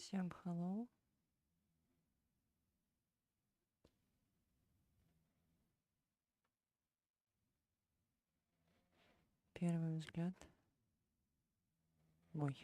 Всем hello. Первый взгляд мой.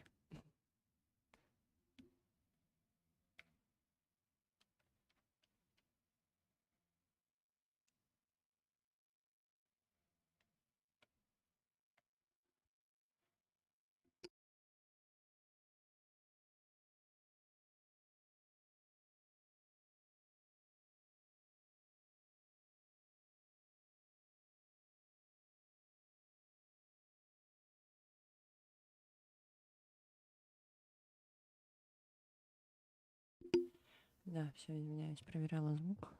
Да, все, извиняюсь, проверяла звук.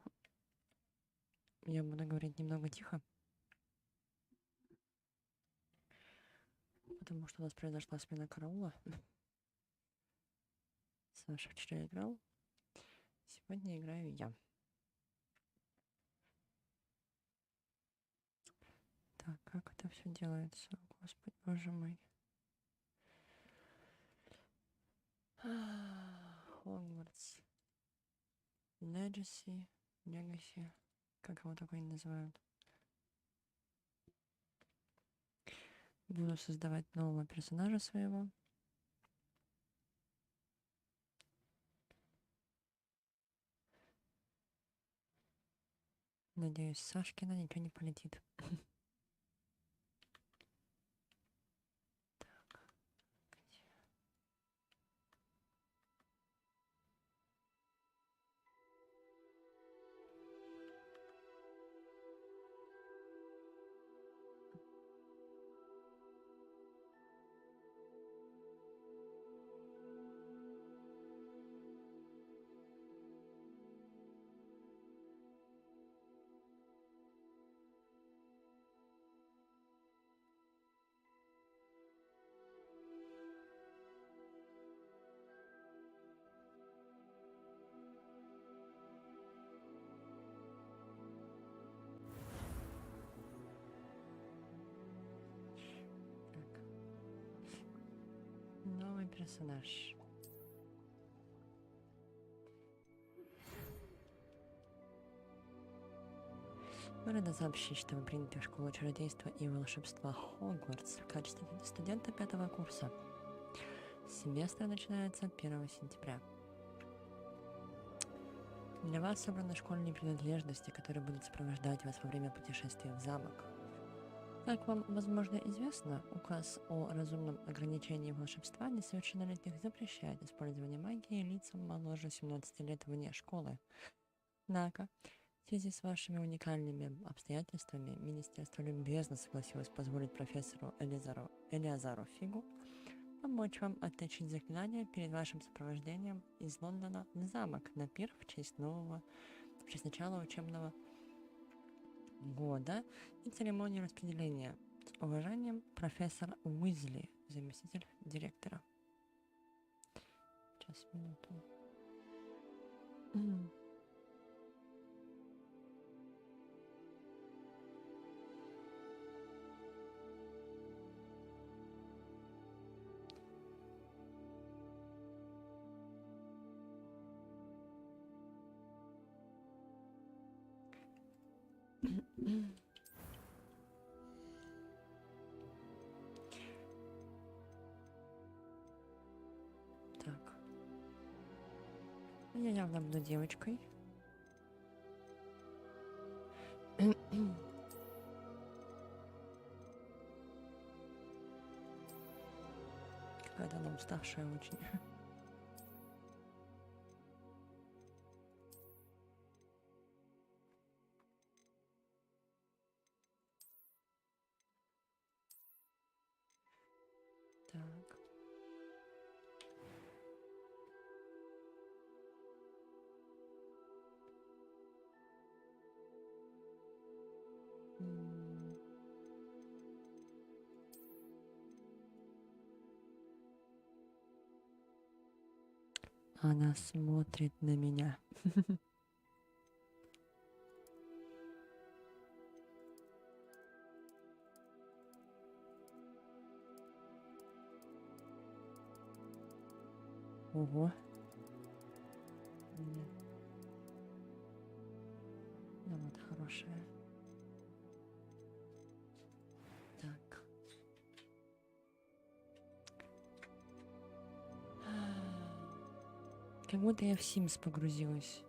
Я буду говорить немного тихо, потому что у нас произошла смена караула. Саша вчера играл, сегодня играю я. Так, как это все делается? Господи, боже мой. Hogwarts Legacy, как его такой называют. Буду создавать нового персонажа своего. Надеюсь, Сашкина ничего не полетит. Новый персонаж. Рада сообщить, что вы приняты в школу чародейства и волшебства Хогвартс в качестве студента 5-го курса. Семестр начинается 1 сентября. Для вас собраны школьные принадлежности, которые будут сопровождать вас во время путешествия в замок. Как вам, возможно, известно, указ о разумном ограничении волшебства несовершеннолетних запрещает использование магии лицам моложе 17 лет вне школы. Однако, в связи с вашими уникальными обстоятельствами, Министерство любезно согласилось позволить профессору Элиазару Фигу помочь вам отточить заклинания перед вашим сопровождением из Лондона в замок на пир в честь начала учебного года и церемонии распределения. С уважением, профессор Уизли, заместитель директора. Сейчас, минуту. Так. Я явно буду девочкой. Какая-то она уставшая очень. Так. Она смотрит на меня. Ого. хорошее. Так. Как будто я в Sims погрузилась.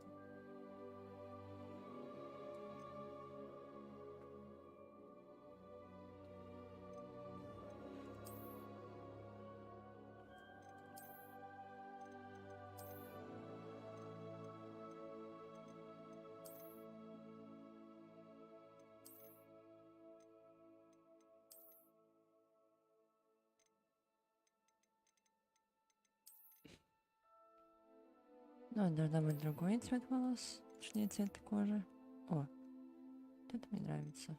Ну, должна быть другой цвет волос, точнее цвет кожи. О, вот это мне нравится.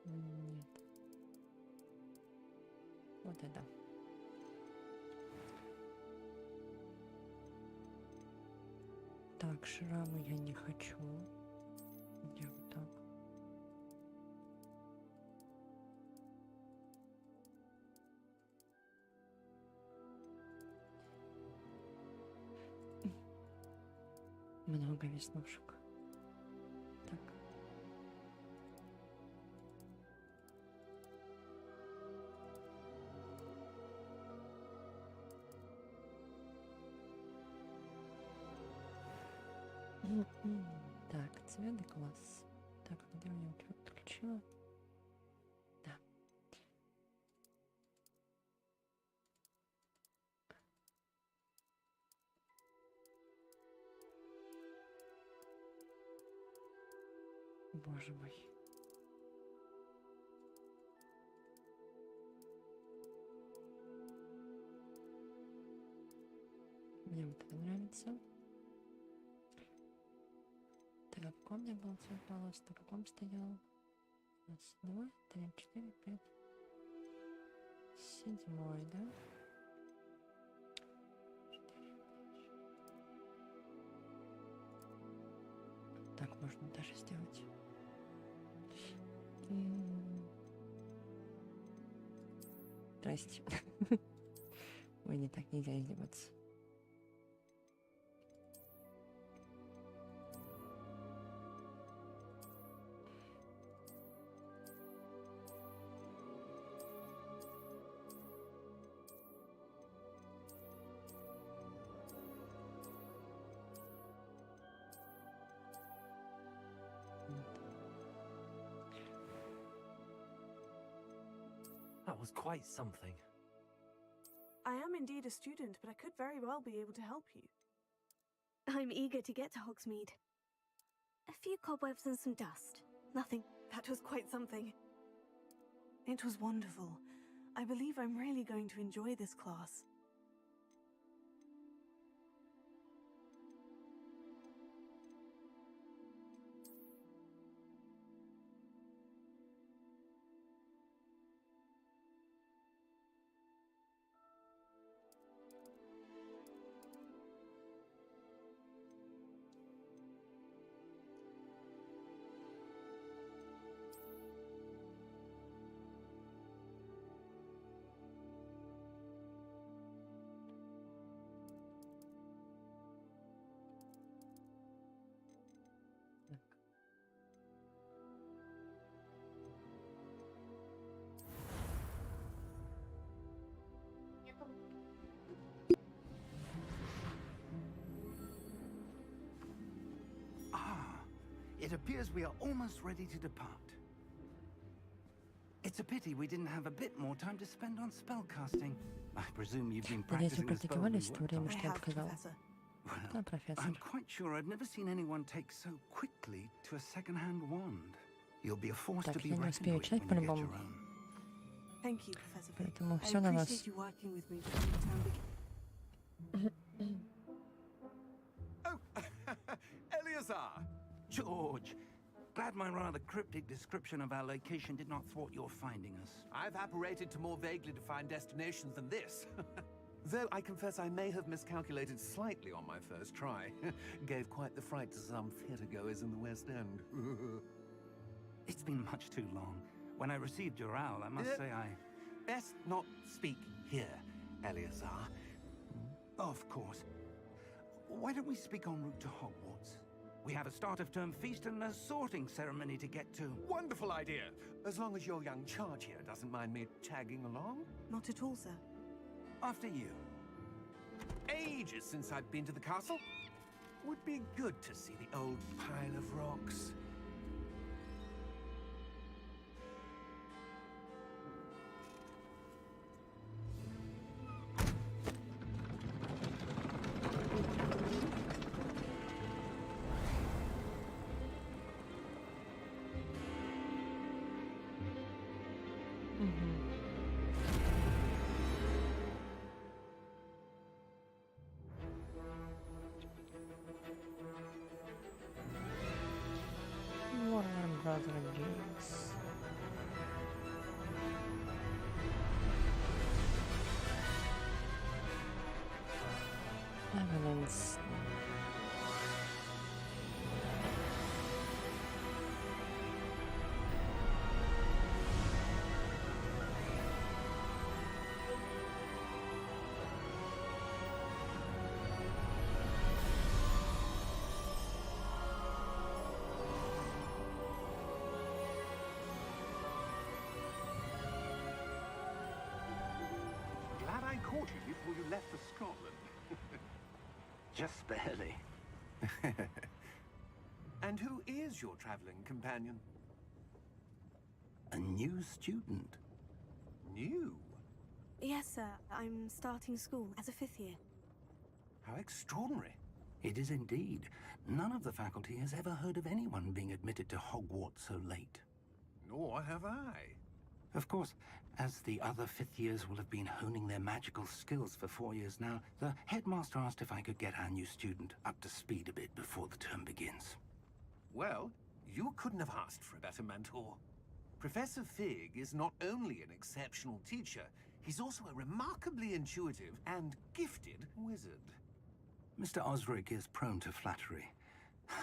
Нет. Вот это. Так, шрамы я не хочу. Я вот так. Много веснушек. Так. Так, цвет класс. Так, где мне отключила? Да. Боже мой. Мне вот это нравится. Так, а в каком мне был цвет волос? На каком стоял? Раз, два, три, четыре, пять. 7, да? 4, 5. Так можно даже сделать. Здрасте. Ой, не так нельзя издеваться. That was quite something. I am indeed a student, but I could very well be able to help you. I'm eager to get to Hogsmeade. A few cobwebs and some dust. Nothing. That was quite something. It was wonderful. I believe I'm really going to enjoy this class. It appears we are almost ready to depart. It's a pity we didn't have a bit more time to spend on spellcasting. I presume you've been Надеюсь, вы practicing the spell we практиковались в то worked время, on. I что я have, показал. Professor. Да, Well, профессор. I'm quite sure I've never seen anyone take so quickly to a second-hand wand. You'll be a force to Так, be я не reckoned успею with читать when you get по-любому. your own. Thank you, Professor Fig. Поэтому I все на вас. appreciate you working with me during the term begin. Oh, Eleazar! George, glad my rather cryptic description of our location did not thwart your finding us. I've apparated to more vaguely defined destinations than this. Though I confess I may have miscalculated slightly on my first try. Gave quite the fright to some theatre-goers in the West End. It's been much too long. When I received your owl, I must say I... Best not speak here, Eleazar. Of course. Why don't we speak en route to Hogwarts? We have a start-of-term feast and a sorting ceremony to get to. Wonderful idea! As long as your young charge here doesn't mind me tagging along. Not at all, sir. After you. Ages since I've been to the castle. Would be good to see the old pile of rocks. Warner Brother Games. Evidence. Glad I caught you before you left for Scotland. Just barely. And who is your traveling companion? A new student. New? Yes, sir. I'm starting school as a 5th year. How extraordinary. It is indeed. None of the faculty has ever heard of anyone being admitted to Hogwarts so late. Nor have I. Of course, as the other 5th years will have been honing their magical skills for 4 years now, the headmaster asked if I could get our new student up to speed a bit before the term begins. Well, you couldn't have asked for a better mentor. Professor Fig is not only an exceptional teacher, he's also a remarkably intuitive and gifted wizard. Mr. Osric is prone to flattery.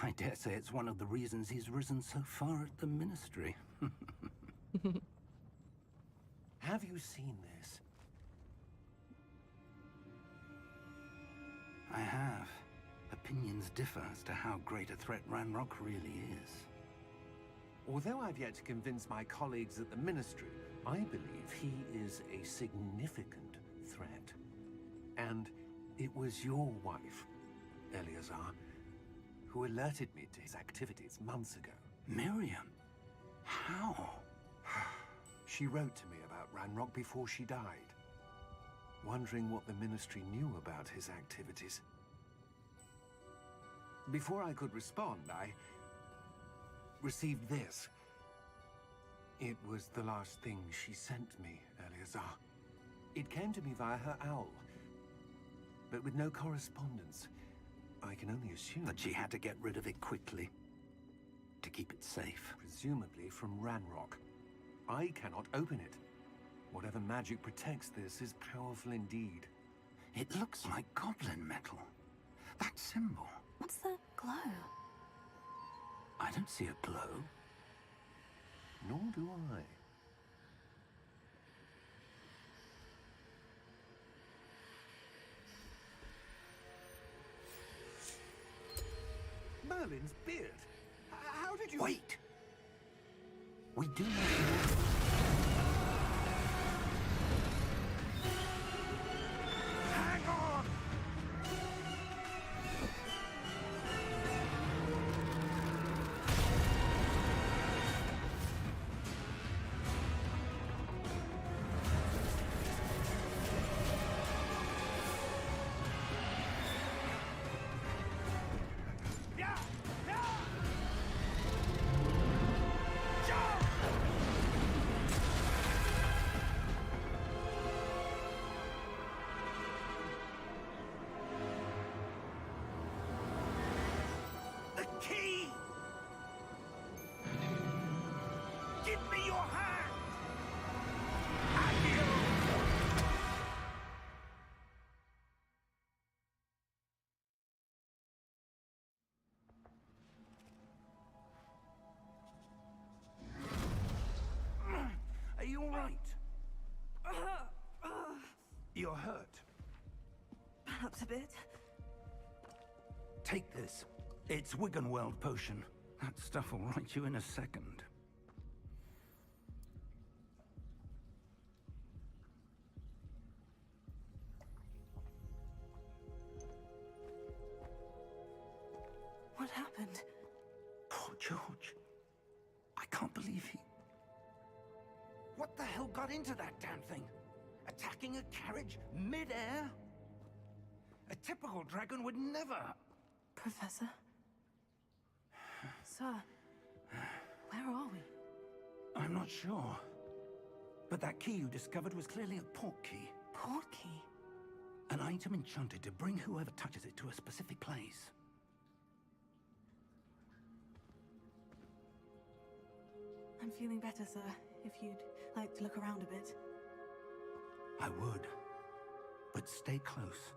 I dare say it's one of the reasons he's risen so far at the Ministry. Have you seen this? I have. Opinions differ as to how great a threat Ranrock really is. Although I've yet to convince my colleagues at the Ministry, I believe he is a significant threat. And it was your wife, Eleazar, who alerted me to his activities months ago. Miriam? How? She wrote to me about Ranrock before she died, wondering what the Ministry knew about his activities. Before I could respond, I received this. It was the last thing she sent me, Eleazar. It came to me via her owl, but with no correspondence. I can only assume That she had to get rid of it quickly, to keep it safe. presumably from Ranrock. I cannot open it. Whatever magic protects this is powerful indeed. It looks like goblin metal. That symbol. What's the glow? I don't see a glow. Nor do I. Merlin's beard. How did you... Wait! We do not... Hang on! Yeah! Yeah! Jump! The key! Give me your hand! And you! you're hurt. Perhaps a bit. Take this. It's Wiggenweld potion. That stuff will right you in a second. What happened? Poor George. I can't believe he... What the hell got into that damn thing? Attacking a carriage mid-air? A typical dragon would never... Professor? Sir, where are we? I'm not sure. But that key you discovered was clearly a port key. Port key? An item enchanted to bring whoever touches it to a specific place. I'm feeling better, sir. If you'd like to look around a bit. I would. But stay close.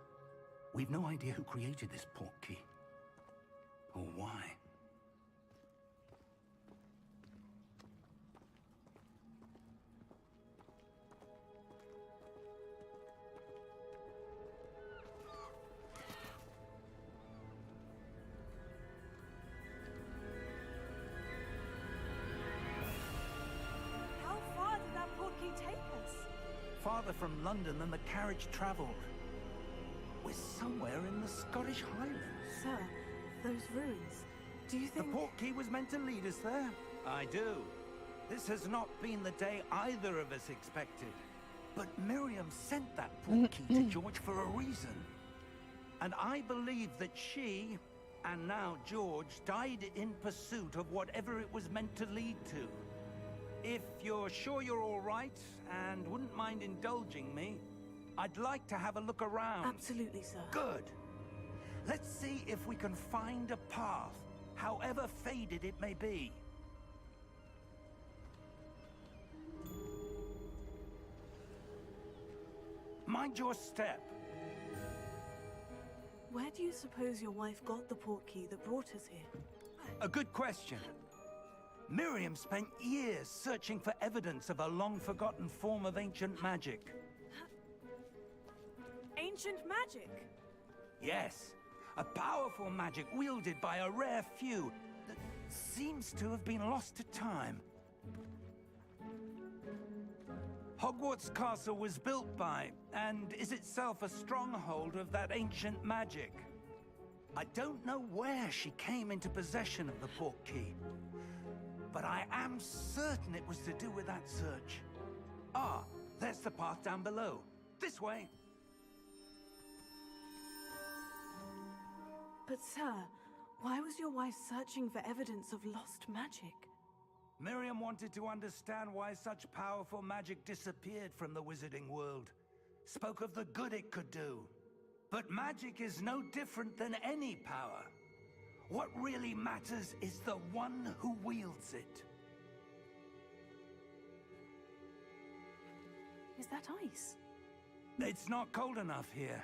We've no idea who created this port key. Or why. How far did that port key take us? Farther from London than the carriage traveled. We're somewhere in the Scottish Highlands. Sir, those ruins. Do you The think... port key was meant to lead us there? I do. This has not been the day either of us expected. But Miriam sent that port key to George for a reason. And I believe that she, and now George, died in pursuit of whatever it was meant to lead to. If you're sure you're all right, and wouldn't mind indulging me, I'd like to have a look around. Absolutely, sir. Good. Let's see if we can find a path, however faded it may be. Mind your step. Where do you suppose your wife got the port key that brought us here? A good question. Miriam spent years searching for evidence of a long-forgotten form of ancient magic. Ancient magic? Yes, a powerful magic wielded by a rare few that seems to have been lost to time. Hogwarts Castle was built by, and is itself a stronghold of that ancient magic. I don't know where she came into possession of the port key, but I am certain it was to do with that search. Ah, there's the path down below. This way. But sir, why was your wife searching for evidence of lost magic? Miriam wanted to understand why such powerful magic disappeared from the wizarding world. Spoke of the good it could do. But magic is no different than any power. What really matters is the one who wields it. Is that ice? It's not cold enough here.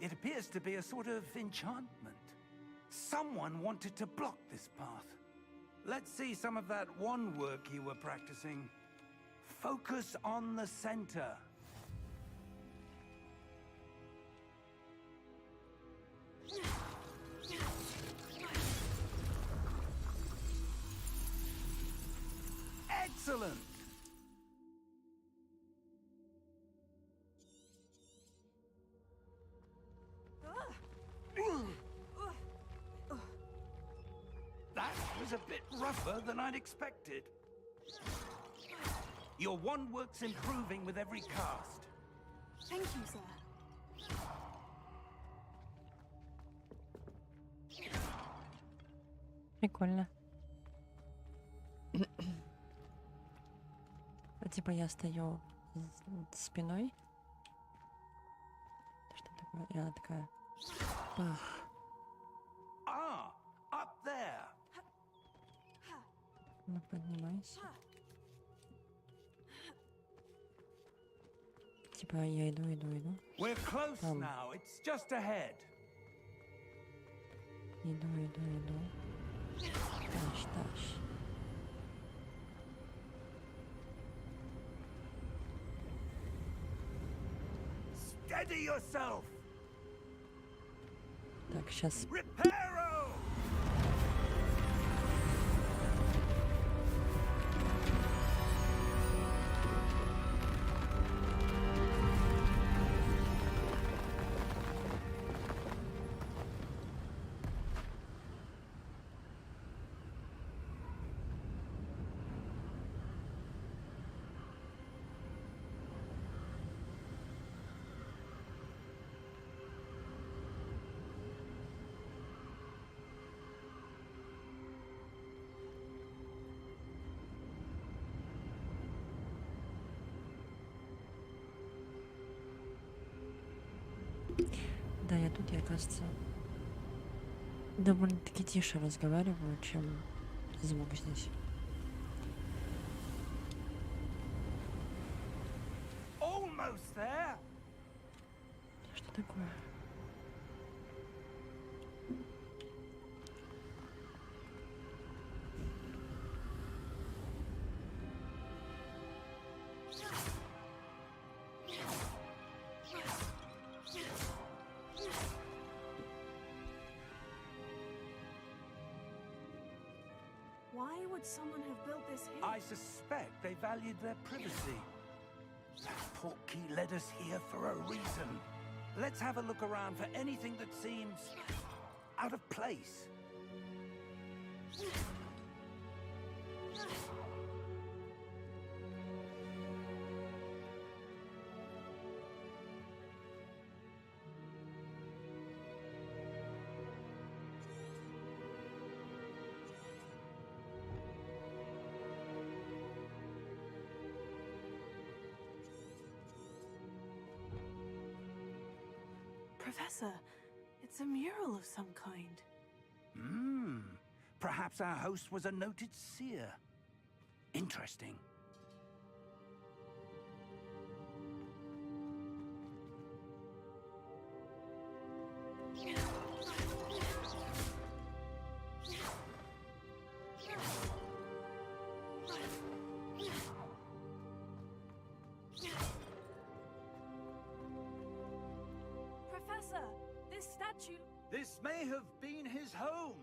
It appears to be a sort of enchantment. Someone wanted to block this path. Let's see some of that wand work you were practicing. Focus on the center. Excellent! That was a bit rougher than I'd expected. Your wand work's improving with every cast. Thank you, sir. Прикольно. Типа я стою спиной. Что такое? И она такая. Пах. Ah, up there. Ну поднимайся. Типа я иду. We're close Um. now. It's just ahead. Иду. Тащ. Steady yourself! Так, сейчас. Reparo! Да, я тут, я, кажется, довольно-таки тише разговариваю, чем звук здесь. Almost there! Что такое? Why would someone have built this here? I suspect they valued their privacy. That portkey led us here for a reason. Let's have a look around for anything that seems out of place. Professor, it's a mural of some kind. Perhaps our host was a noted seer. Interesting. Professor, this statue... This may have been his home.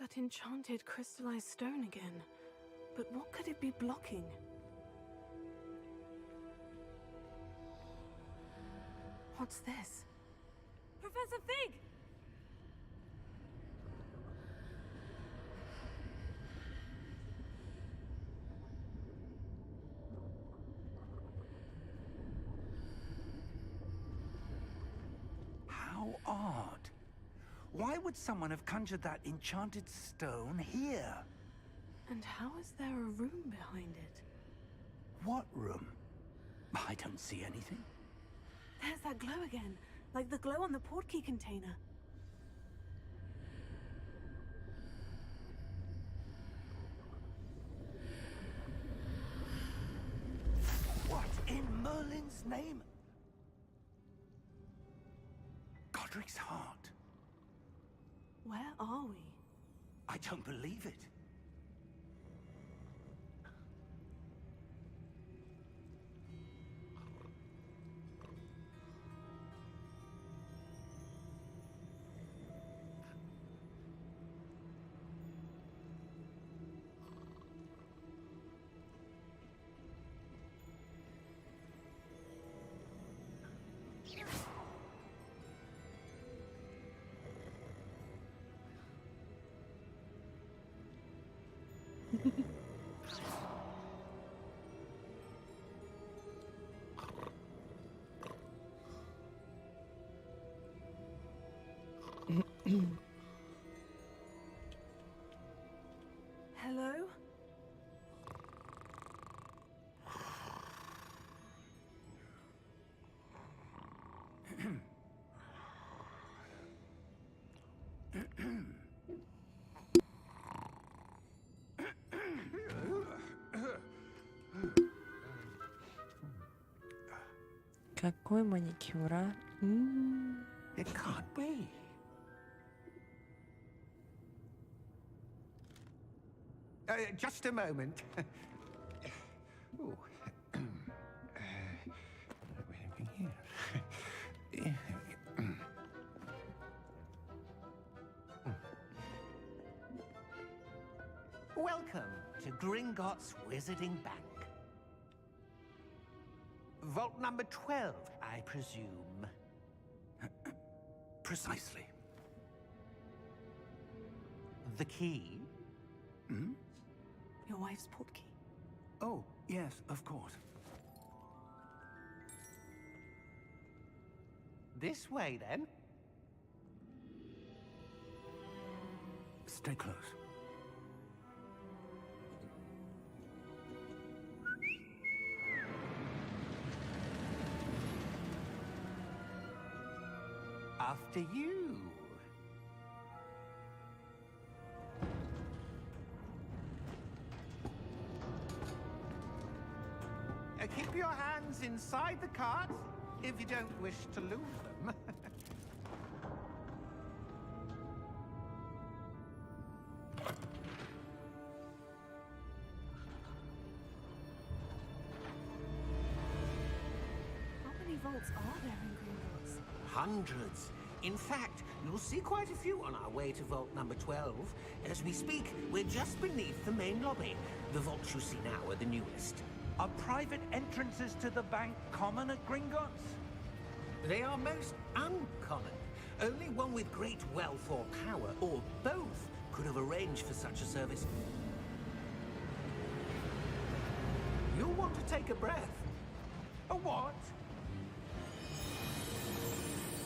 That enchanted crystallized stone again. But what could it be blocking? What's this? Professor Fig! How odd. Why would someone have conjured that enchanted stone here? And how is there a room behind it? What room? I don't see anything. There's that glow again, like the glow on the portkey container. What in Merlin's name? Godric's heart. Where are we? I don't believe it. Hello? Какой маникюр, а? It can't be. Just a moment. Ooh. Welcome to Gringotts Wizarding Bank. Vault number 12, I presume. Precisely. The key? Your wife's portkey. Oh, yes, of course. This way, then. Stay close. After you. Keep your hands inside the cart if you don't wish to lose them. How many vaults are there in Gringotts? Hundreds. In fact, you'll see quite a few on our way to vault number 12. As we speak, we're just beneath the main lobby. The vaults you see now are the newest. Are private entrances to the bank common at Gringotts? They are most uncommon. Only one with great wealth or power, or both, could have arranged for such a service. You'll want to take a breath. A what?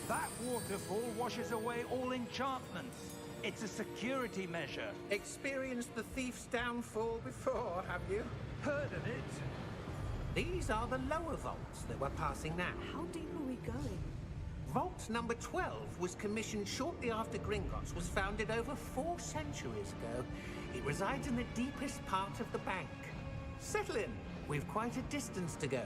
That waterfall washes away all enchantments. It's a security measure. Experienced the thief's downfall before, have you? Heard of it? These are the lower vaults that we're passing now. How deep are we going? Vault number 12 was commissioned shortly after Gringotts was founded over 4 centuries ago. It resides in the deepest part of the bank. Settle in. We've quite a distance to go.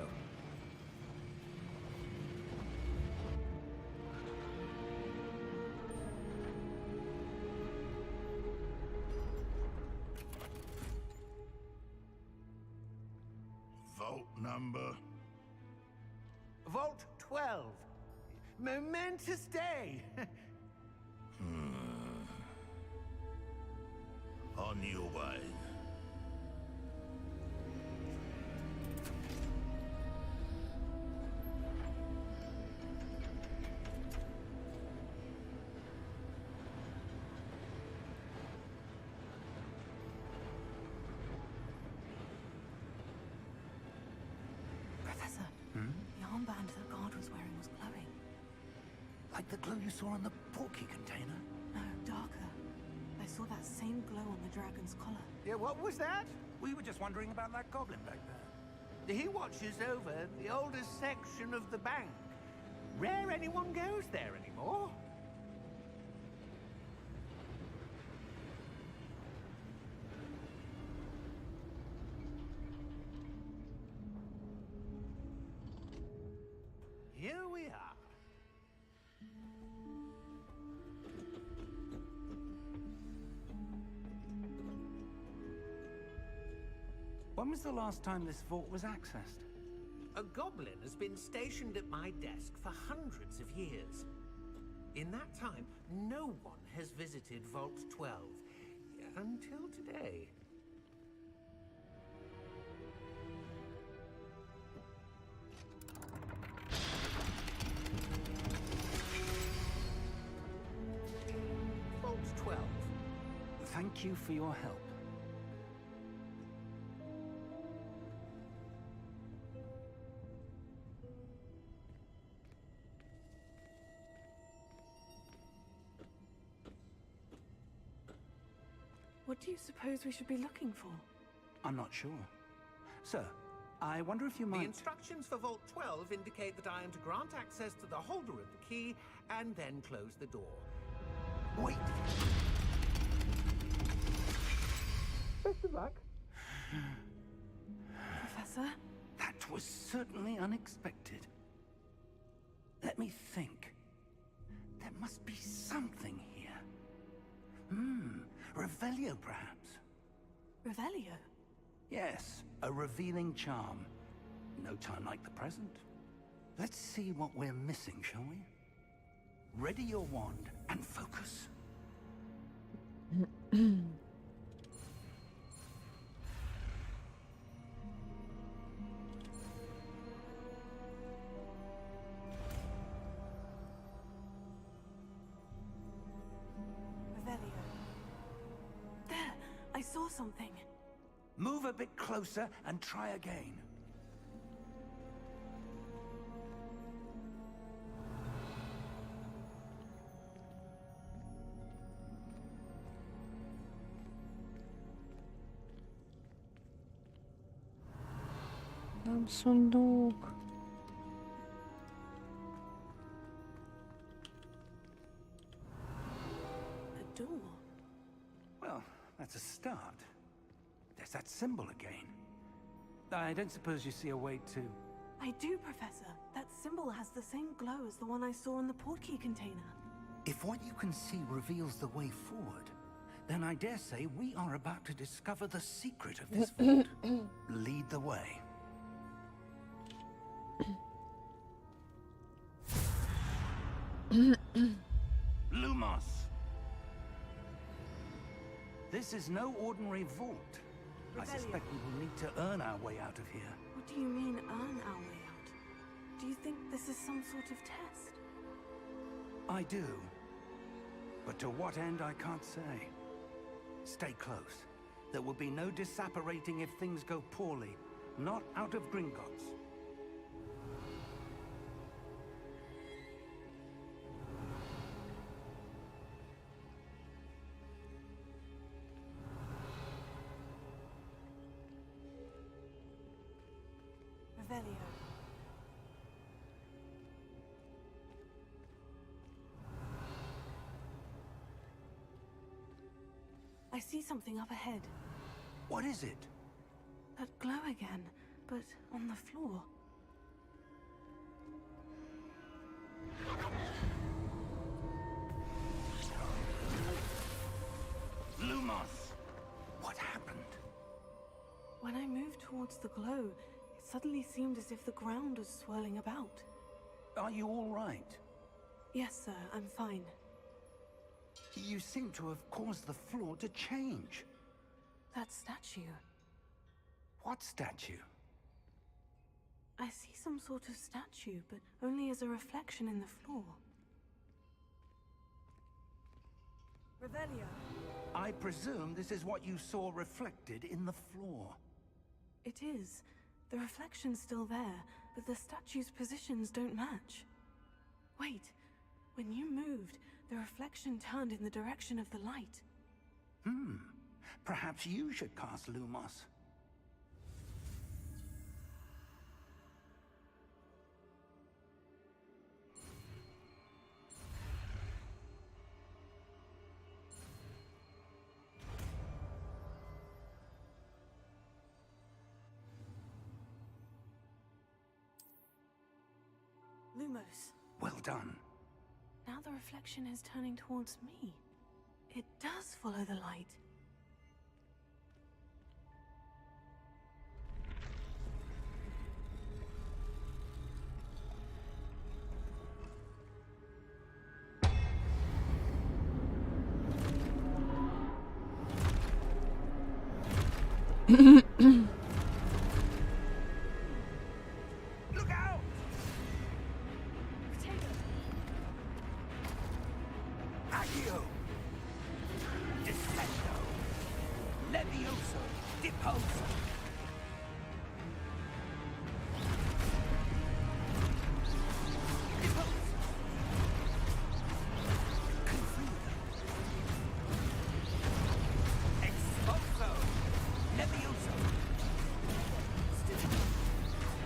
Vault number? Vault 12. Momentous day. On your way. Professor, the armband the guard was wearing was glowing. Like the glow you saw on the portkey container? No, darker. I saw that same glow on the dragon's collar. Yeah, what was that? We were just wondering about that goblin back there. He watches over the oldest section of the bank. Rare anyone goes there anymore. Here we are. When was the last time this vault was accessed? A goblin has been stationed at my desk for hundreds of years. In that time, no one has visited Vault 12 until today. Vault 12. Thank you for your help. What do you suppose we should be looking for? I'm not sure. Sir, I wonder if you The might... instructions for Vault 12 indicate that I am to grant access to the holder of the key and then close the door. Wait. Best of luck. Professor? That was certainly unexpected. Let me think. There must be something here. Revelio, perhaps. Revelio? Yes, a revealing charm. No time like the present. Let's see what we're missing, shall we? Ready your wand and focus. Revelio. There! I saw something. Move a bit closer and try again. Там сундук. A door. Well, that's a start. There's that symbol again. I don't suppose you see a way to... I do, Professor. That symbol has the same glow as the one I saw in the portkey container. If what you can see reveals the way forward, then I dare say we are about to discover the secret of this vault. Lead the way. Lumos! This is no ordinary vault. I suspect we will need to earn our way out of here. What do you mean, earn our way out? Do you think this is some sort of test? I do. But to what end, I can't say. Stay close. There will be no disapparating if things go poorly. Not out of Gringotts. Revelio. I see something up ahead. What is it? That glow again, but on the floor. Lumos! What happened? When I moved towards the glow, it suddenly seemed as if the ground was swirling about. Are you all right? Yes, sir, I'm fine. You seem to have caused the floor to change. That statue. What statue? I see some sort of statue, but only as a reflection in the floor. Revelio. I presume this is what you saw reflected in the floor. It is. The reflection's still there, but the statue's positions don't match. Wait, when you moved, the reflection turned in the direction of the light. Perhaps you should cast Lumos. Lumos. Well done. Now the reflection is turning towards me. It does follow the light. Look out! Accio! Descendo! Levioso! Deposo! Deposo! Confudo! Expulso! Levioso!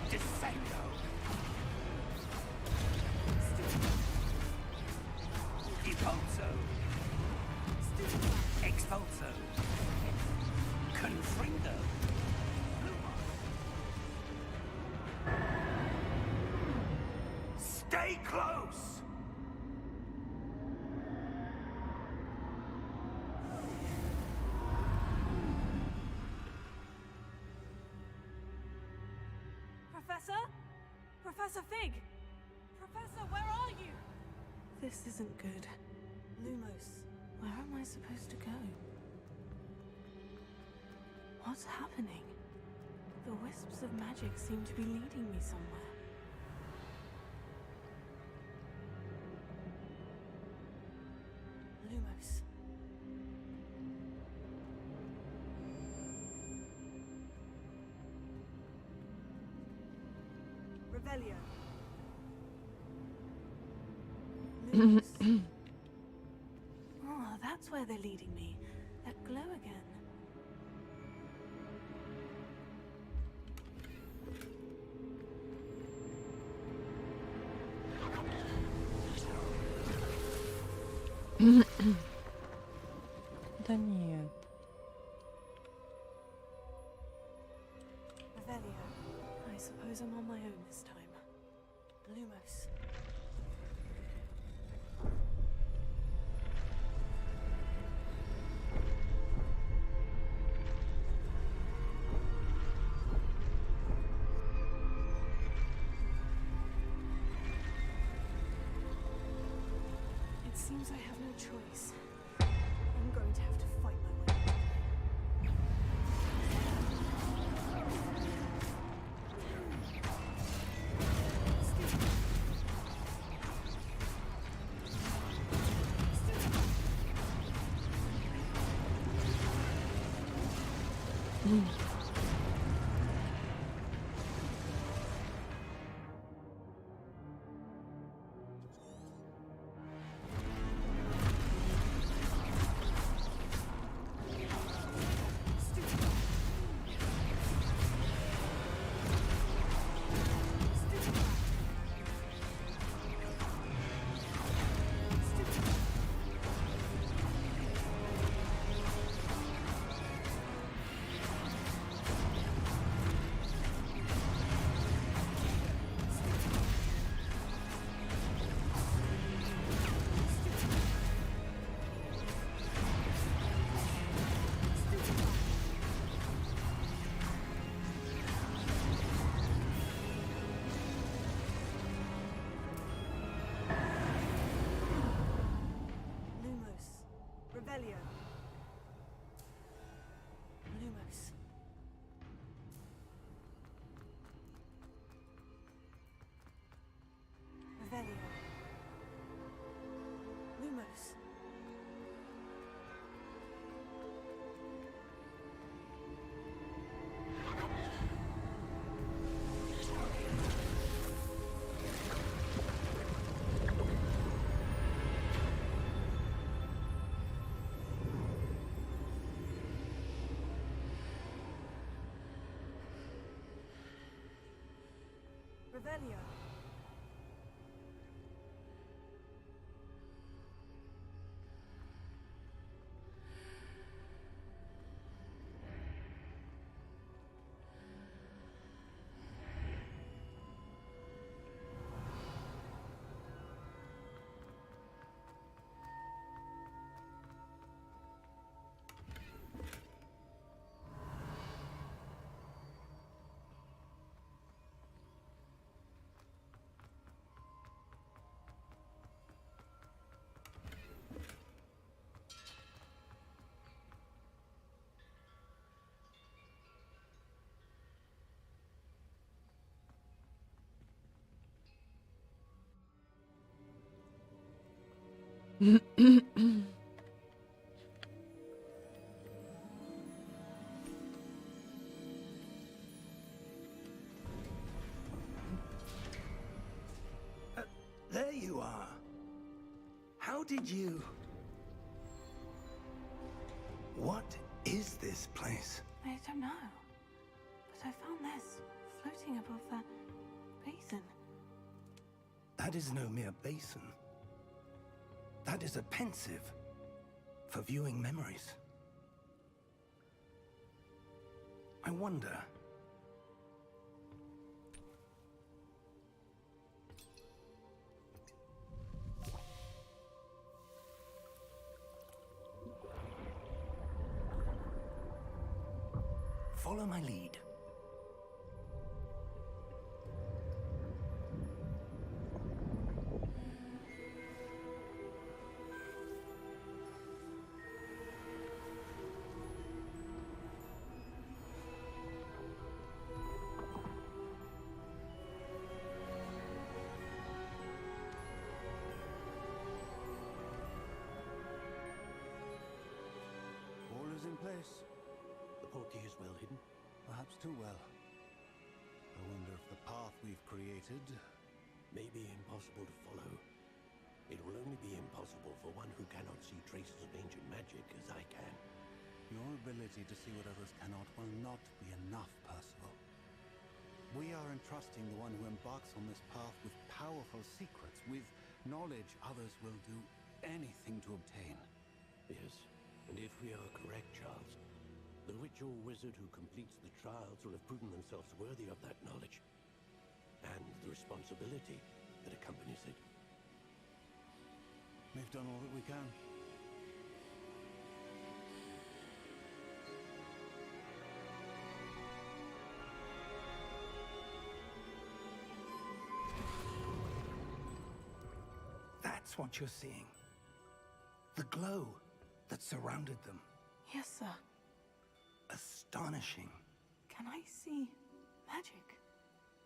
Descendo! Deposo! Expulso. Confringo. Stay close! Professor? Professor Fig! Professor, where are you? This isn't good. Lumos, where am I supposed to go? What's happening? The wisps of magic seem to be leading me somewhere. Lumos. Revelio. Lumos. Oh, that's where they're leading me. That glow again. Да нет. Revelio. I suppose I'm on my own this time. Lumos. It seems I have no choice. I'm going to have to fight my way. Revelio. Lumos. Revelio. Lumos. Revelio. There you are. How did you... What is this place? I don't know. But I found this floating above that basin. That is no mere basin. That is a pensive. for viewing memories. I wonder. Follow my lead. All is in place. The portkey is well hidden. Perhaps too well. I wonder if the path we've created May be impossible to follow. It will only be impossible for one who cannot see traces of ancient magic as I can. Your ability to see what others cannot will not be enough, Percival. We are entrusting the one who embarks on this path with powerful secrets, with knowledge others will do anything to obtain. Yes, and if we are correct, Charles, the witch or wizard who completes the trials will have proven themselves worthy of that knowledge, and the responsibility that accompanies it. We've done all that we can. That's what you're seeing. The glow that surrounded them. Yes, sir. Astonishing. Can I see magic?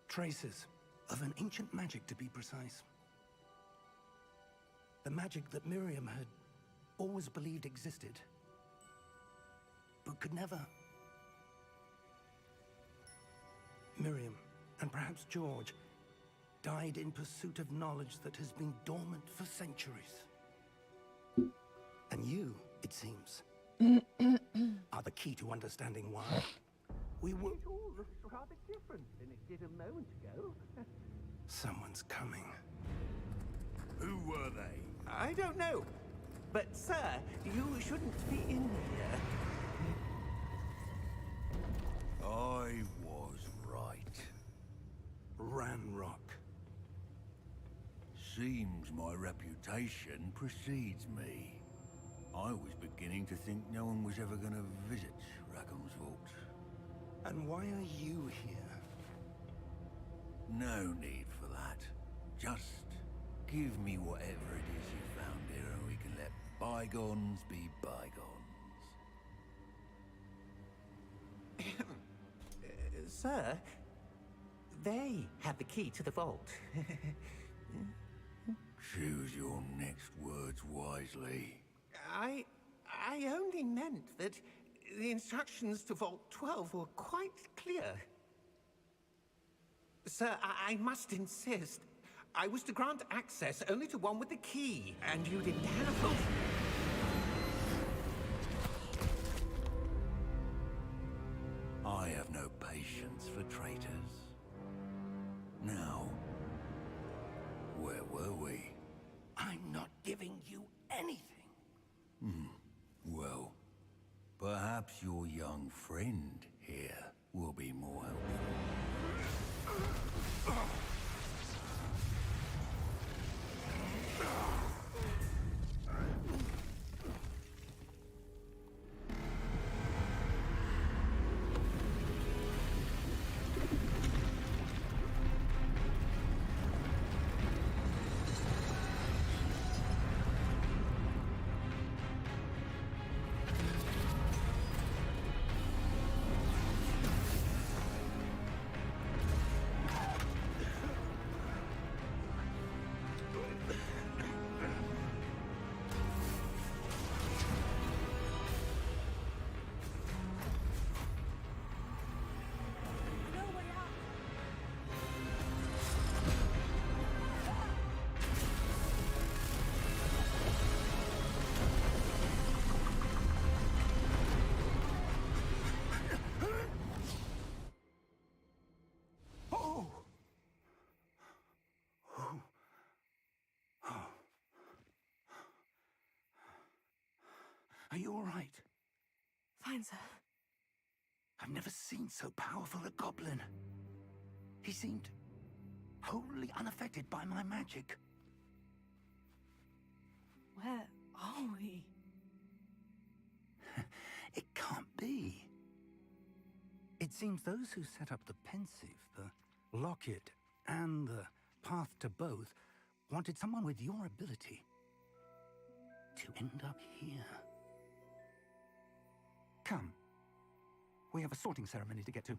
Traces of an ancient magic, to be precise. The magic that Miriam had always believed existed, but could never. Miriam, and perhaps George, died in pursuit of knowledge that has been dormant for centuries. And you, it seems, are the key to understanding why. We were... It all looks rather different than it did a moment ago. Someone's coming. Who were they? I don't know. But, sir, you shouldn't be in here. I was right. Ranrock. Seems my reputation precedes me. I was beginning to think no one was ever going to visit Rackham's vault. And why are you here? No need for that. Just give me whatever it is you found here and we can let bygones be bygones. Sir, they have the key to the vault. Choose your next words wisely. I only meant that the instructions to Vault 12 were quite clear. Sir, I must insist. I was to grant access only to one with the key, and you didn't have them. I have no patience for traitors. Now, where were we? I'm not giving you anything. Well, perhaps your young friend here will be more helpful. Are you all right? Fine, sir. I've never seen so powerful a goblin. He seemed wholly unaffected by my magic. Where are we? It can't be. It seems those who set up the pensive, the locket, and the path to both wanted someone with your ability to end up here. Come. We have a sorting ceremony to get to.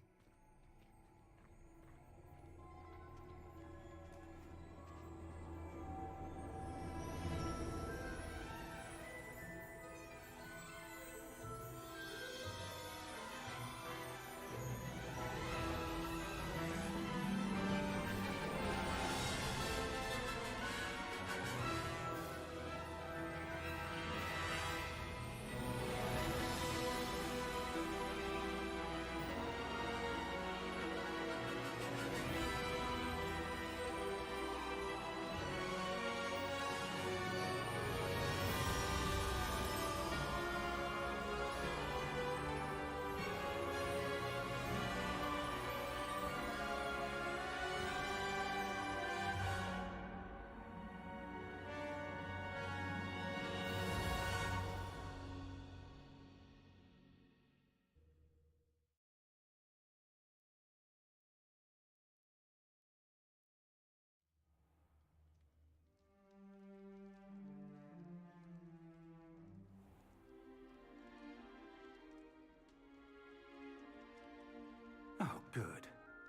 Oh, good.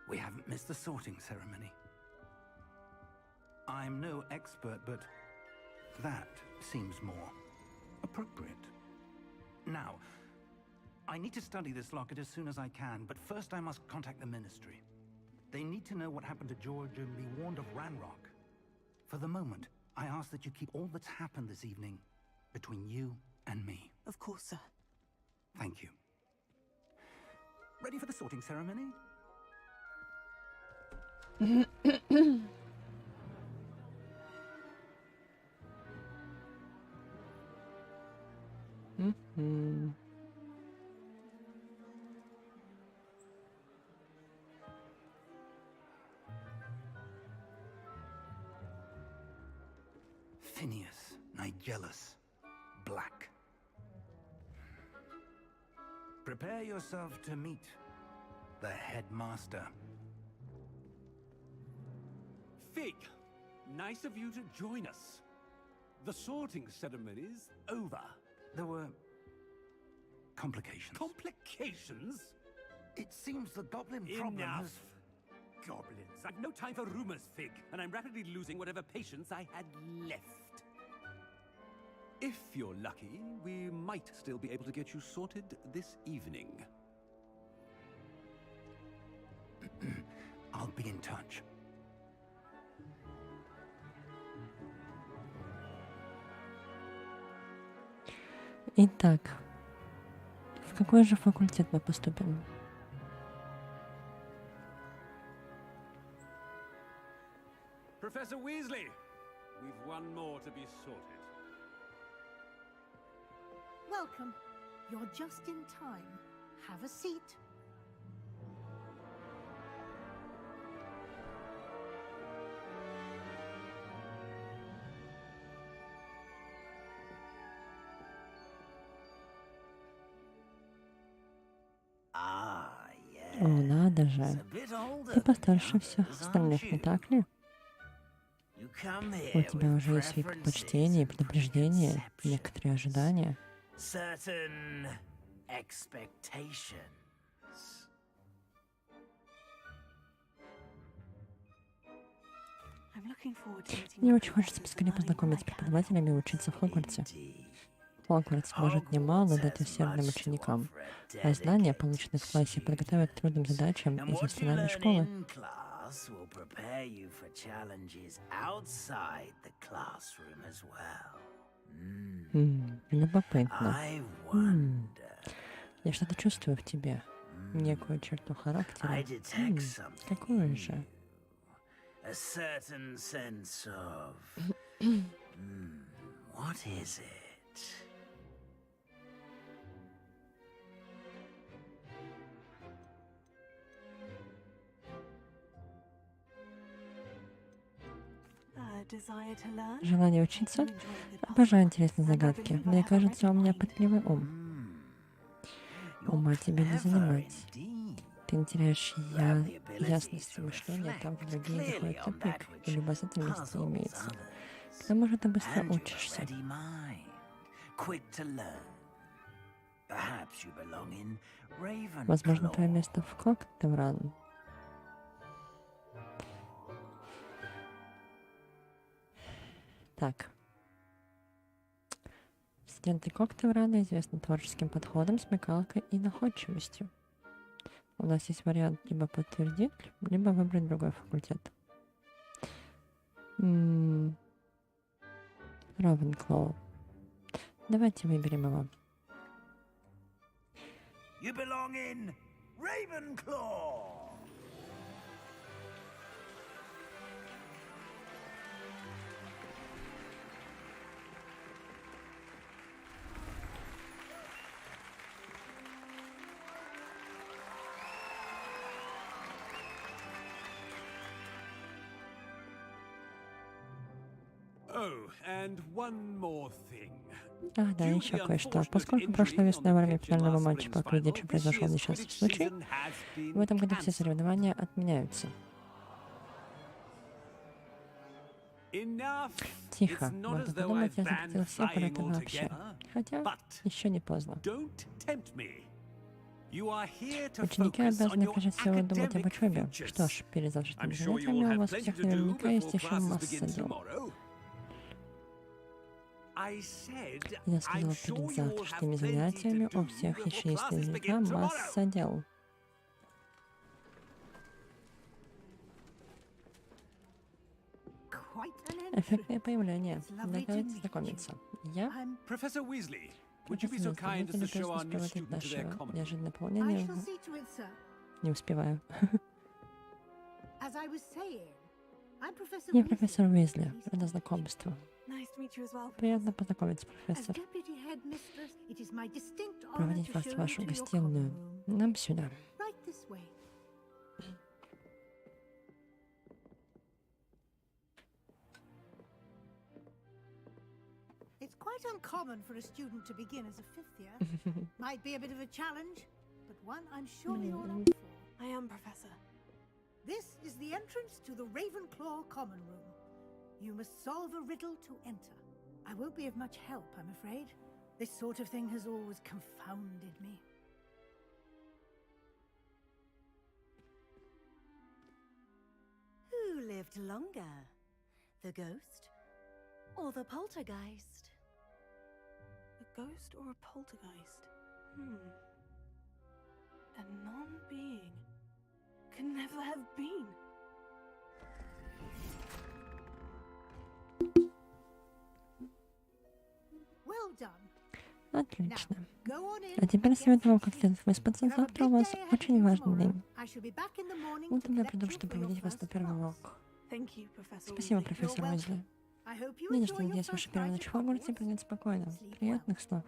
We haven't missed the sorting ceremony. I'm no expert, but that seems more appropriate. Now, I need to study this locket as soon as I can, but first I must contact the Ministry. They need to know what happened to George and be warned of Ranrock. For the moment, I ask that you keep all that's happened this evening between you and me. Of course, sir. Thank you. Ready for the sorting ceremony? Phineas, Nigellus, Black. Prepare yourself to meet the headmaster. Fig, nice of you to join us. The sorting ceremony's over. There were complications. Complications? It seems the goblin problem Enough. has... Goblins. I've no time for rumors, Fig, and I'm rapidly losing whatever patience I had left. If you're lucky, we might still be able to get you sorted this evening. I'll be in touch. Итак, в какой же факультет мы поступим? Professor Weasley, we've one more to be sorted. Welcome. You're just in time. Have a seat. О, надо же. Ты постарше всех остальных, не так ли? У тебя уже есть свои предпочтения и предупреждения, некоторые ожидания. Мне очень хочется поскорее познакомиться с преподавателями и учиться в Хогвартсе. Хогвартс может немало дать усердным ученикам, а знания, полученные в классе, подготовят к трудным задачам и за стенами школы. Любопытно. Я что-то чувствую в тебе, некую черту характера. Какую же? desire to learn? Желание учиться? Обожаю интересные загадки. Мне кажется, у меня пытливый ум. Ума тебе не занимать. Ты не теряешь ясности мышления там, где другие заходят в тупик, и любознательности имеется. К тому же ты быстро учишься. Возможно, твое место в Коктевран. Так. Студенты Коктеврана известны творческим подходом, смекалкой и находчивостью. У нас есть вариант либо подтвердить, либо выбрать другой факультет. Равенклоу. Давайте выберем его. You belong in Ravenclaw! Oh, and one more thing. Ах, да, еще кое-что. Поскольку прошлой весной во время финального матча по Квиддичу произошел несчастный случай, в этом году все соревнования отменяются. Тихо, можно подумать, я запретил все полеты вообще. Хотя, еще не поздно. Ученики обязаны прежде всего думать об учебе. Что ж, перед завтрашними занятиями у вас всех наверняка есть еще масса дел. Я сказала, перед завтрашними занятиями у всех еще есть наверняка масса дел. Эффектное появление. Наконец знакомиться. Я Профессор Уизли, неожиданное пополнение. Не успеваю. Я профессор Уизли. Рада знакомству. Приятно познакомиться, профессор. Проводить вас в вашу гостиную. Нам сюда. It's quite uncommon for a student to begin as a fifth year. Might be a bit of a challenge, but one I'm sure you're up for. I am, Professor. This is the entrance to the Ravenclaw Common Room. You must solve a riddle to enter. I won't be of much help, I'm afraid. This sort of thing has always confounded me. Who lived longer? The ghost or the poltergeist? A ghost or a poltergeist? A non-being can never have been. Well done. Отлично. А теперь, с того, как следует выспаться, завтра у вас очень важный день. Утром я приду, чтобы проводить вас на первый урок. Спасибо, профессор Уизли. Надеюсь, ваша первая ночь в Хогвартсе пройдет спокойно. Приятных снов.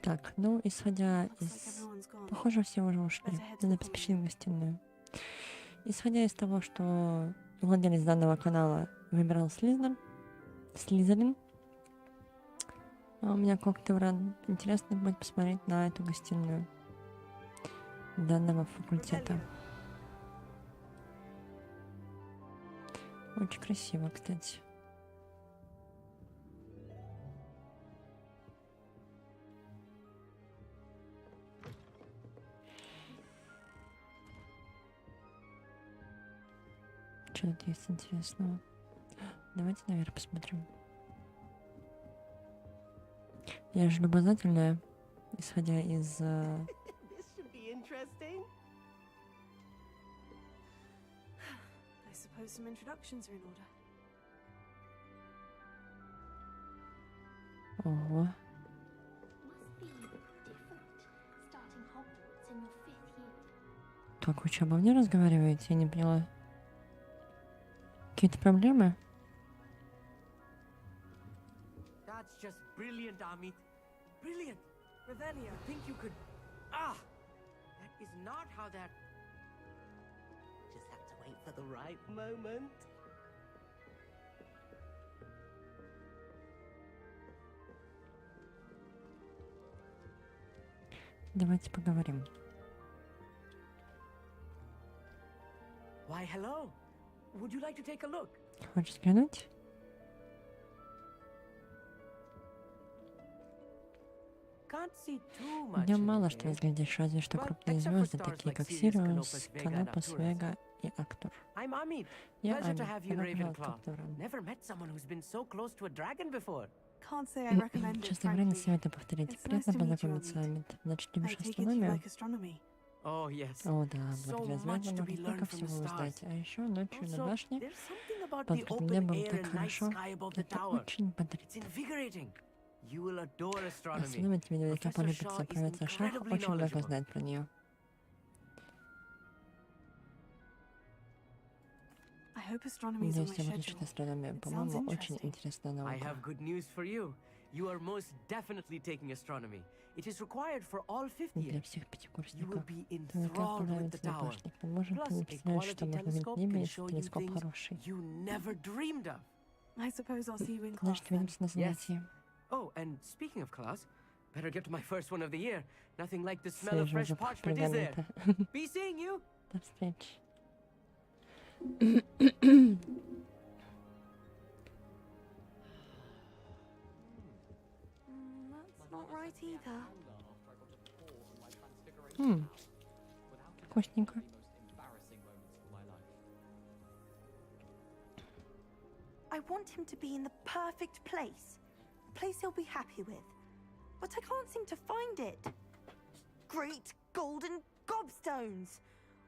Так, ну, исходя из... Похоже, все уже ушли. Надо поспешить в гостиную. Исходя из того, что владелец данного канала выбирал Слизерин, а у меня Коктевран, интересно будет посмотреть на эту гостиную данного факультета. Очень красиво, кстати. Что тут есть интересного? Давайте наверх посмотрим. Я же любознательная, исходя из... Ого. Так, вы что, обо мне разговариваете? Я не поняла. Какие-то проблемы? That's just brilliant, Amit. Brilliant. Revelio. I think you could... Ah! That is not how that... Just have to wait for the right moment. Давайте поговорим. Why, hello. Would you like to take a look? Хочешь взглянуть? Can't see too much. Днем мало что разглядишь, разве что крупные звезды, такие как Сириус, Канопус, Вега и Актор. I'm Amit. Я Pleasure to Ами. have you in Добро пожаловать к Ravenclaw. Акторам. Never met someone who's been so close to a dragon before. Can't say I recommend it, Честно говоря, не frankly. советую повторить. It's nice Приятно to meet you, познакомиться, Amit. Амит. Значит, I любишь take it you астрономию? like astronomy. Oh, yes. О, да, So благодаря much звездам to be можно learned столько from the всего stars. узнать. А еще ночью на Also, башне there's something about под the открытым open небом air так and night хорошо. sky above the Это tower. очень бодрит. It's invigorating. You will adore astronomy. Особенно тебе наверняка Professor полюбится. Shaw is Профессор Шах incredibly очень много knowledgeable. знает про нее. I hope astronomy is on Надеюсь, my я буду schedule. читать астрономию. It По-моему, sounds очень interesting. интересная I наука. have good news for you. You are most definitely taking astronomy. It is required for all fifth Для years. всех You will пятикурсников. be Наверняка enthralled with понравится the tower. набашник. К тому же, ты Plus, не a представляешь, что quality можно видеть в telescope небе, can если show you телескоп things хороший. you never dreamed of. I suppose I'll see you in class Значит, then. увидимся на занятии. Oh, and speaking of class, better get to my first one of the year. Nothing like the smell of Свежий fresh запах parchment, is there? пергамента. Be seeing you. До встречи. That's not right either. Вкусненько. I want him to be in the perfect place. A place he'll be happy with. But I can't seem to find it. Great golden gobstones!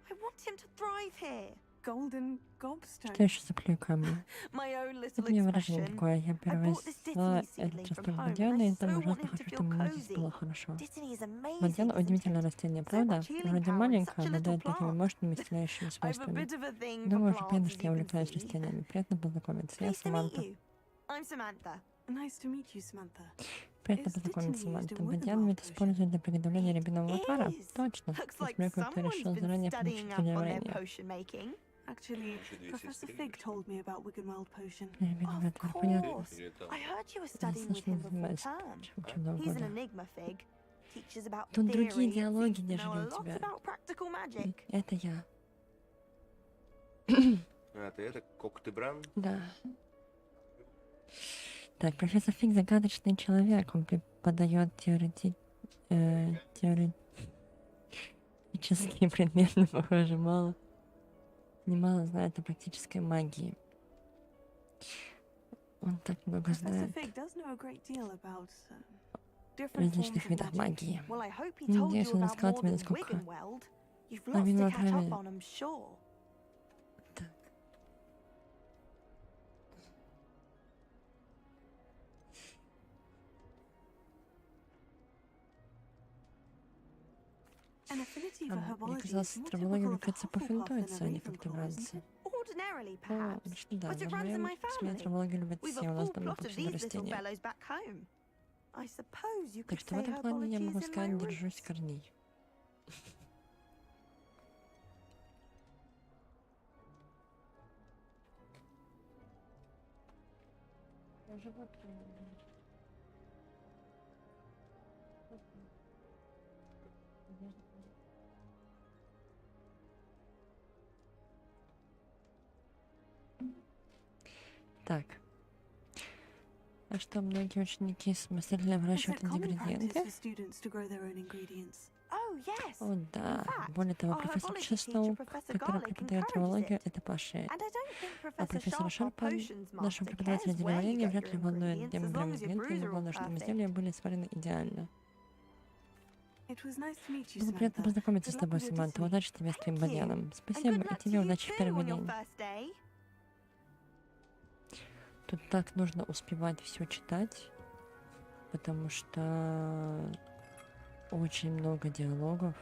I want him to thrive here. Golden gobstone. Что еще за плюй камни? My own little Это мне выражение expression. такое. Я первый bought this взяла Dittany этот seedling росток from home, Бадьяна, and I и там so ужасно want him to хочу, feel чтобы ему здесь cozy. было хорошо. Dittany is amazing, Бадьян isn't удивительное it? растение, So правда? much healing Вроде power in маленькое, such a little обладает такими plant. мощными исцеляющими I've a свойствами. bit of a thing for Думаю, уже plants, понятно, as что я you can увлекаюсь see. растениями. Приятно познакомиться. Я Pleased to meet Саманта. you. I'm Samantha. Nice to meet you, Samantha. Приятно Is познакомиться, Dittany used Саманта. in Бадьян Wiggenweld ведь potion? используют для приготовления рябинового отвара. Is. Точно. Looks Я like смотрю, как ты someone's решил been заранее studying получить up on their удивление. potion making. Actually, Professor Fig told me about Wiggenweld potion. Рябиновый Of отвар, понятно. course. I heard you were Я studying with слышала, him before занимаюсь term. чем давно He's an года. enigma, Fig. Teaches about Тут другие theory and диалоги, seems to нежели know у a lot тебя. about practical magic. Это я. А, ты это, Коктебран? Да. Так, профессор Фиг загадочный человек. Он преподает теоретические предметы, но, похоже, немало знает о практической магии. Он так много Professor знает Fig does know a great deal about о different forms различных of видах magic. магии. Well, I hope he told you Надеюсь, он about рассказал more тебе, than насколько Wiggenweld. You've lots to Лавиновое catch up отравление. on, I'm sure. An affinity for Мне herbology казалось, is more травология typical of the любится по Hufflepuff than финтуется, a а не Ravenclaw, isn't фактовранцы. it? Ordinarily, О, perhaps. значит, да, But it в runs in my моем семье family. травологию любят We've все, a у нас full дома plot of повсюду these little растения. fellows back home. I suppose you Так could что в say этом плане я herbology могу is in my сказать, держусь roots. корней. Так. А что, многие ученики самостоятельно Is выращивают it common practice ингредиенты? for students to grow their own ingredients? Oh, yes. О, да. fact, Более того, our профессор herbology Честноук, teacher, Professor который Garlick, преподает encourages травологию, it. это пошеет. And I don't think А Professor профессор Sharp, our Шарпан, potions наш master, преподаватель cares where you деловарения, get вряд your ли волнует, ingredients, где as мы берем long as your ингредиенты, brews ему are all главное, чтобы perfect. изделия были сварены идеально. It was nice to meet you, Было приятно Samantha. познакомиться Good с luck тобой, with your Саманта. Dittany. Удачи тебе с твоим Thank you. Бадьяном. And Спасибо, good и luck to тебе you удачи в too первый on your день. first day. Тут так нужно успевать все читать, потому что очень много диалогов.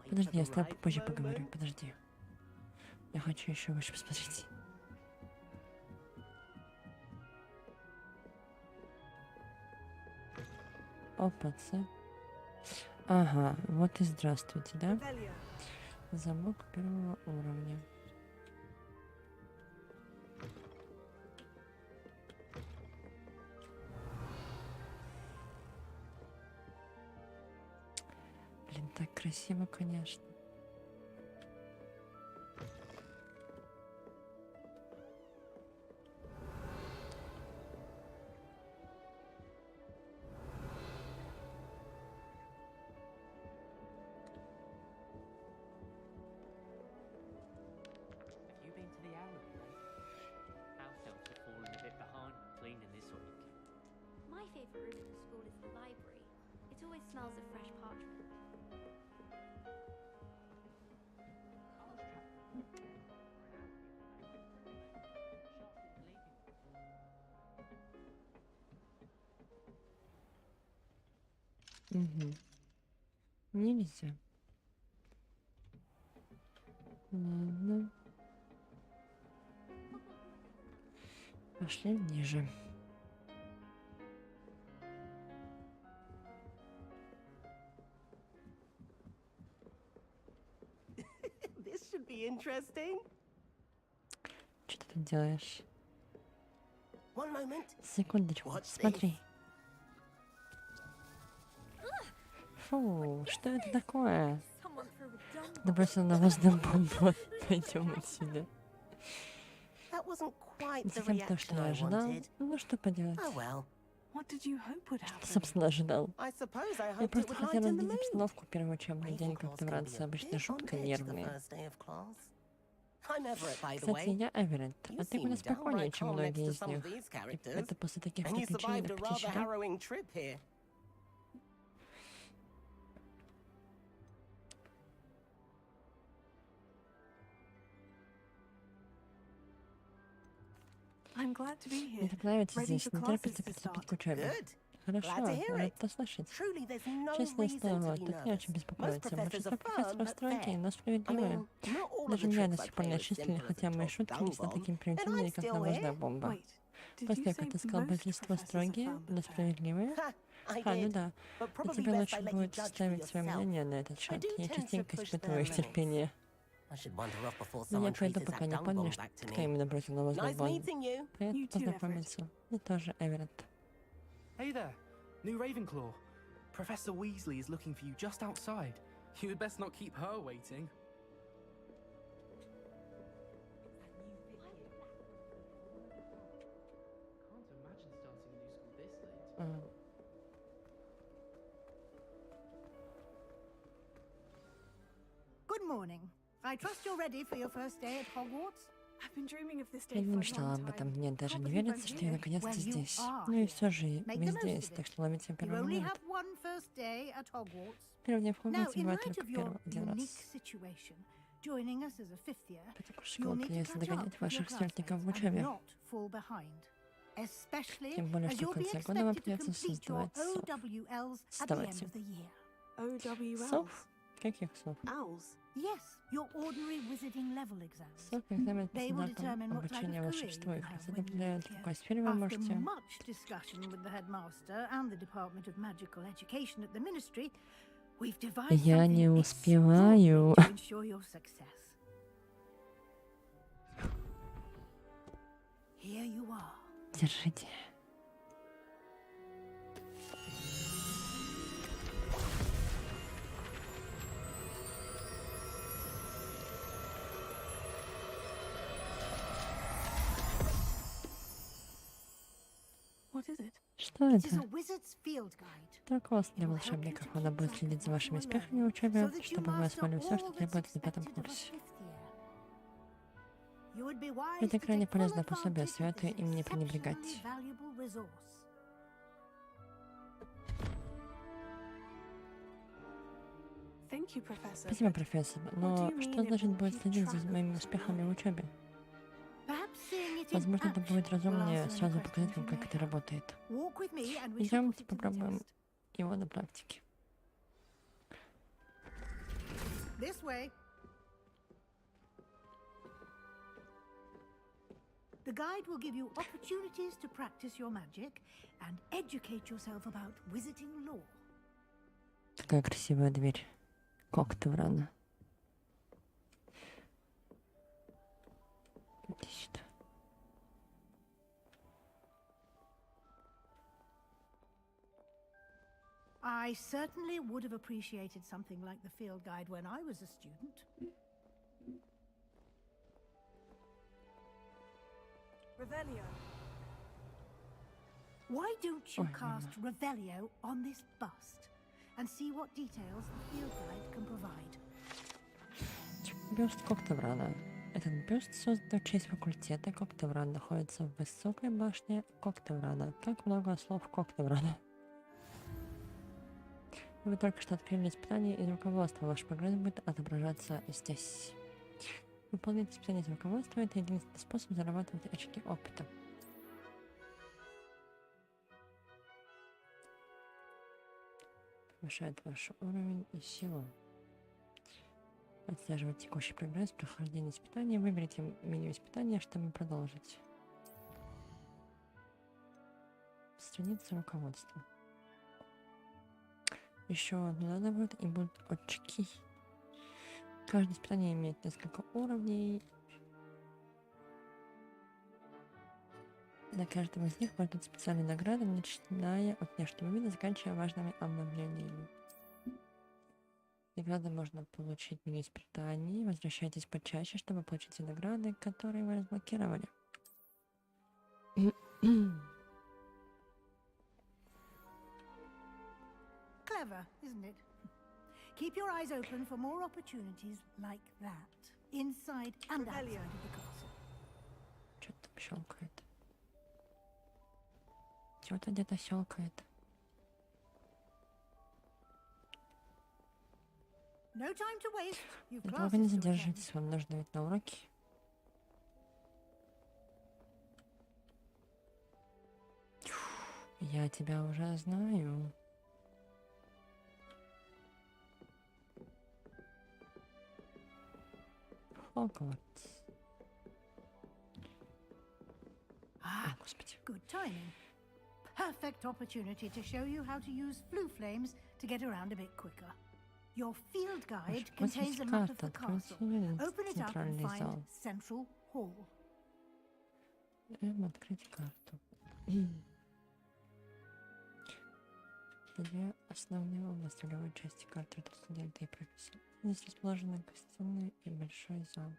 Подожди, я с тобой попозже поговорю. Подожди. Я хочу еще выше посмотреть. Опаца. Ага, вот и здравствуйте, да? Замок первого уровня. Блин, так красиво, конечно. My favorite room in the school is the library. It always smells of fresh parchment. Угу. Нельзя. Ладно. Пошли ниже. This should be interesting. Что ты тут делаешь? One moment. Секундочку, смотри. Фу, что это такое? Набросил на воздух бомбу. Пойдем отсюда. Совсем то, что я ожидал. Ну что поделать? Что, собственно, ожидал? Я просто хотел разделить обстановку в первый учебный день, как добраться. Обычно жутко нервные. Кстати, я Эверетт, а ты куда спокойнее, чем многие из них. И это после таких приключений до 5 часов. Мне так нравится здесь, не терпится приступить к учебе. Хорошо, рад это слышать. Честное слово, тут не о чем беспокоиться. Большинство профессоров строгие, но справедливые. Даже меня до сих пор не отчислили, хотя мои шутки не стали такими примитивными, как навозная бомба. Постой, как ты сказал, большинство строгие, но справедливые? Ну да. Но тебе лучше будет составить свое мнение на этот счет. Я частенько испытываю их терпение. Но я пойду, пока не поняли, кто именно бросил на воздух бомбу. Приятно познакомиться. И тоже Эверетт. Hey there, new Ravenclaw. Professor Weasley is looking for you just outside. You had best not keep her waiting. Can't imagine starting a new school this late. Good morning. I trust you're ready for your first day at Hogwarts. Я не мечтала об этом. Мне даже не верится, что я наконец-то здесь. Ну и все же, вы здесь, так что ловите первый момент. Первый день в Хогвартсе бывает только один раз. Потому что школа придется догонять ваших сверстников в учебе. Тем более, что в конце года вам придется создавать сов. Сов? Каких сов? Yes, your ordinary wizarding level exams. Сов экзамен по стандартам обучения волшебству. Их определяют, в какой сфере вы можете. Much discussion with the headmaster and the Department of Magical Education at the Ministry, we've devised Я не успеваю. to ensure your success. Here you are. Держите. Что это? Руководство для волшебников. Она будет следить за вашими успехами в учебе, чтобы вы освоили все, что требуется на пятом курсе. Это крайне полезное пособие, советую им не пренебрегать. Спасибо, профессор. Но что значит будет следить за моими успехами в учебе? Возможно, это будет разумнее сразу показать вам, как это работает. Идемте попробуем его на практике. The guide will give you opportunities to practice your magic and educate yourself about wizarding lore. Какая красивая дверь. Когтеврана. Иди сюда. I certainly would have appreciated something like the field guide when I was a student. Revelio. Why don't you cast Revelio on this bust and see what details the field guide can provide? Бюст Когтеврана. Этот бюст создан в честь факультета Когтевран. Находится в высокой башне Когтеврана. Как много слов Когтеврана. Вы только что открыли испытание из руководства. Ваш прогресс будет отображаться здесь. Выполнять испытание из руководства — это единственный способ зарабатывать очки опыта. Повышает ваш уровень и силу. Отслеживать текущий прогресс, прохождение испытания. Выберите меню испытания, чтобы продолжить. Страница руководства. Еще одну надо будет, и будут очки. Каждое испытание имеет несколько уровней. На каждом из них будут специальные награды, начиная от внешнего вида, заканчивая важными обновлениями. Награды можно получить в меню испытаний. Возвращайтесь почаще, чтобы получить все награды, которые вы разблокировали. Clever, isn't it? Keep your eyes open for more opportunities like that, inside and outside of the castle. Что-то там щелкает. Что-то где-то щелкает. No time to waste. You've Долго не classes to attend. задерживайтесь, вам нужно ведь на уроки. Я тебя уже знаю. Хогвартс. Good timing. Perfect opportunity to show you how to use flue flames to get around a bit quicker. Your field guide contains a map of the castle. Open it up and find Central Hall. Открыть карту. Две основные области левой части карты — это студенты и профессор. Здесь расположены гостиная и большой зал.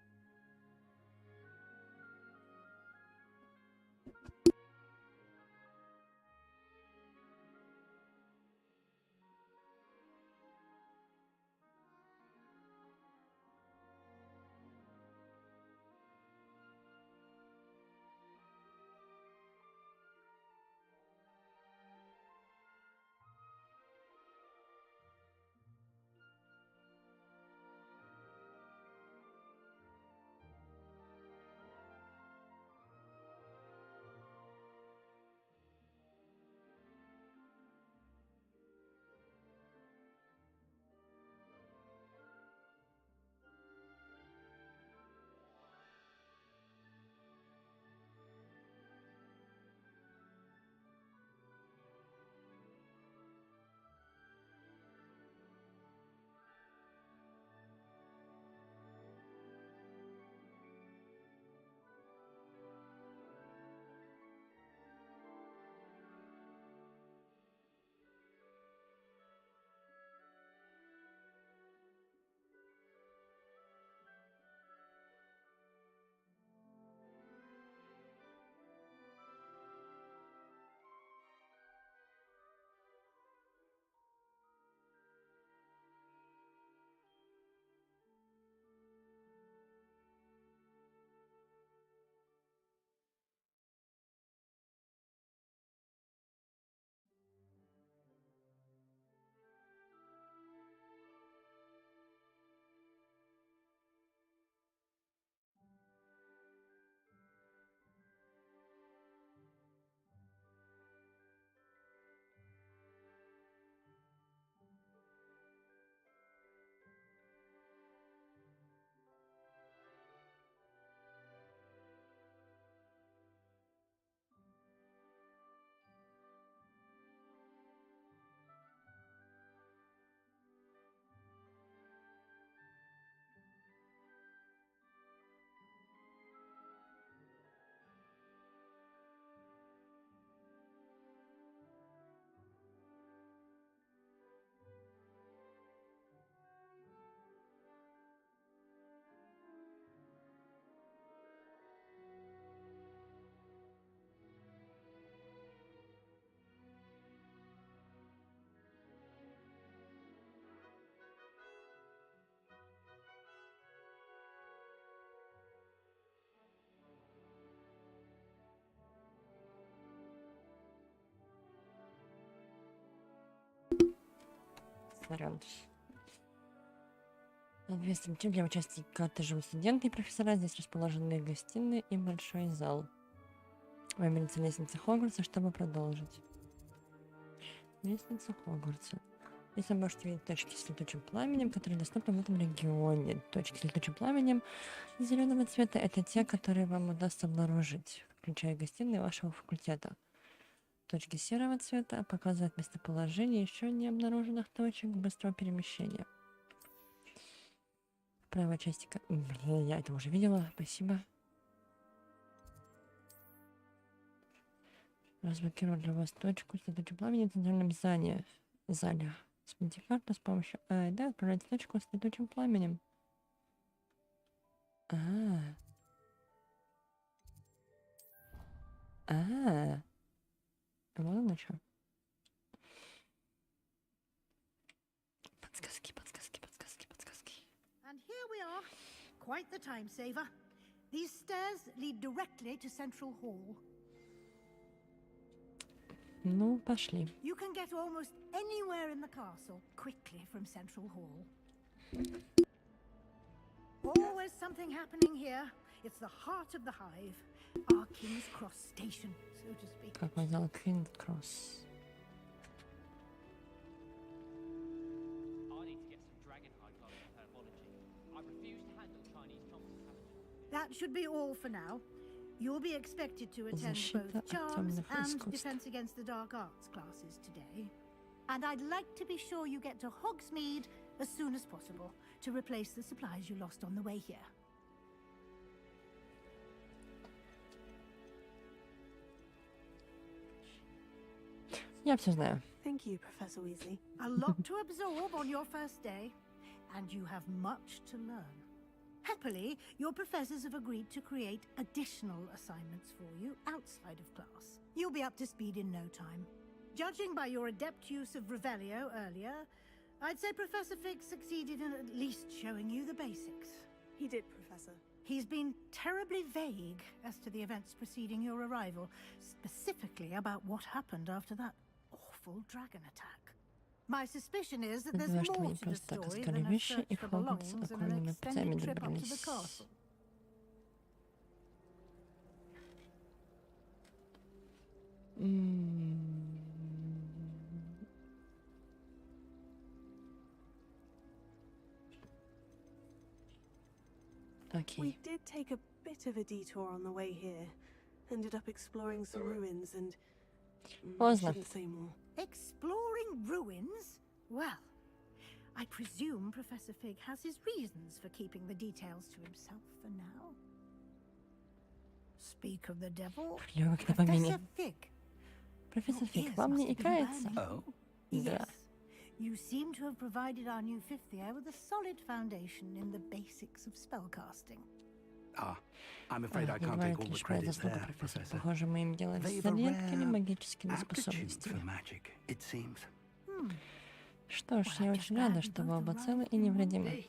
вариант. Административ для участника живут студенты и профессора. Здесь расположены гостиные и большой зал. Выберите лестницу Хогвартса, чтобы продолжить. Лестница Хогвартса. Здесь вы можете видеть точки с летучим пламенем, которые доступны в этом регионе. Точки с летучим пламенем зеленого цвета — это те, которые вам удастся обнаружить, включая гостиные вашего факультета. Точки серого цвета показывают местоположение еще не обнаруженных точек быстрого перемещения. В правой части... Блин, я это уже видела, спасибо. Разблокирую для вас точку с летучим пламенем в центральном зале. Смените карту с помощью А и Д, отправляйте точку с летучим пламенем. Вот оно что. Подсказки. And here we are. Quite the time saver. These stairs lead directly to Central Hall. Ну, пошли. You can get almost anywhere in the castle quickly from Central Hall. Always something happening here. It's the heart of the hive. Our King's Cross station, so to speak. Какой зал King's Cross. That should be all for now. You'll be expected to attend both Charms and Defense Against the Dark Arts classes today. And I'd like to be sure you get to Hogsmeade as soon as possible to replace the supplies you lost on the way here. Я все знаю. Thank you, Professor Weasley. A lot to absorb on your first day, and you have much to learn. Happily, your professors have agreed to create additional assignments for you outside of class. You'll be up to speed in no time. Judging by your adept use of Revelio earlier, I'd say Professor Fig succeeded in at least showing you the basics. He did, Professor. He's been terribly vague as to the events preceding your arrival, specifically about what happened after that awful dragon attack. My suspicion is that there's more to the story than a search for belongings and an extended trip up to the castle. Okay. We did take a bit of a detour on the way here. Ended up exploring some ruins and... shouldn't say more. Exploring ruins? Well, I presume Professor Fig has his reasons for keeping the details to himself for now. Speak of the devil, Professor Fig. Professor Fig, вам не икается? Oh? Yes. You seem to have provided our new fifth year with a solid foundation in the basics of spellcasting. I'm afraid I can't take all the credit there, Professor. Похоже, мы им делаем за редкими магическими способностями. It seems. Что ж, я очень рада, что вы оба целы и невредимы.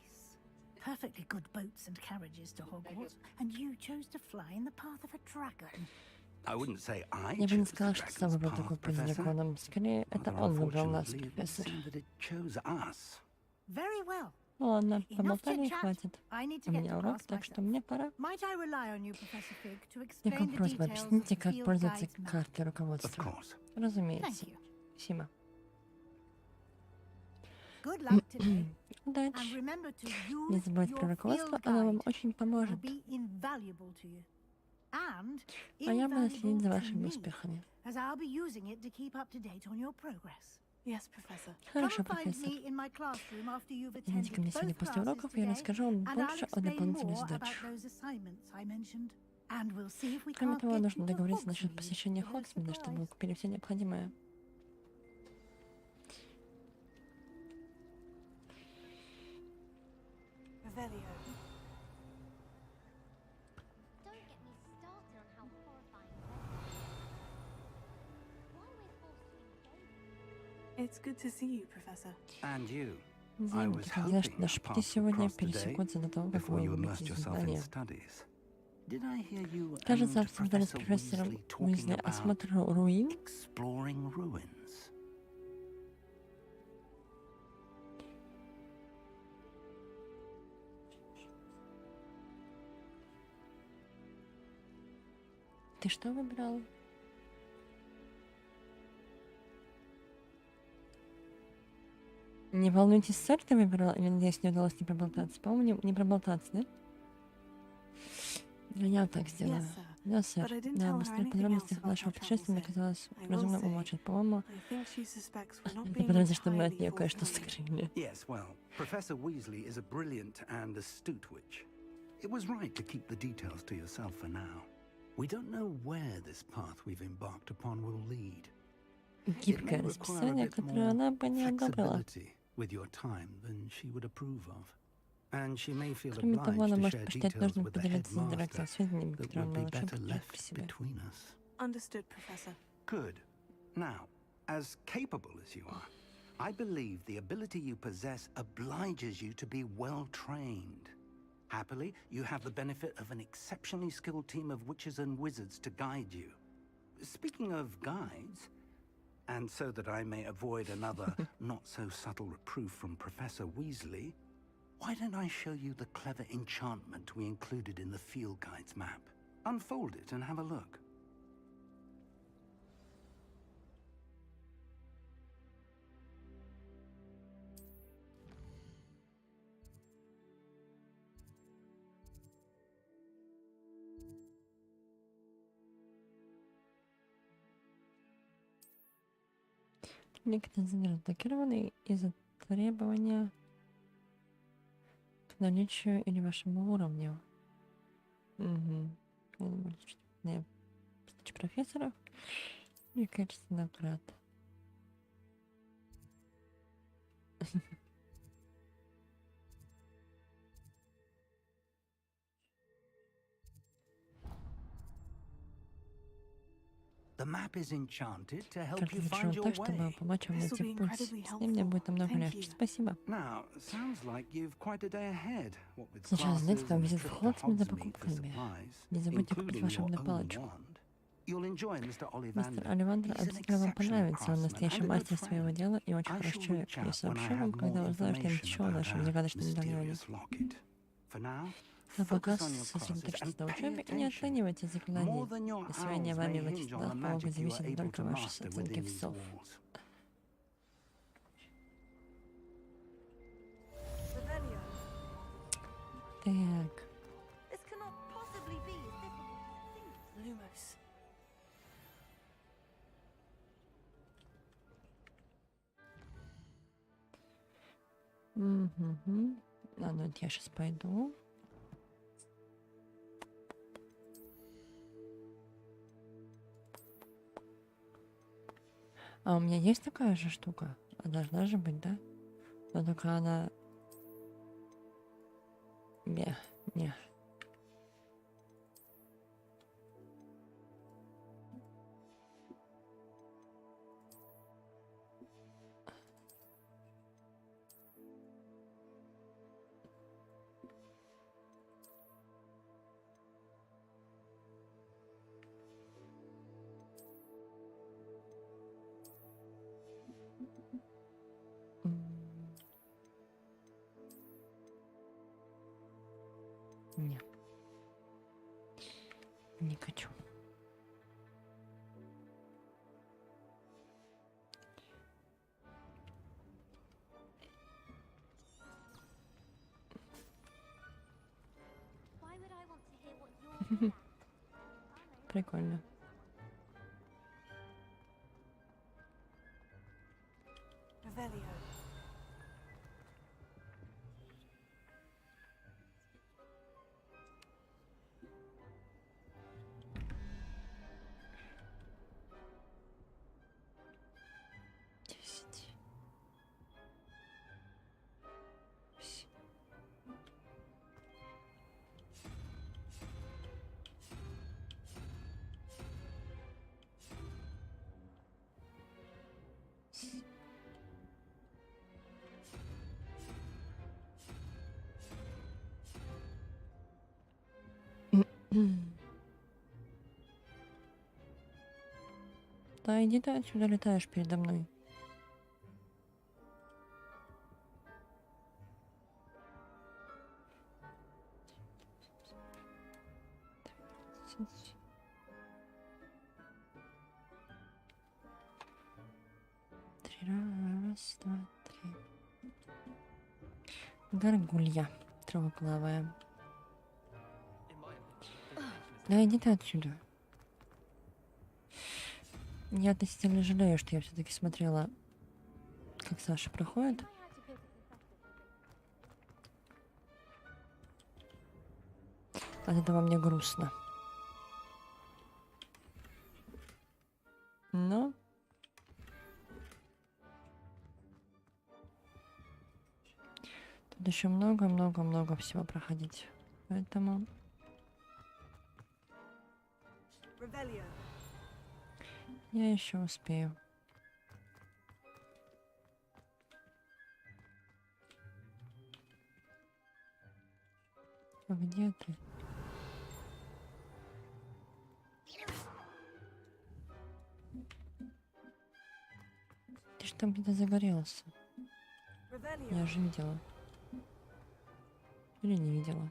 Perfectly good boats and carriages to Hogwarts, and you chose to fly in the path of a dragon. I wouldn't say I Я бы не сказала, что сам выбрал такой путь с драконом. Скорее, это он выбрал нас, профессор. Very well. Ну ладно, поболтали и хватит. У меня урок, так что мне пора. Только просьба, объясните, как пользоваться картой руководства. Разумеется. Спасибо. Удачи. Не забывайте про руководство, оно вам очень поможет. А я буду следить за вашими успехами. Хорошо, профессор. Идите ко мне сегодня после уроков, и я расскажу вам больше о дополнительных задачах. Кроме того, нужно договориться насчет посещения Хогсмида, чтобы вы купили все необходимое. It's good to see you, Professor. And you. Извините, как знаю, что наши пути сегодня пересекутся до того, как вы углубитесь в знания. Кажется, обсуждали с профессором Уизли осмотр руин. Ты что выбирал? Не волнуйтесь, сэр, ты выбирал? Или, надеюсь, не удалось не проболтаться? По-моему, не проболтаться, да? Я так сделаю. Да, сэр. Да, быстрее подробности вашего путешествия мне казалось разумно умолчать. По-моему, это подразумевает, что мы от нее кое-что скрыли. Yes, well, Professor Weasley is a brilliant and astute witch. It was right to keep the details to yourself for now. We don't know where this path we've embarked upon will lead. Гибкое расписание, которое она бы не одобрила. With your time than she would approve of. And she may feel Кроме того, она obliged to может share посчитать details нужным with the поделиться с директором headmaster сведениями, that которые would она be лучше better придержит при left себе. between us. Understood, Professor. Good. Now, as capable as you are, I believe the ability you possess obliges you to be well trained. Happily, you have the benefit of an exceptionally skilled team of witches and wizards to guide you. Speaking of guides, and so that I may avoid another not-so-subtle reproof from Professor Weasley, why don't I show you the clever enchantment we included in the field guide's map? Unfold it and have a look. Некоторые заблокированы из-за требования к наличию или вашему уровню. Нет. Встреча профессоров и качество наград. The map is enchanted to help Карта you find зачарована your так, чтобы way. помочь вам This will найти be путь. incredibly С ним мне будет намного helpful. легче. Thank you. Спасибо. Now, sounds like you've quite a day ahead. What with Сейчас, знаете, classes там and a визит в trip to Хогвартс за Hogsmeade for покупками. supplies, Не забудьте купить including your волшебную own палочку. wand. You'll enjoy Mr. Мистер Ollivander. Оливандер He's an обязательно вам exceptional понравится. Он craftsman настоящий and a good мастер своего friend. дела и очень I хороший shall человек. reach Я out when I сообщу вам, have когда more узнаю что-нибудь information еще о about нашем our загадочном медальоне. mysterious locket. For now, А пока focus on your classes сосредоточьтесь and на pay учебе и не attention. оценивайте заклинания. More than your Освоение owls вами may в этих hinge on делах the помогут magic you are зависеть able только to ваши master оценки within these всов. walls. Так. This cannot possibly be as difficult as it seems. Lumos. А, ну это я сейчас пойду. А у меня есть такая же штука? А должна же быть, да? Но только она... Не. Нет. Не хочу. Why would I want to hear what you're good at? Прикольно. Revelio. Да, иди ты отсюда, летаешь передо мной. Раз, два, три. Горгулья трехглавая. Да иди ты отсюда. Я относительно жалею, что я все-таки смотрела, как Саша проходит. От этого мне грустно. Но тут еще много всего проходить. Поэтому я еще успею. Где ты? Ты ж там где-то загорелся. Я же видела. Или не видела.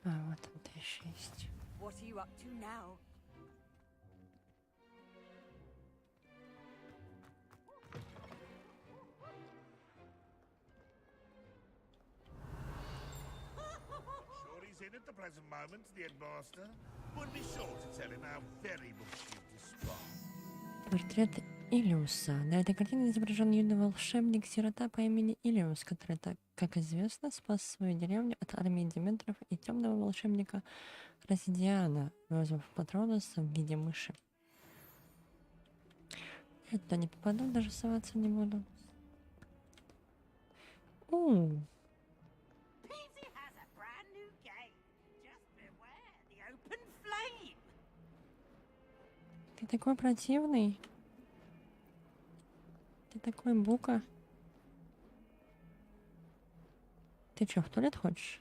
А, вот он, ты еще есть. In at the present moment, the headmaster would be sure to tell him how very much you despise. Портрет Илиуса. На этой картине изображен юный волшебник-сирота по имени Илиус, который, так как известно, спас свою деревню от армии дементоров и темного волшебника Разидиана, вызвав Патронуса в виде мыши. Я туда не попаду, даже соваться не буду. Ты такой противный. Ты такой бука. Ты чё, в туалет хочешь?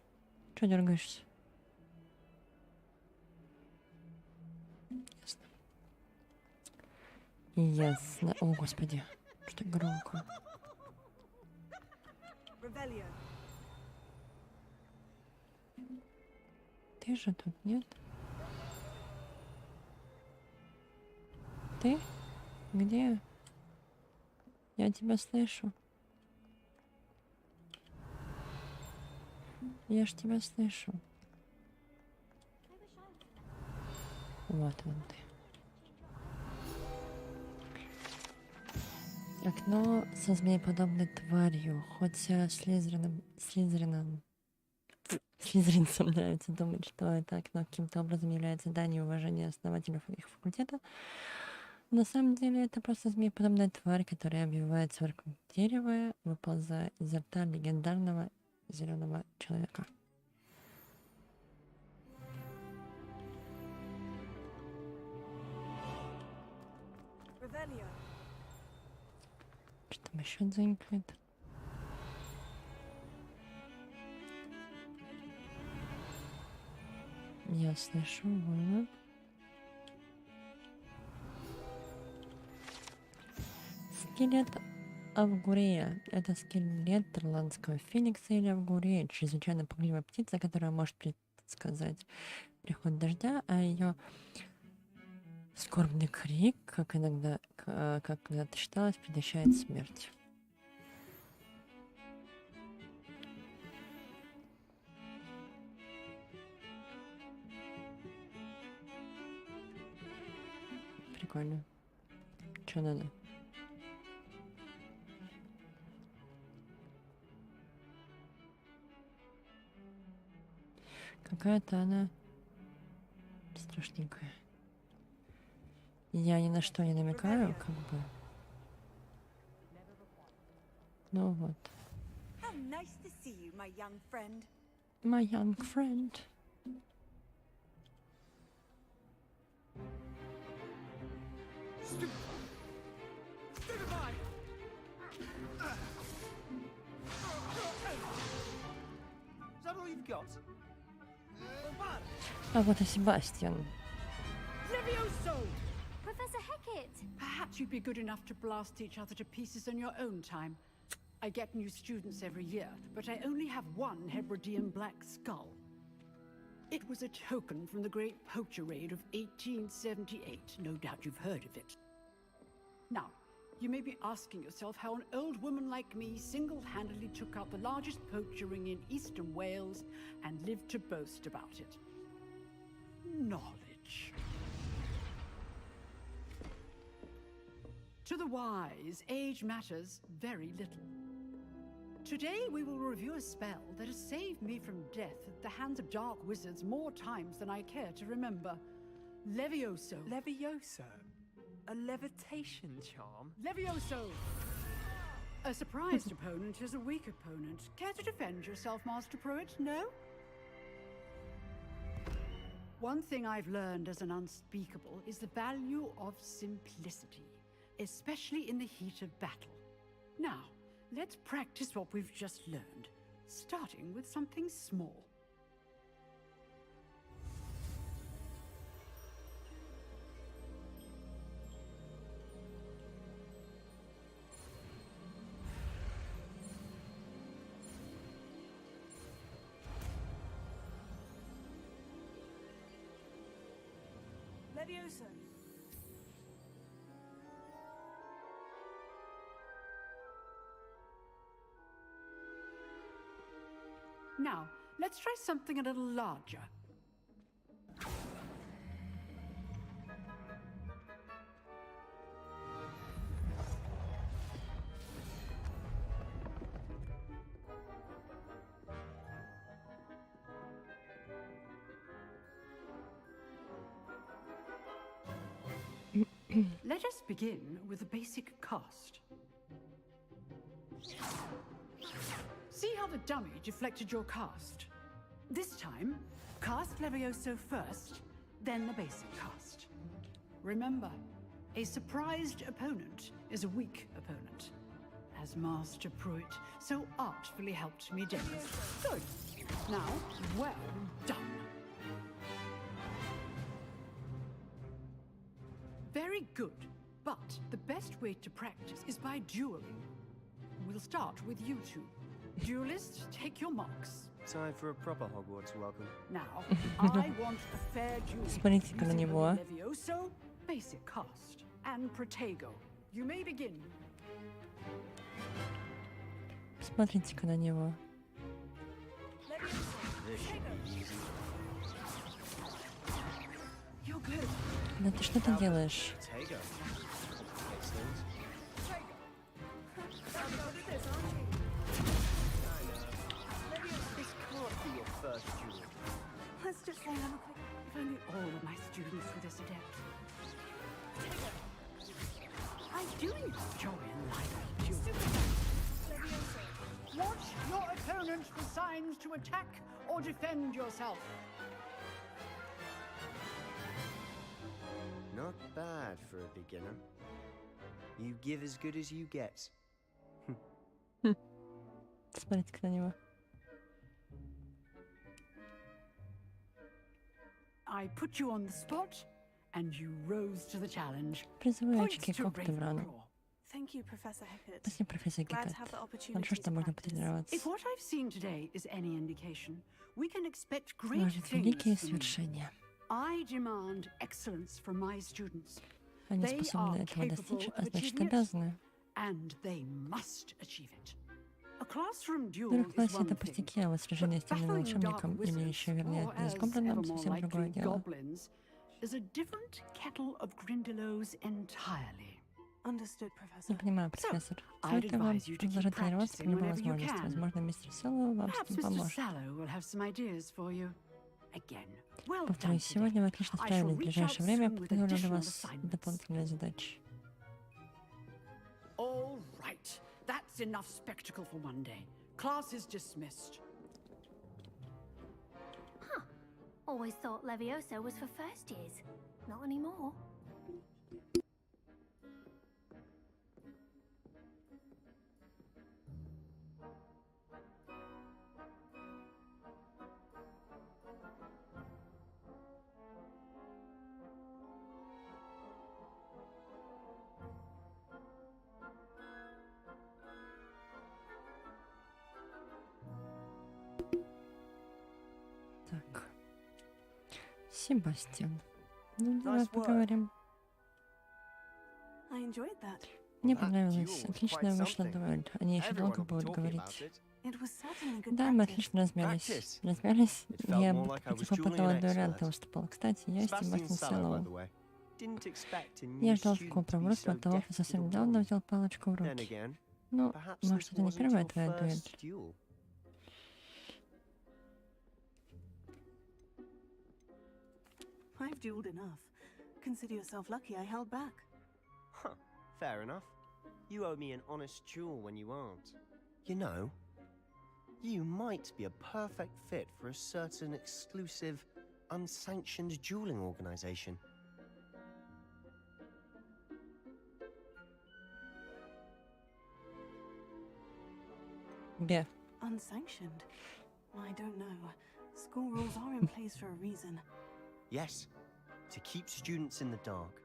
Чё дергаешься? Ясно. Ясно. О, господи. Что громко. Ты же тут, нет? Ты? Где? Я тебя слышу. Я ж тебя слышу. Вот он ты. Окно со змееподобной тварью. Хоть слизеринцам нравится думать, что это окно каким-то образом является данью уважения основателей их факультета. На самом деле это просто змееподобная тварь, которая обвивается вокруг дерева, выползая изо рта легендарного зеленого человека. Что там еще дзынькает? Я слышу волну. Скелет Авгурея. Это скелет ирландского феникса или Авгурея, чрезвычайно пугливая птица, которая может предсказать приход дождя, а ее скорбный крик, как когда-то считалось, предвещает смерть. Прикольно. Что надо? Какая-то она страшненькая. Я ни на что не намекаю, как бы. Ну вот. My young friend. А вот и Себастьян. Professor Hecat! Perhaps you'd be good enough to blast each other to pieces on your own time. I get new students every year, but I only have one Hebridean black skull. It was a token from the Great Poacher Raid of 1878. No doubt you've heard of it. Now, You may be asking yourself how an old woman like me single-handedly took out the largest poacher ring in eastern Wales and lived to boast about it. Knowledge. To the wise, age matters very little. Today we will review a spell that has saved me from death at the hands of dark wizards more times than I care to remember. Levioso. Levioso? A levitation charm? Levioso! A surprised opponent is a weak opponent. Care to defend yourself, Master Pruitt? No? One thing I've learned as an unspeakable is the value of simplicity, especially in the heat of battle. Now, let's practice what we've just learned, starting with something small. Levioso. Now, let's try something a little larger. Let us begin with a basic cast. See how the dummy deflected your cast? This time, cast Levioso first, then the basic cast. Remember, a surprised opponent is a weak opponent, as Master Pruitt so artfully helped me demonstrate. Good. Now, well done. Very good, but the best way to practice is by dueling. We'll start with you two. Duelists, take your marks. Time for a proper Hogwarts welcome. Now, I want a fair duel. Смотрите-ка на него. Levioso, basic cast, and Protego. You may begin. Смотрите-ка на него. You're good. Да ты что ты делаешь? Let's just say I'm a quick. If only all of my students were this adept. I do enjoy enlightening duels. Watch your opponent for signs to attack or defend yourself. Not bad for a beginner. You give as good as you get. Смотрите-ка на него. I put you on the spot, and you rose to the challenge. Призовые очки Когтеврана. Thank you, Professor Hecat. Спасибо, профессор Гекат. Хорошо, что можно потренироваться. If what I've seen today is any indication, we can expect great Может, things великие from you. свершения. I demand excellence from my students. Они They способны are этого достичь, capable а of значит achieving it, обязаны. and they must achieve it. A classroom В duel первом is классе one это thing, пустяки, а вот сражение с темным battling dark волшебником, или wizards, еще вернее, or с as гоблином, ever more совсем другое likely, дело. goblins, is a different kettle of Grindylows entirely. Understood, Professor. Не понимаю, профессор. I'd Советую вам advise you to keep продолжать тренироваться при practicing любой whenever you возможности. can. Возможно, мистер Селлоу вам с Perhaps этим Mr. поможет. Sallow will have some ideas for you. Again, well done Повторюсь, today. сегодня вы отлично I shall справились. В reach out ближайшее время я soon with подготовлю для additional вас assignments. дополнительные задачи. All right, that's enough spectacle for one day. Class is dismissed. Huh. Always thought Levioso was for first years. Not anymore. Так. Себастьян. Ну, давай Nice work. поговорим. I enjoyed that. Мне понравилось. Отлично вышла дуэль. Они еще долго будут говорить. Да, мы отлично размялись. Размялись? Я против опытного дуэлянта выступал. Кстати, я Себастьян Селлоу. Я ждал такого проворства от того, кто совсем недавно взял палочку в руки. Ну, может, это не первая твоя дуэль? I've dueled enough. Consider yourself lucky I held back. Huh, fair enough. You owe me an honest duel when you aren't. You know, you might be a perfect fit for a certain exclusive, unsanctioned dueling organization. Yeah. Unsanctioned? I don't know. School rules are in place for a reason. Yes, to keep students in the dark.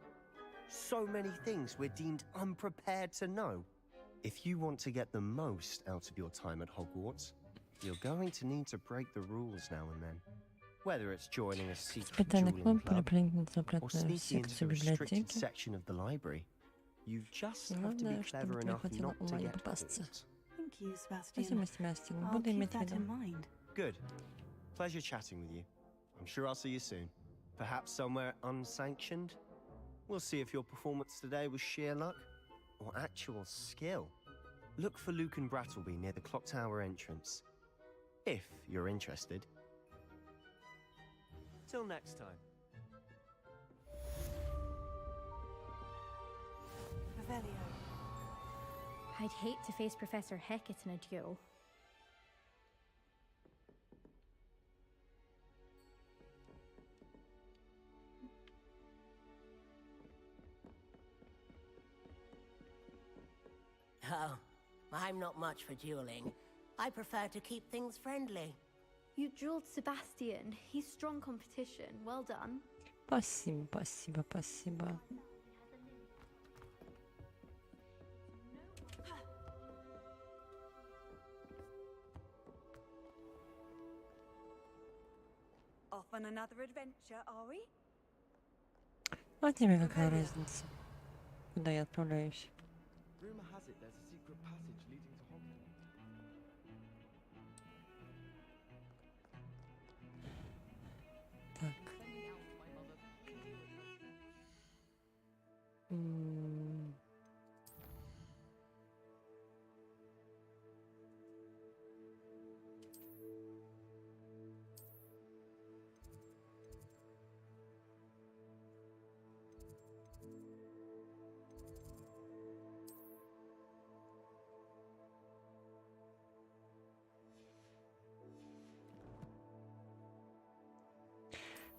So many things we're deemed unprepared to know. If you want to get the most out of your time at Hogwarts, you're going to need to break the rules now and then. Whether it's joining a secret dueling club or sneaking into the restricted section of the library, you just have to be clever enough not to get caught. Thank you, Спасибо, Sebastian. Себастьян. I'll Буду keep иметь в that in виду. mind. Good. Pleasure chatting with you. I'm sure I'll see you soon. Perhaps somewhere unsanctioned? We'll see if your performance today was sheer luck or actual skill. Look for Luke and Brattleby near the clock tower entrance. If you're interested. Till next time. Revelio. I'd hate to face Professor Hecat in a duel. Oh, I'm not much for dueling. I prefer to keep things friendly. You dueled Sebastian. He's strong competition. Well done. Спасибо, спасибо, спасибо. Off on another adventure, are we? А тебе какая разница, куда я отправляюсь? Rumor has it there's a secret passage leading to Hogwarts. Так.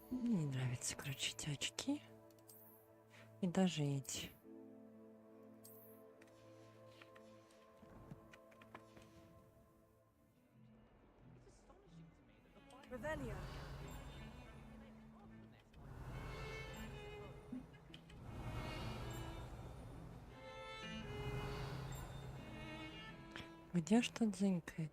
Мне не нравится, короче, эти очки. И даже эти. Revelio. Где что дзынькает?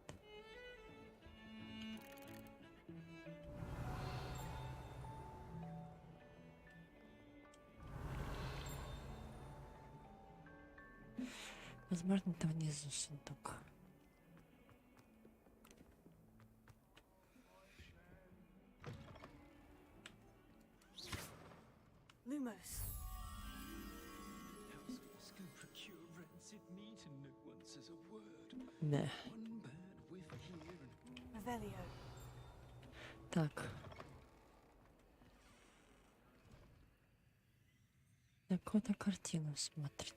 Возможно, это внизу сундук. Lumos. Да. Revelio. Так. Какую-то картину смотрит.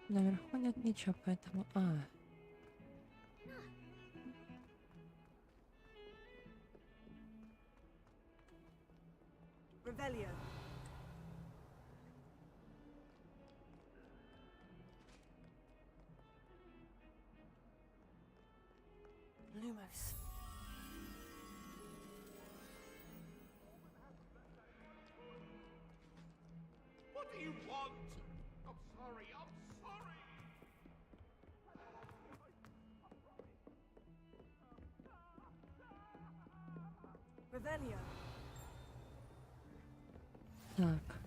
Наверху нет ничего, поэтому... Revelio. Lumos. do you want? I'm sorry, I'm sorry. Revelio. Так,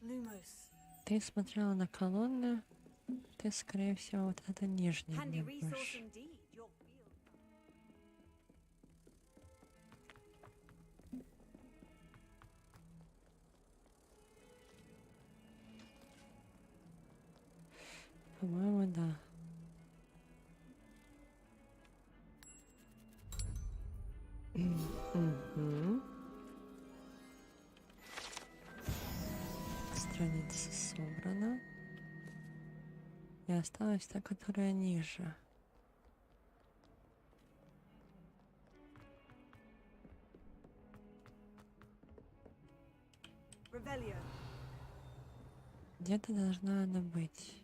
Lumos. ты смотрела на колонны. Ты, скорее всего, вот это нижнее Handy мне resource больше. indeed. Your field. По-моему, да. Мгм. Страница собрана. И осталась та, которая ниже. Revelio. Где-то должна она быть.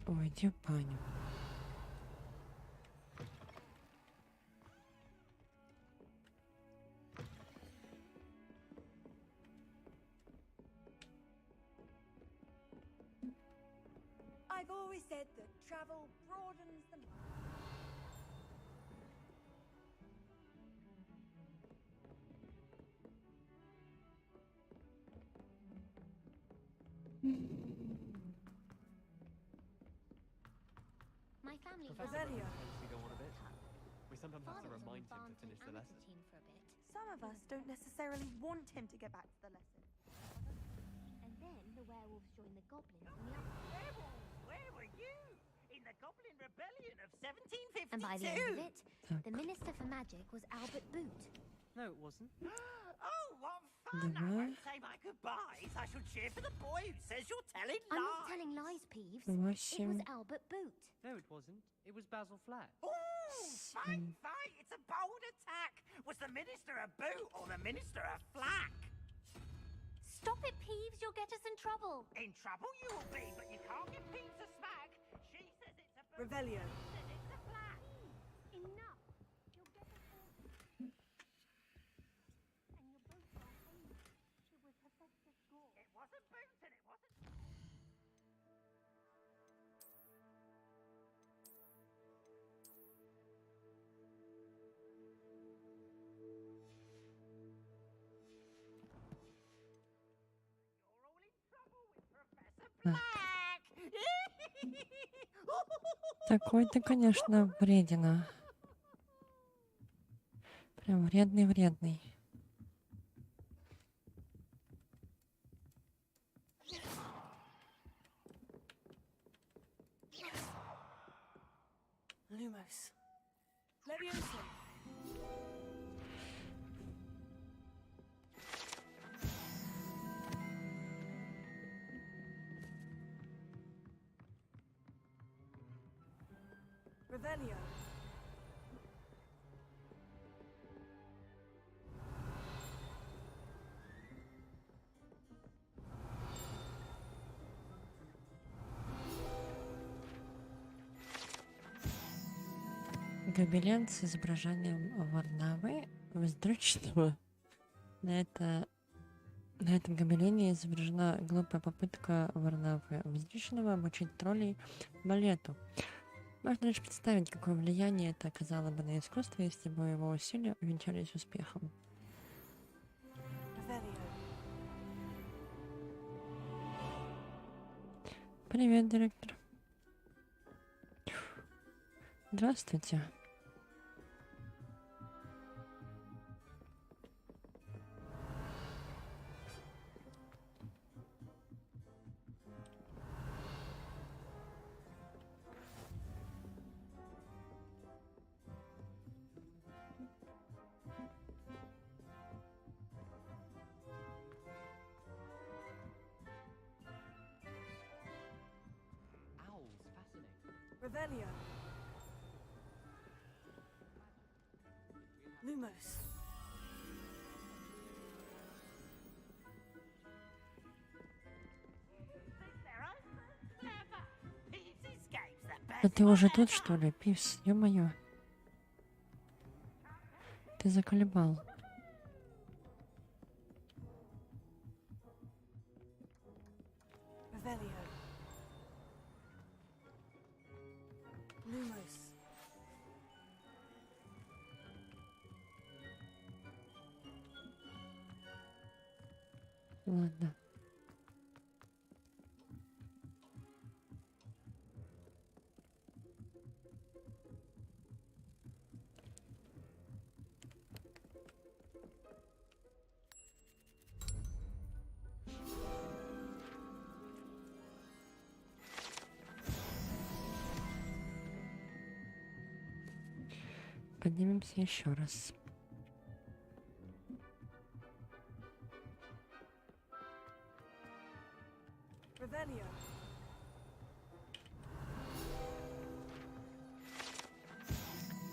Ой, иди в баню. I've always said that travel broadens the mind. My family Professor loves Revelio. We go on a bit. We sometimes have to Father was on remind the him farm to finish the team and lesson. team for a bit. Some of us don't necessarily want him to get back to the lesson. And then the werewolves joined the goblins in the upper. Werewolves, where were you? In the Goblin Rebellion of 1752? And by the end of it, the Minister for Magic was Albert Boot. No, it wasn't. Oh, what fun! I won't say my goodbyes. I shall cheer for the boy who says you're telling lies. I'm not telling lies, Peeves. It Восемь. was Albert Boot. No, it wasn't. It was Basil Flat. Oh, fight, fight! It's a bold attack. Was the Minister a boot or the Minister a flack? Stop it, Peeves. You'll get us in trouble. In trouble you will be, but you can't give Peeves a smack. She says it's a boot. Revelio. She says it's a flack. Enough. You'll get us all. And you're both right. It was Professor Gore. It wasn't boot and it wasn't... Такой ты, конечно, вредина. Прям вредный. Lumos. Leviosa. Revelio. Гобелен с изображением Варнавы Воздушного. На этом гобелене изображена глупая попытка Варнавы Воздушного обучить троллей балету. Можно лишь представить, какое влияние это оказало бы на искусство, если бы его усилия увенчались успехом. Привет, директор. Здравствуйте. Owls, fascinating. Revelio. Lumos. Да ты уже тут, что ли, Пивс? Ё-моё. Ты заколебал. Revelio. Lumos. Ладно. Поднимемся еще раз. Revelio.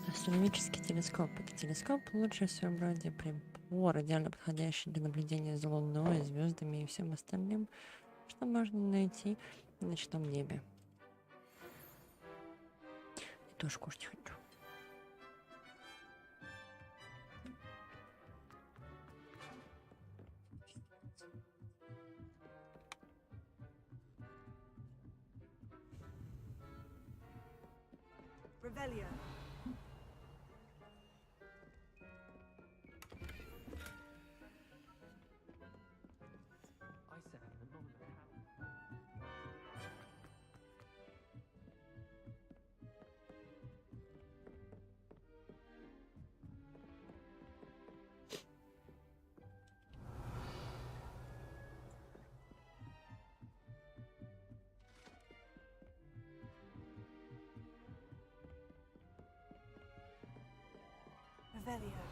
Астрономический телескоп. Это телескоп лучший в своем роде, прибор, идеально подходящий для наблюдения за Луной, звездами и всем остальным, что можно найти в ночном небе. Я тоже кушать хочу. Revelio. I said I'm the moment of Revelio.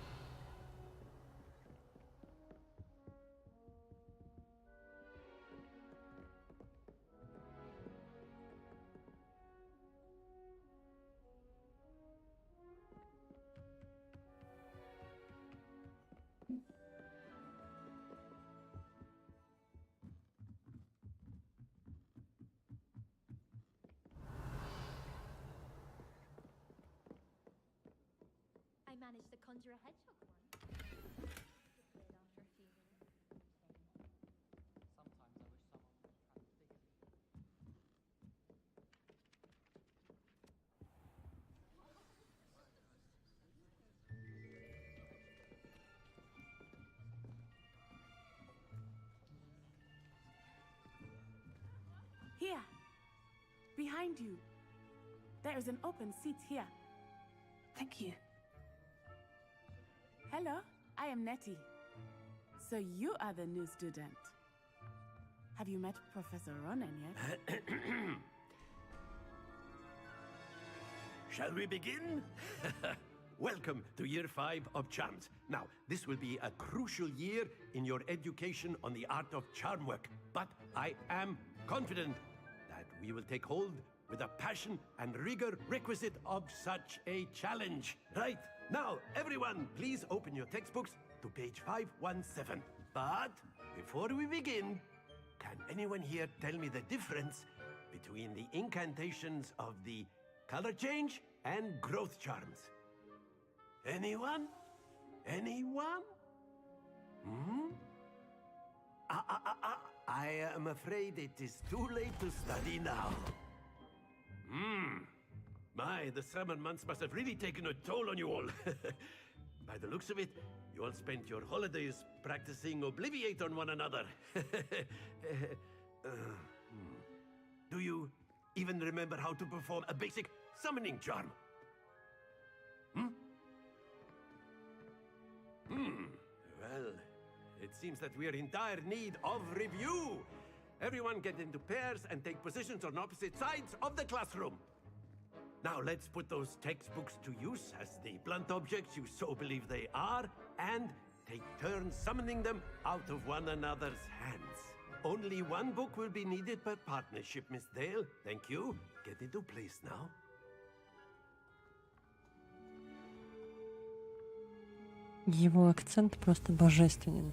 I managed to conjure a hedgehog once. Disappeared after a few minutes. Sometimes I wish someone would try to figure Here. Behind you. There is an open seat here. Thank you. Hello, I am Nettie. So you are the new student. Have you met Professor Ronan yet? Shall we begin? Welcome to Year 5 of Charms. Now, this will be a crucial year in your education on the art of charm work. But I am confident that we will take hold with the passion and rigor requisite of such a challenge. Right, now, everyone, please open your textbooks to page 517. But before we begin, can anyone here tell me the difference between the incantations of the color change and growth charms? Anyone? Anyone? Hmm? I am afraid it is too late to study now. My, the summer months must have really taken a toll on you all. By the looks of it, you all spent your holidays practicing Obliviate on one another. Do you even remember how to perform a basic summoning charm? Well, it seems that we are in dire need of review. Everyone get into pairs and take positions on opposite sides of the classroom. Now let's put those textbooks to use as the blunt objects you so believe they are, and take turns summoning them out of one another's hands. Only one book will be needed per partnership, Miss Dale. Thank you. Get into place now. Его акцент просто божественен.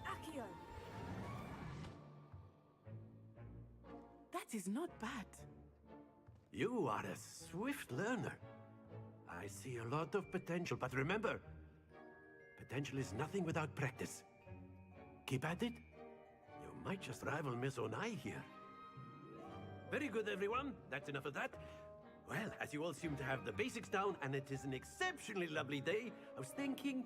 Accio. That is not bad. You are a swift learner. I see a lot of potential, but remember, potential is nothing without practice. Keep at it. You might just rival Miss Onai here. Very good, everyone. That's enough of that. Well, as you all seem to have the basics down, and it is an exceptionally lovely day, I was thinking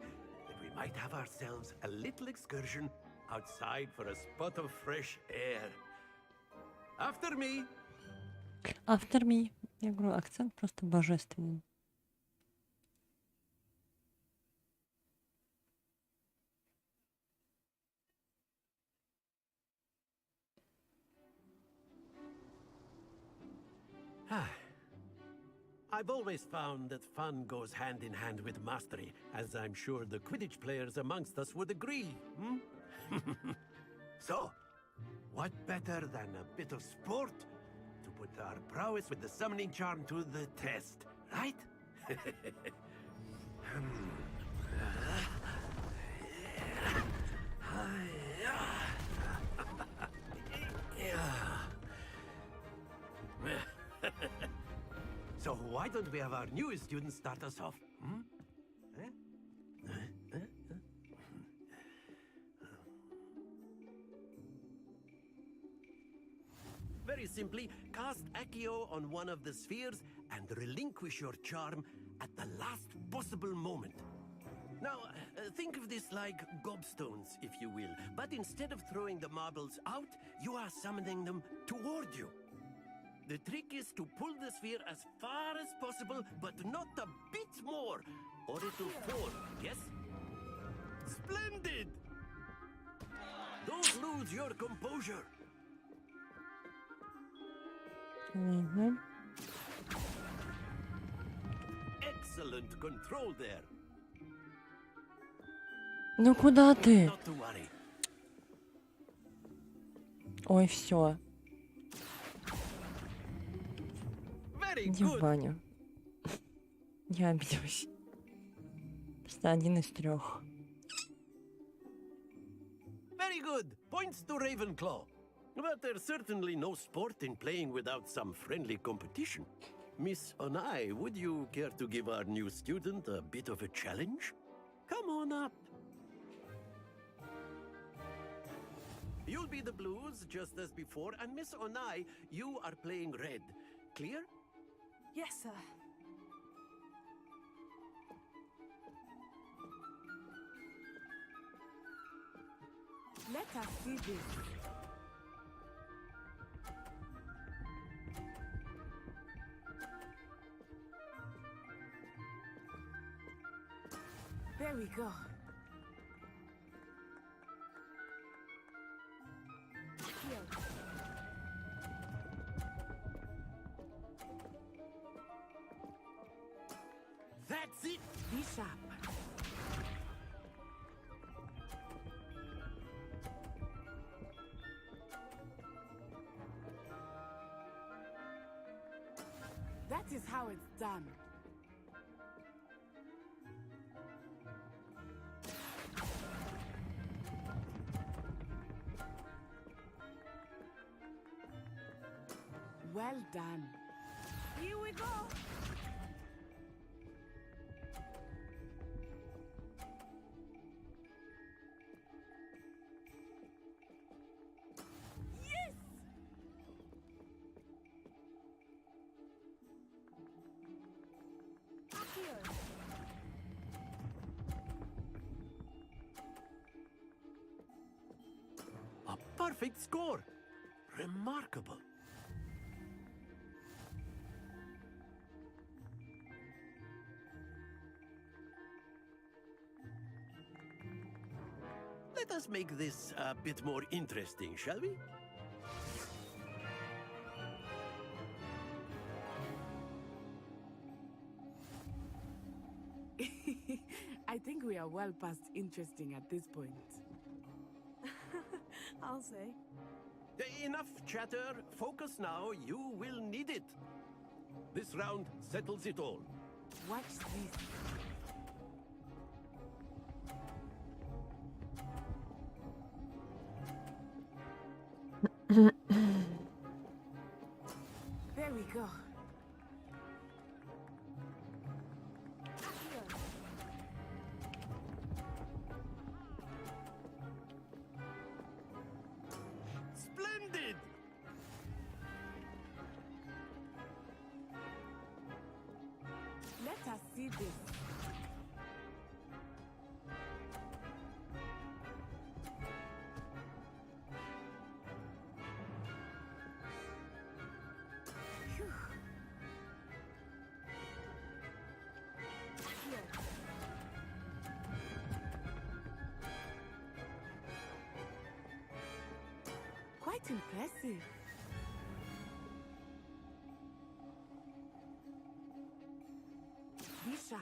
that we might have ourselves a little excursion outside for a spot of fresh air. After me. After me. Я говорю, акцент просто божественный. I've always found that fun goes hand in hand with mastery, as I'm sure the Quidditch players amongst us would agree. So, what better than a bit of sport to put our prowess with the summoning charm to the test, right? So why don't we have our newest student start us off? Very simply, cast Accio on one of the spheres and relinquish your charm at the last possible moment. Now, think of this like gobstones, if you will, but instead of throwing the marbles out, you are summoning them toward you. The trick is to pull the sphere as far as possible, but not a bit more, or it'll fall, yes? Splendid! Don't lose your composure. Excellent control there. Ну куда ты? Not to worry. Ой, все. Иди в баню. Я обиделась. Просто один из трех. Very good. Points to Ravenclaw. But there's certainly no sport in playing without some friendly competition. Miss Onai, would you care to give our new student a bit of a challenge? Come on up. You'll be the blues, just as before, and Miss Onai, you are playing red. Clear? Yes, sir. Let us see this. There we go. Here. That's it! Be sharp. That is how it's done. Well done. Here we go. Yes! Here. A perfect score. Remarkable. Let us make this a bit more interesting, shall we? I think we are well past interesting at this point. I'll say. Enough chatter. Focus now. You will need it. This round settles it all. Watch this. see this. Quite impressive. Be sharp.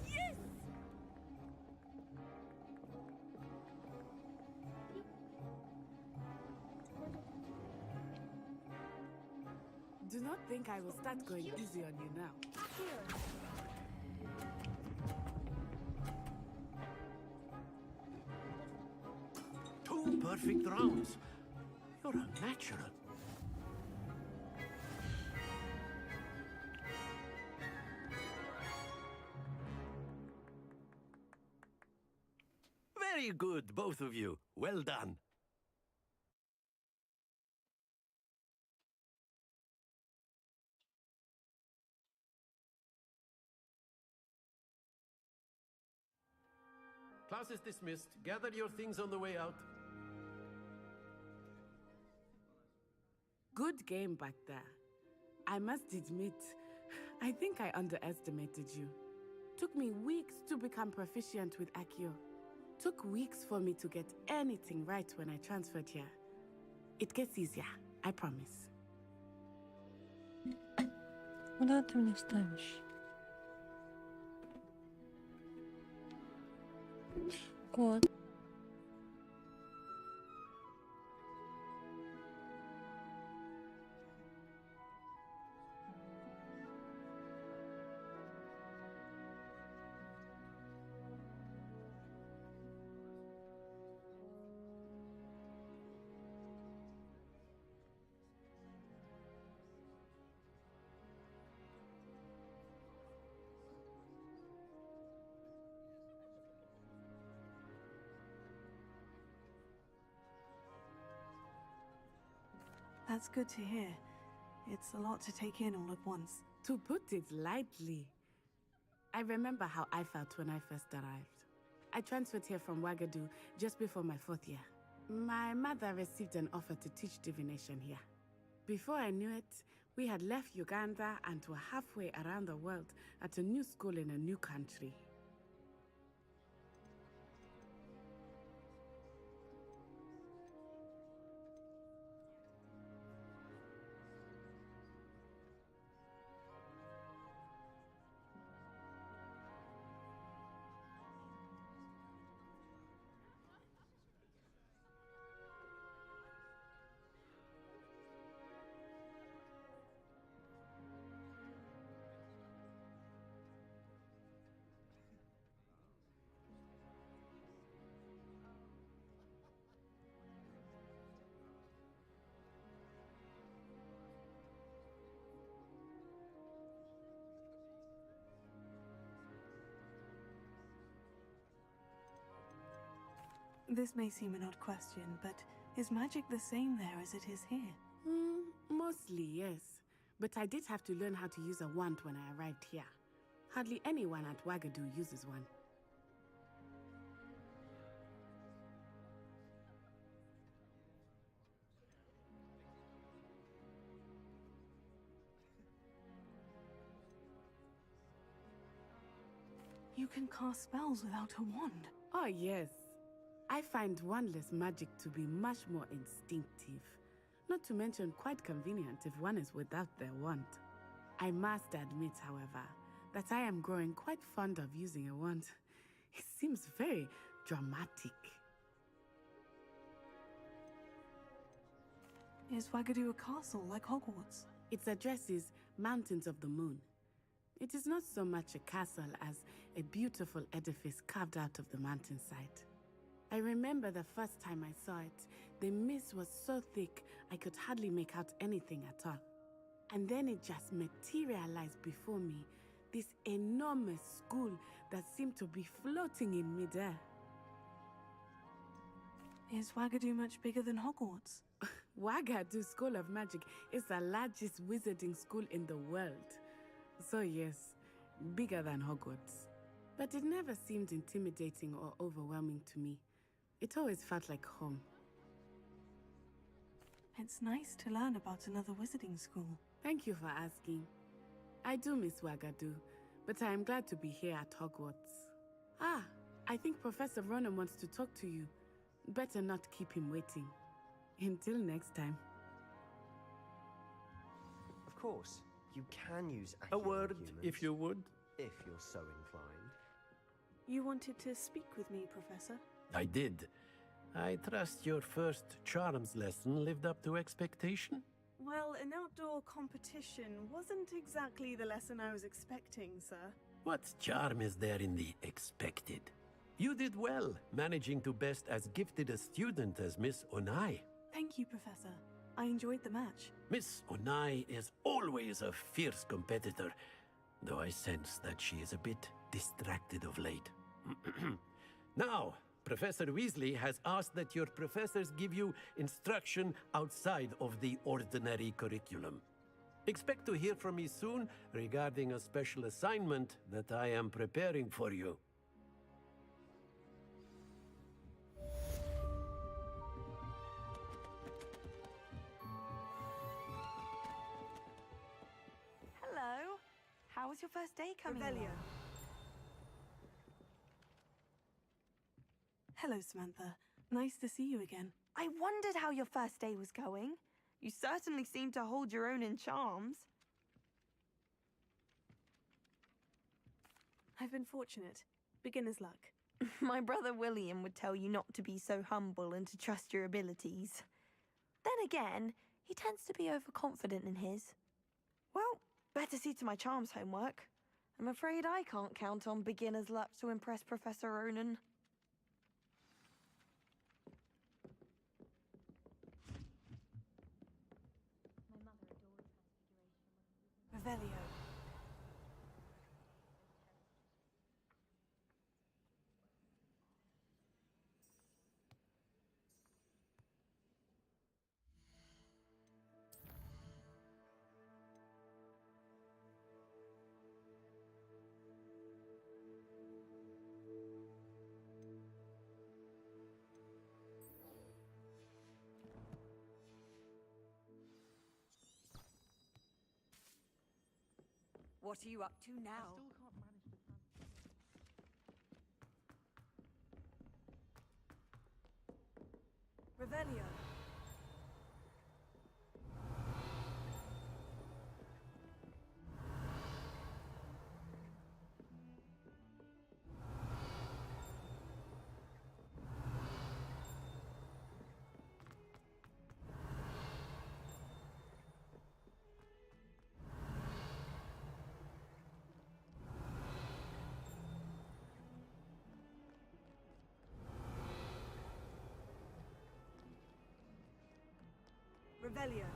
Yes! Do not think I will start going easy on you now. Two perfect rounds. You're a natural. Very good, both of you. Well done. Class is dismissed. Gather your things on the way out. Good game back there. I must admit, I think I underestimated you. Took me weeks to become proficient with Accio. Took weeks for me to get anything right when I transferred here. It gets easier, I promise. Куда ты меня ставишь? Кот. That's good to hear. It's a lot to take in all at once. To put it lightly, I remember how I felt when I first arrived. I transferred here from Wagadu just before my 4th year. My mother received an offer to teach divination here. Before I knew it, we had left Uganda and were halfway around the world at a new school in a new country. This may seem an odd question, but is magic the same there as it is here? Mostly, yes. But I did have to learn how to use a wand when I arrived here. Hardly anyone at Wagadu uses one. You can cast spells without a wand. Oh, yes. I find wandless magic to be much more instinctive. Not to mention quite convenient if one is without their wand. I must admit, however, that I am growing quite fond of using a wand. It seems very dramatic. Is Wagadu a castle like Hogwarts? Its address is Mountains of the Moon. It is not so much a castle as a beautiful edifice carved out of the mountainside. I remember the first time I saw it, the mist was so thick I could hardly make out anything at all. And then it just materialized before me, this enormous school that seemed to be floating in midair. Is Wagadu much bigger than Hogwarts? Wagadu School of Magic is the largest wizarding school in the world. So yes, bigger than Hogwarts. But it never seemed intimidating or overwhelming to me. It always felt like home. It's nice to learn about another wizarding school. Thank you for asking. I do miss Wagadu, but I am glad to be here at Hogwarts. Ah, I think Professor Ronan wants to talk to you. Better not keep him waiting. Until next time. Of course, you can use A word, humans, if you would. if you're so inclined. You wanted to speak with me, Professor? I did. I trust your first charms lesson lived up to expectation? Well, an outdoor competition wasn't exactly the lesson I was expecting, sir. What charm is there in the expected? You did well, managing to best as gifted a student as Miss Onai. Thank you, Professor. I enjoyed the match. Miss Onai is always a fierce competitor, though I sense that she is a bit distracted of late. Now, Professor Weasley has asked that your professors give you instruction outside of the ordinary curriculum. Expect to hear from me soon regarding a special assignment that I am preparing for you. Hello. How was your first day coming along? Hello, Samantha. Nice to see you again. I wondered how your first day was going. You certainly seem to hold your own in charms. I've been fortunate. Beginner's luck. My brother William would tell you not to be so humble and to trust your abilities. Then again, he tends to be overconfident in his. Well, better see to my charms homework. I'm afraid I can't count on beginner's luck to impress Professor Ronan. Revelio. What are you up to now? Revelio. Revelio.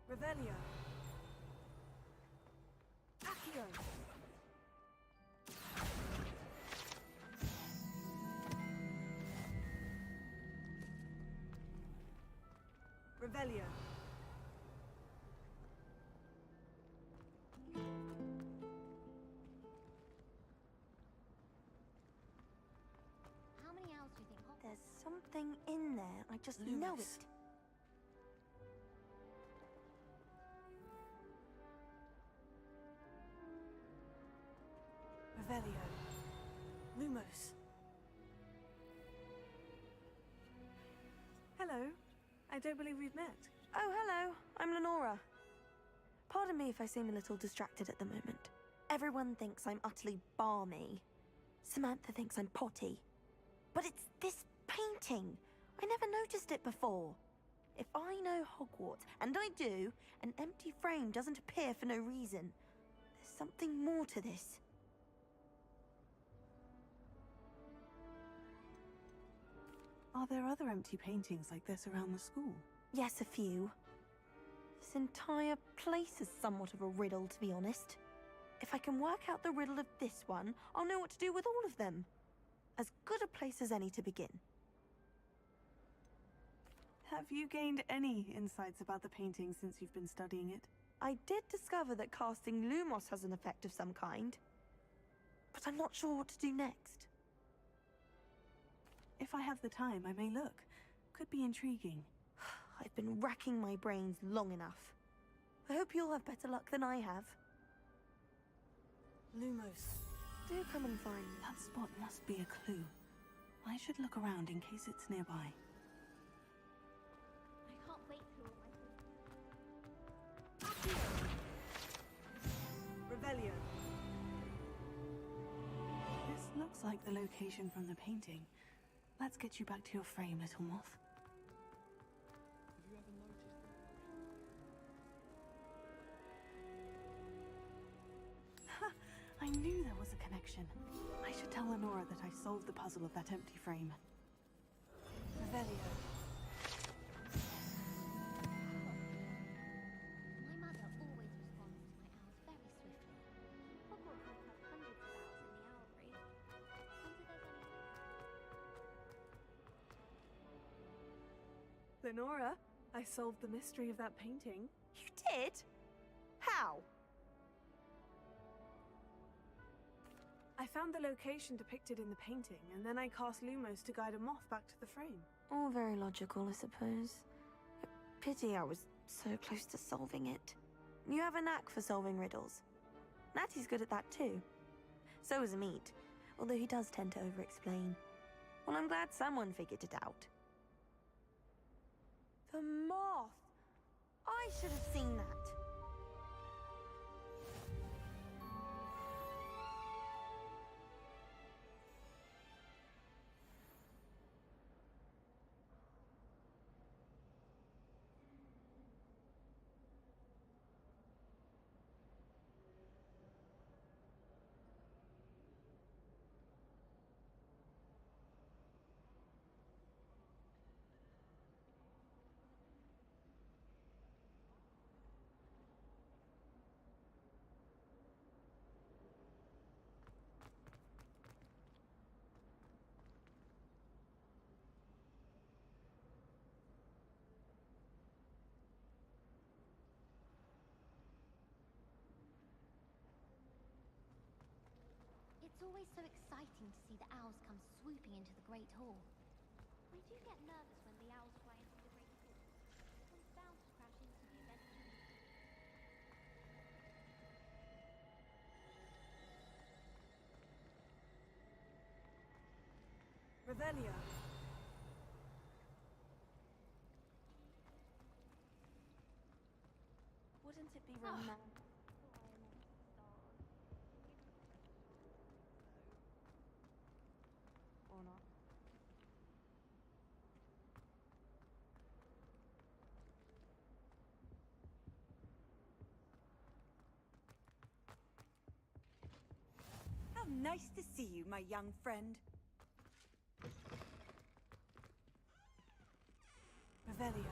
Revelio. Accio. Revelio. How many owls do you think Hogwarts? There's something in there. I just know it. Revelio. Lumos. Hello. I don't believe we've met. Oh, hello. I'm Lenora. Pardon me if I seem a little distracted at the moment. Everyone thinks I'm utterly balmy. Samantha thinks I'm potty. But it's this painting! I never noticed it before. If I know Hogwarts, and I do, an empty frame doesn't appear for no reason. There's something more to this. Are there other empty paintings like this around the school? Yes, a few. This entire place is somewhat of a riddle, to be honest. If I can work out the riddle of this one, I'll know what to do with all of them. As good a place as any to begin. Have you gained any insights about the painting since you've been studying it? I did discover that casting Lumos has an effect of some kind, but I'm not sure what to do next. If I have the time, I may look. Could be intriguing. I've been racking my brains long enough. I hope you'll have better luck than I have. Lumos. Do come and find me. That spot must be a clue. I should look around in case it's nearby. I can't wait for all my Revelio. This looks like the location from the painting. Let's get you back to your frame, little moth. Have you ever noticed Ha! I knew there was a connection. I should tell Lenora that I solved the puzzle of that empty frame. Revelio. My mother always responds to my owls very swiftly. Hogwarts has hundreds of owls in the owlry. Wonder there's any... Lenora, I solved the mystery of that painting. You did? How? I found the location depicted in the painting, and then I cast Lumos to guide a moth back to the frame. All very logical, I suppose. Pity I was so close to solving it. You have a knack for solving riddles. Natty's good at that too. So is Amit, although he does tend to over-explain. Well, I'm glad someone figured it out. The moth! I should have seen that. It's always so exciting to see the owls come swooping into the Great Hall. I do get nervous when the owls fly into the Great Hall. One's bound to crash into me eventually. Revelio. Wouldn't it be romantic? Or not? How nice to see you, my young friend. Revelio.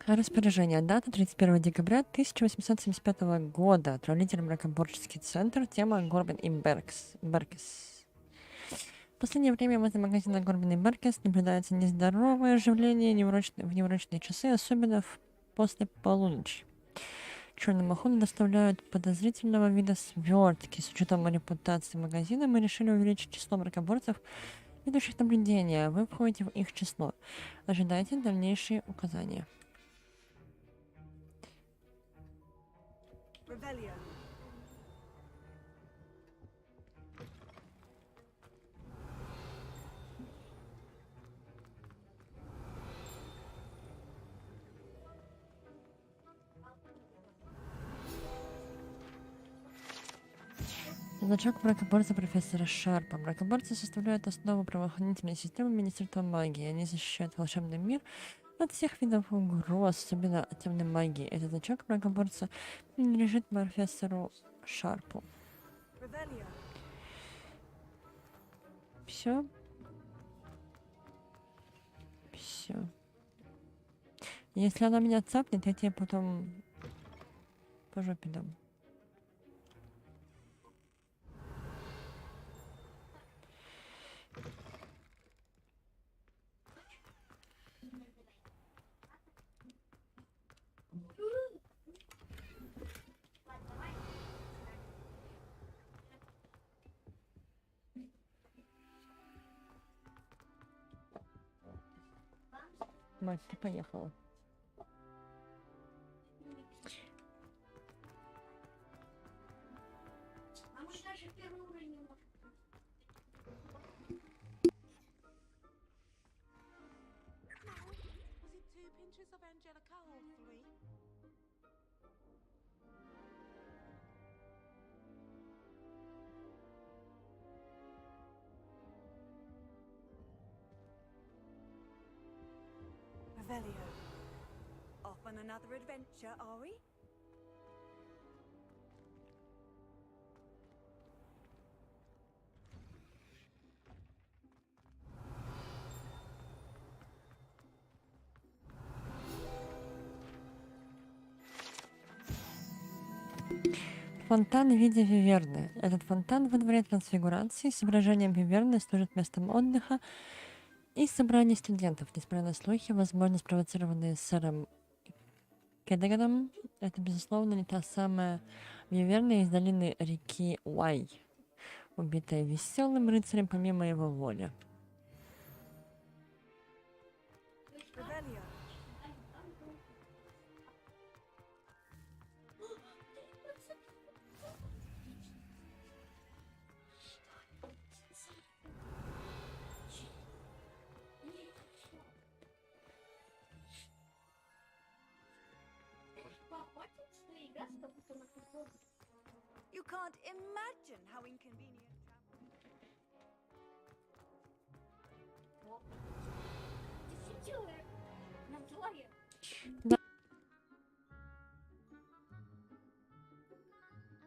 Распоряжение. Дата 31 декабря 1875 года. Отправитель мракоборческий центр. Тема Горбин и Беркес. В последнее время возле магазина Горбин и Беркес наблюдается нездоровое оживление в неурочные часы, особенно после полуночи. Черному ходу доставляют подозрительного вида свертки. С учетом репутации магазина мы решили увеличить число мракоборцев, ведущих наблюдения. Вы входите в их число. Ожидайте дальнейшие указания. Revelio. Значок мракоборца профессора Шарпа. Мракоборцы составляют основу правоохранительной системы Министерства магии. Они защищают волшебный мир от всех видов угроз, особенно от темной магии. Этот значок мракоборца принадлежит профессору Шарпу. Все. Все. Если она меня цапнет, я тебе потом по жопе дам. Мать, ты поехала. А может даже первый уровень не может. Was it 2 pinches of Angelica or 3? Revelio. Off on another adventure, are we? Фонтан в виде виверны. Этот фонтан во дворе трансфигурации с изображением виверны служит местом отдыха и собраний студентов. Несмотря на слухи, возможно, спровоцированные сэром Кедеганом, это, безусловно, не та самая виверна из долины реки Уай, убитая веселым рыцарем помимо его воли. Revelio. You can't imagine how inconvenient Да. I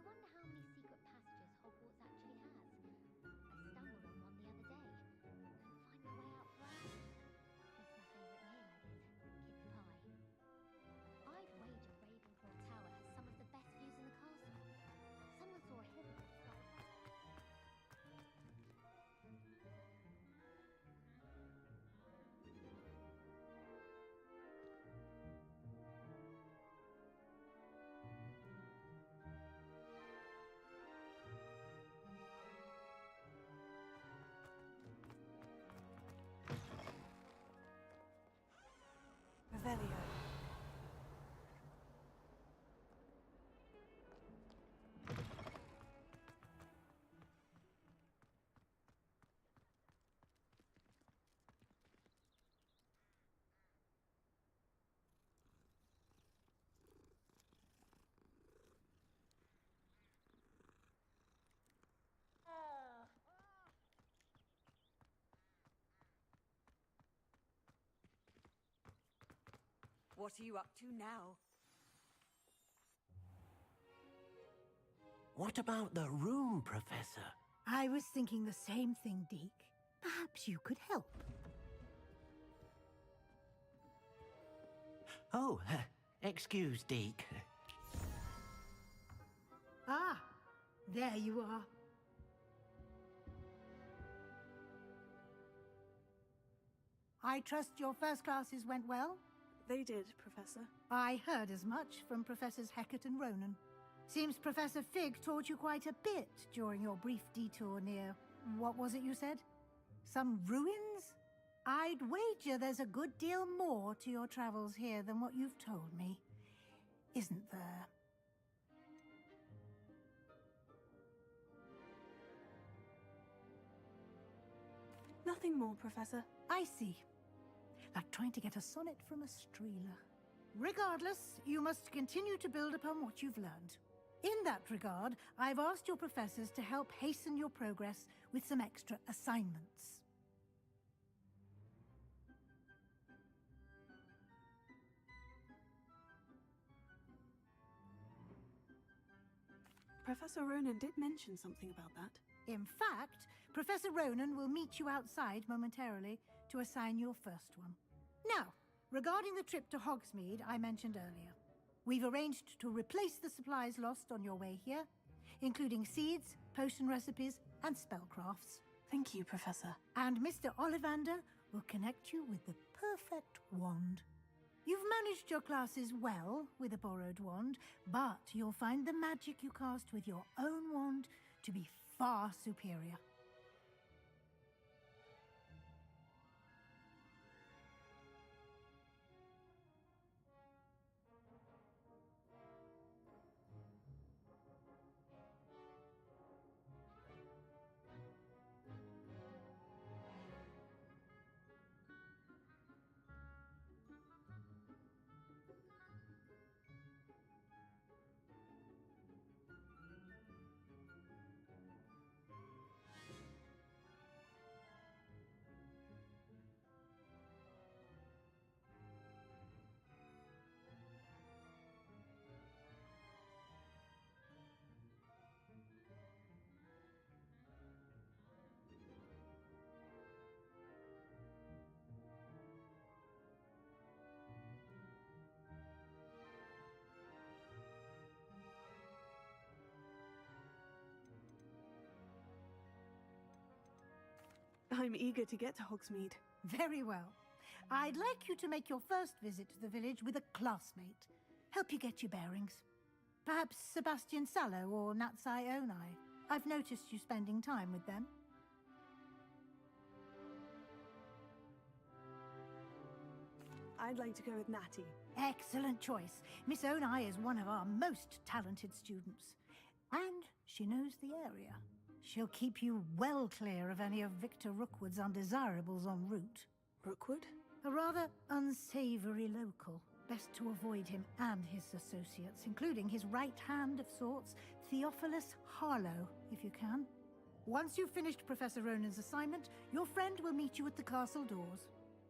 wonder how many secret passages Hogwarts actually has. I stumbled on one the other day. Couldn't find my way out first. Guess my favourite meal I did. Kidney pie. I'd wager Ravenclaw Tower has some of the best views in the castle. Someone saw a hidden Revelio. What are you up to now? What about the room, Professor? I was thinking the same thing, Deke. Perhaps you could help. Oh, excuse, Deke. Ah, there you are. I trust your first classes went well? They did, Professor. I heard as much from Professors Hecat and Ronan. Seems Professor Fig taught you quite a bit during your brief detour near... what was it you said? Some ruins? I'd wager there's a good deal more to your travels here than what you've told me. Isn't there? Nothing more, Professor. I see. Like trying to get a sonnet from a streeler. Regardless, you must continue to build upon what you've learned. In that regard, I've asked your professors to help hasten your progress with some extra assignments. Professor Ronan did mention something about that. In fact, Professor Ronan will meet you outside momentarily to assign your first one. Now, regarding the trip to Hogsmeade I mentioned earlier, we've arranged to replace the supplies lost on your way here, including seeds, potion recipes, and spellcrafts. Thank you, Professor. And Mr. Ollivander will connect you with the perfect wand. You've managed your classes well with a borrowed wand, but you'll find the magic you cast with your own wand to be far superior. I'm eager to get to Hogsmeade. Very well. I'd like you to make your first visit to the village with a classmate. Help you get your bearings. Perhaps Sebastian Sallow or Natsai Onai. I've noticed you spending time with them. I'd like to go with Natty. Excellent choice. Miss Onai is one of our most talented students. And she knows the area. She'll keep you well clear of any of Victor Rookwood's undesirables en route. Rookwood? A rather unsavory local. Best to avoid him and his associates, including his right hand of sorts, Theophilus Harlow, if you can. Once you've finished Professor Ronan's assignment, your friend will meet you at the castle doors.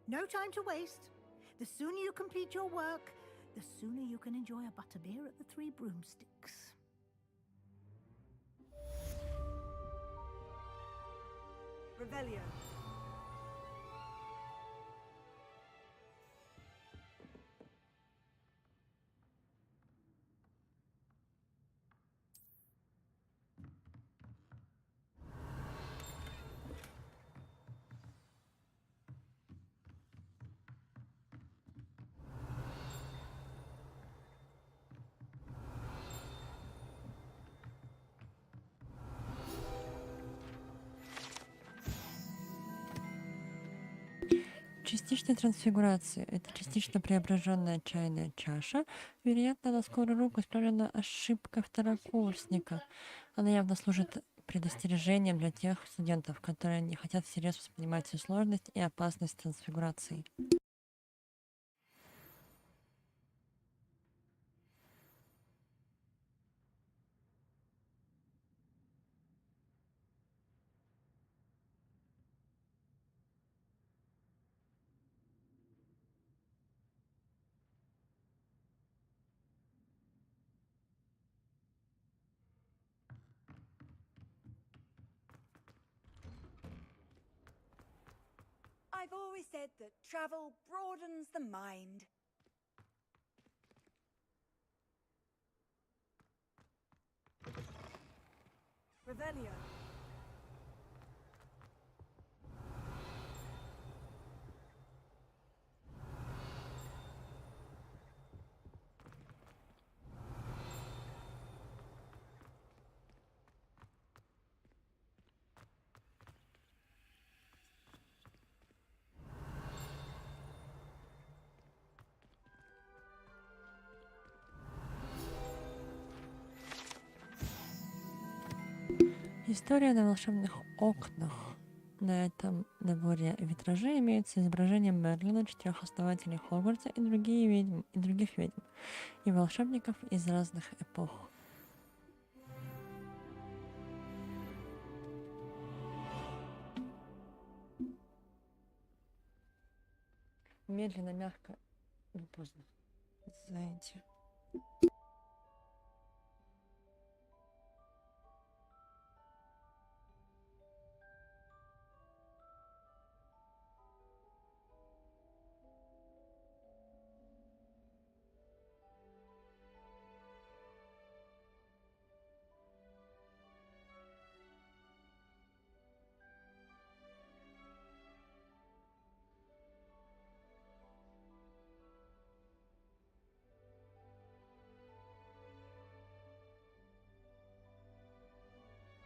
No time to waste. The sooner you complete your work, the sooner you can enjoy a butterbeer at the Three Broomsticks. Revelio. Частичная трансфигурация — это частично преображенная чайная чаша. Вероятно, на скорую руку исправлена ошибка второкурсника. Она явно служит предостережением для тех студентов, которые не хотят всерьез воспринимать всю сложность и опасность трансфигурации. I've always said that travel broadens the mind. Revelio. История на волшебных окнах. На этом наборе витражей имеется изображение Мерлина, 4 основателей Хогвартса и других ведьм, и волшебников из разных эпох. медленно, мягко, ну поздно. Знаете.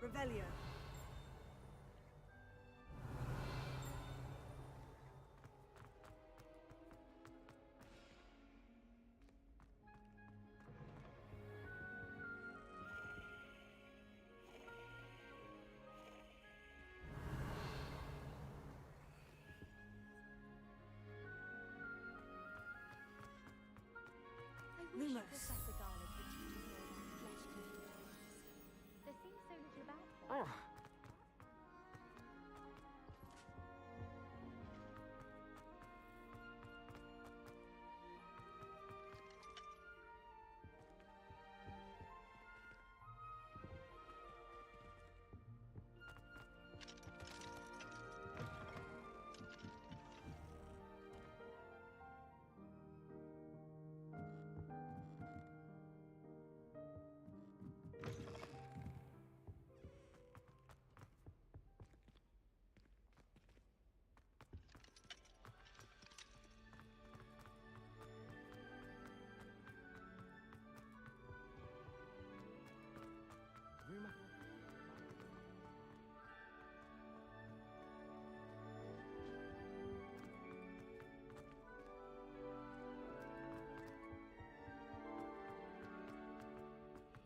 Revelio. I wish Professor Garlic would teach us more about flesh-eating creatures. There seems so little about them.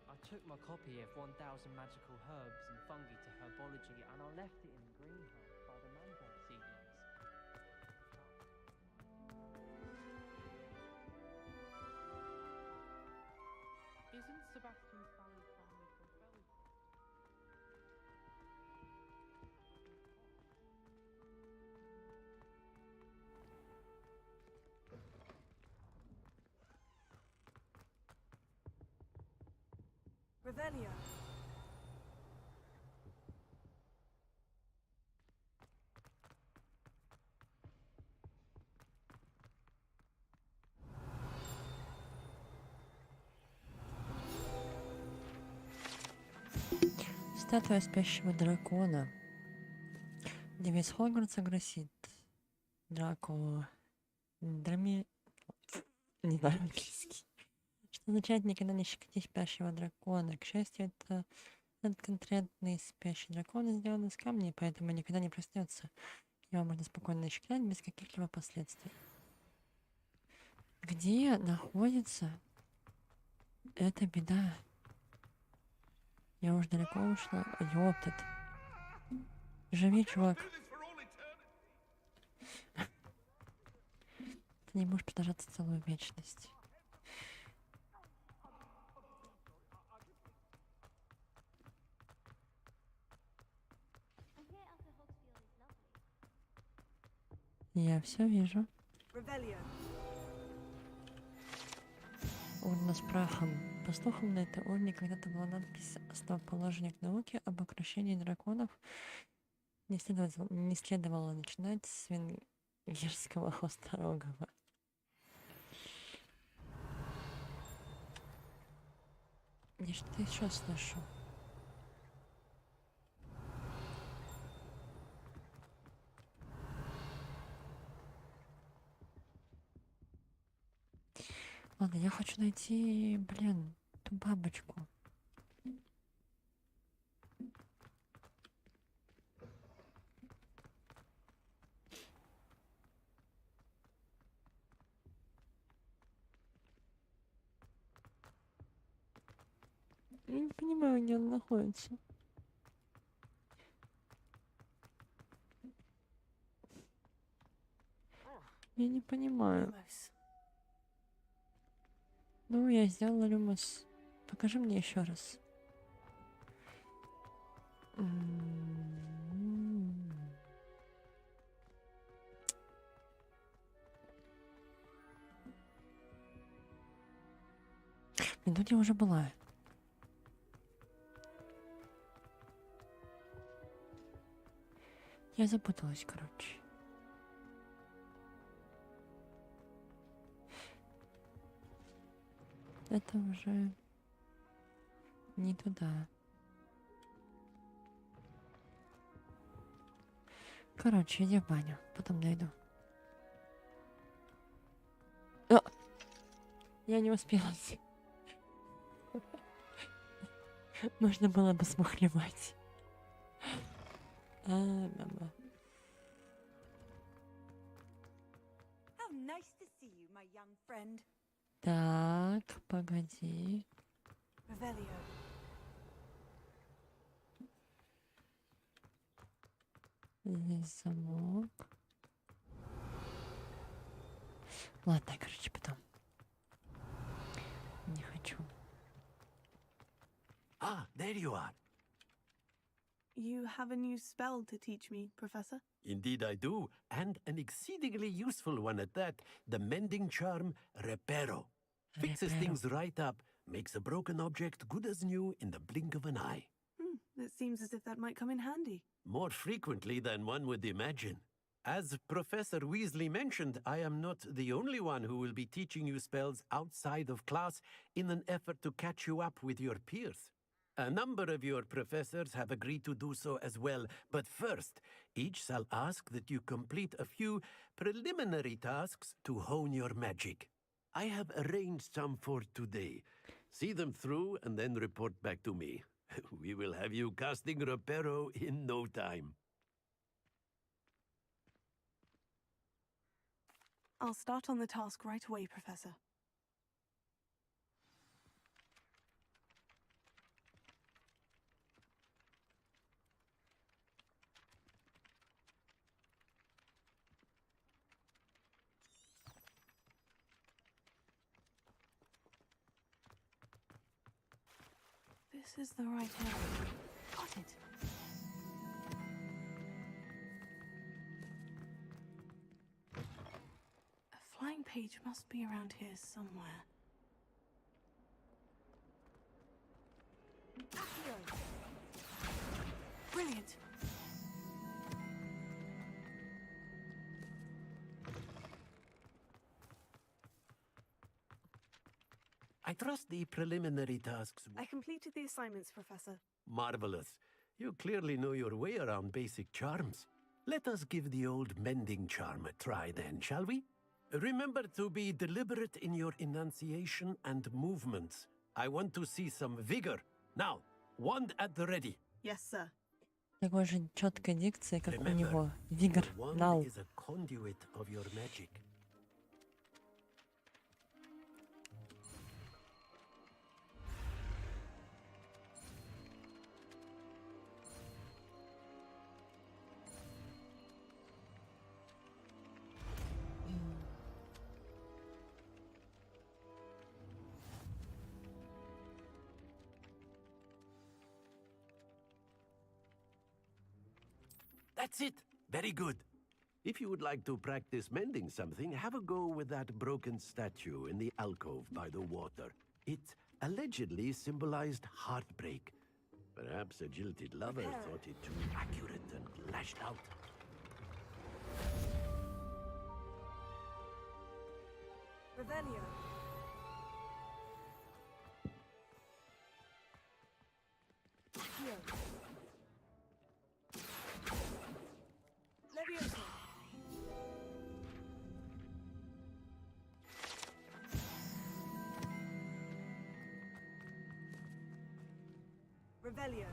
I took my copy of 1000 Magical Herbs and Fungi to Herbology and I left it in the greenhouse by the mango seedlings. Isn't Sebastian's family from Belgium? Revelio. Статуя спящего дракона. Девиз Хогвартса гласит: Драко... Драми... Не знаю английский. Что означает никогда не щекоти спящего дракона. К счастью, этот конкретный спящий дракон сделан из камня, поэтому никогда не проснется. Его можно спокойно щекотать без каких-либо последствий. Где находится эта беда? Я уж далеко ушла. Ёптать. Живи, чувак. Ты не можешь продолжаться целую вечность. Я все вижу. Урна с прахом. По слухам, на этой урне когда-то была надпись «Основоположник науки об укрощении драконов». Не следовало начинать с венгерского хвосторогого. Я что-то еще слышу. Ладно, я хочу найти, блин, ту бабочку. Я не понимаю, где она находится. Я не понимаю. Ну, я сделала люмос. Покажи мне еще раз. И тут я уже была. Я запуталась, короче. Это уже не туда. Короче, иди в баню, потом найду. О! Я не успела. Можно было бы смухлевать. Мама. How nice to see you, my young friend. Так, погоди. Revelio. Здесь замок. Ладно, короче, потом. Не хочу. Ah, there you are. You have a new spell to teach me, Professor? Indeed I do, and an exceedingly useful one at that. The mending charm, Reparo. Fixes things right up, makes a broken object good as new in the blink of an eye. It seems as if that might come in handy. More frequently than one would imagine. As Professor Weasley mentioned, I am not the only one who will be teaching you spells outside of class in an effort to catch you up with your peers. A number of your professors have agreed to do so as well, but first, each shall ask that you complete a few preliminary tasks to hone your magic. I have arranged some for today. See them through and then report back to me. We will have you casting Reparo in no time. I'll start on the task right away, Professor. This is the right area. Got it. A flying page must be around here somewhere. Brilliant. I trust the preliminary tasks. I completed the assignments, Professor. Marvelous. You clearly know your way around basic charms. Let us give the old mending charm a try then, shall we? Remember to be deliberate in your enunciation and movements. I want to see some vigor. Now, wand at the ready. Yes, sir. Такой же четкой дикции, как у Remember, него. Вигр, the wand нал. is a conduit of your magic. That's it. Very good. If you would like to practice mending something, have a go with that broken statue in the alcove by the water. It allegedly symbolized heartbreak. Perhaps a jilted lover thought it too accurate and lashed out. Revelio. Accio. Levioso. Revelio.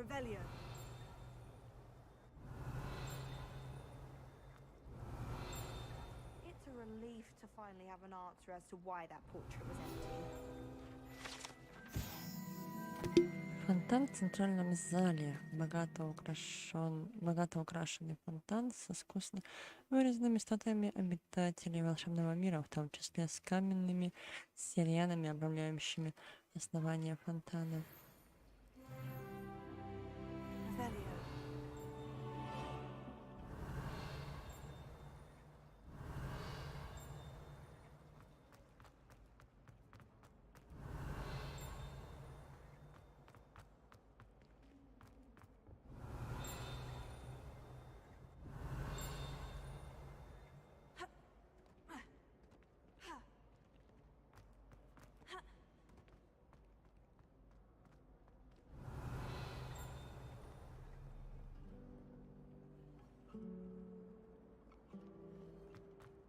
Revelio. It's a relief to finally have an answer as to why that portrait was empty. Фонтан в центральном зале. Богато украшенный фонтан с искусно вырезанными статуями обитателей волшебного мира, в том числе с каменными сиrenами, обрамляющими основание фонтана. Revelio.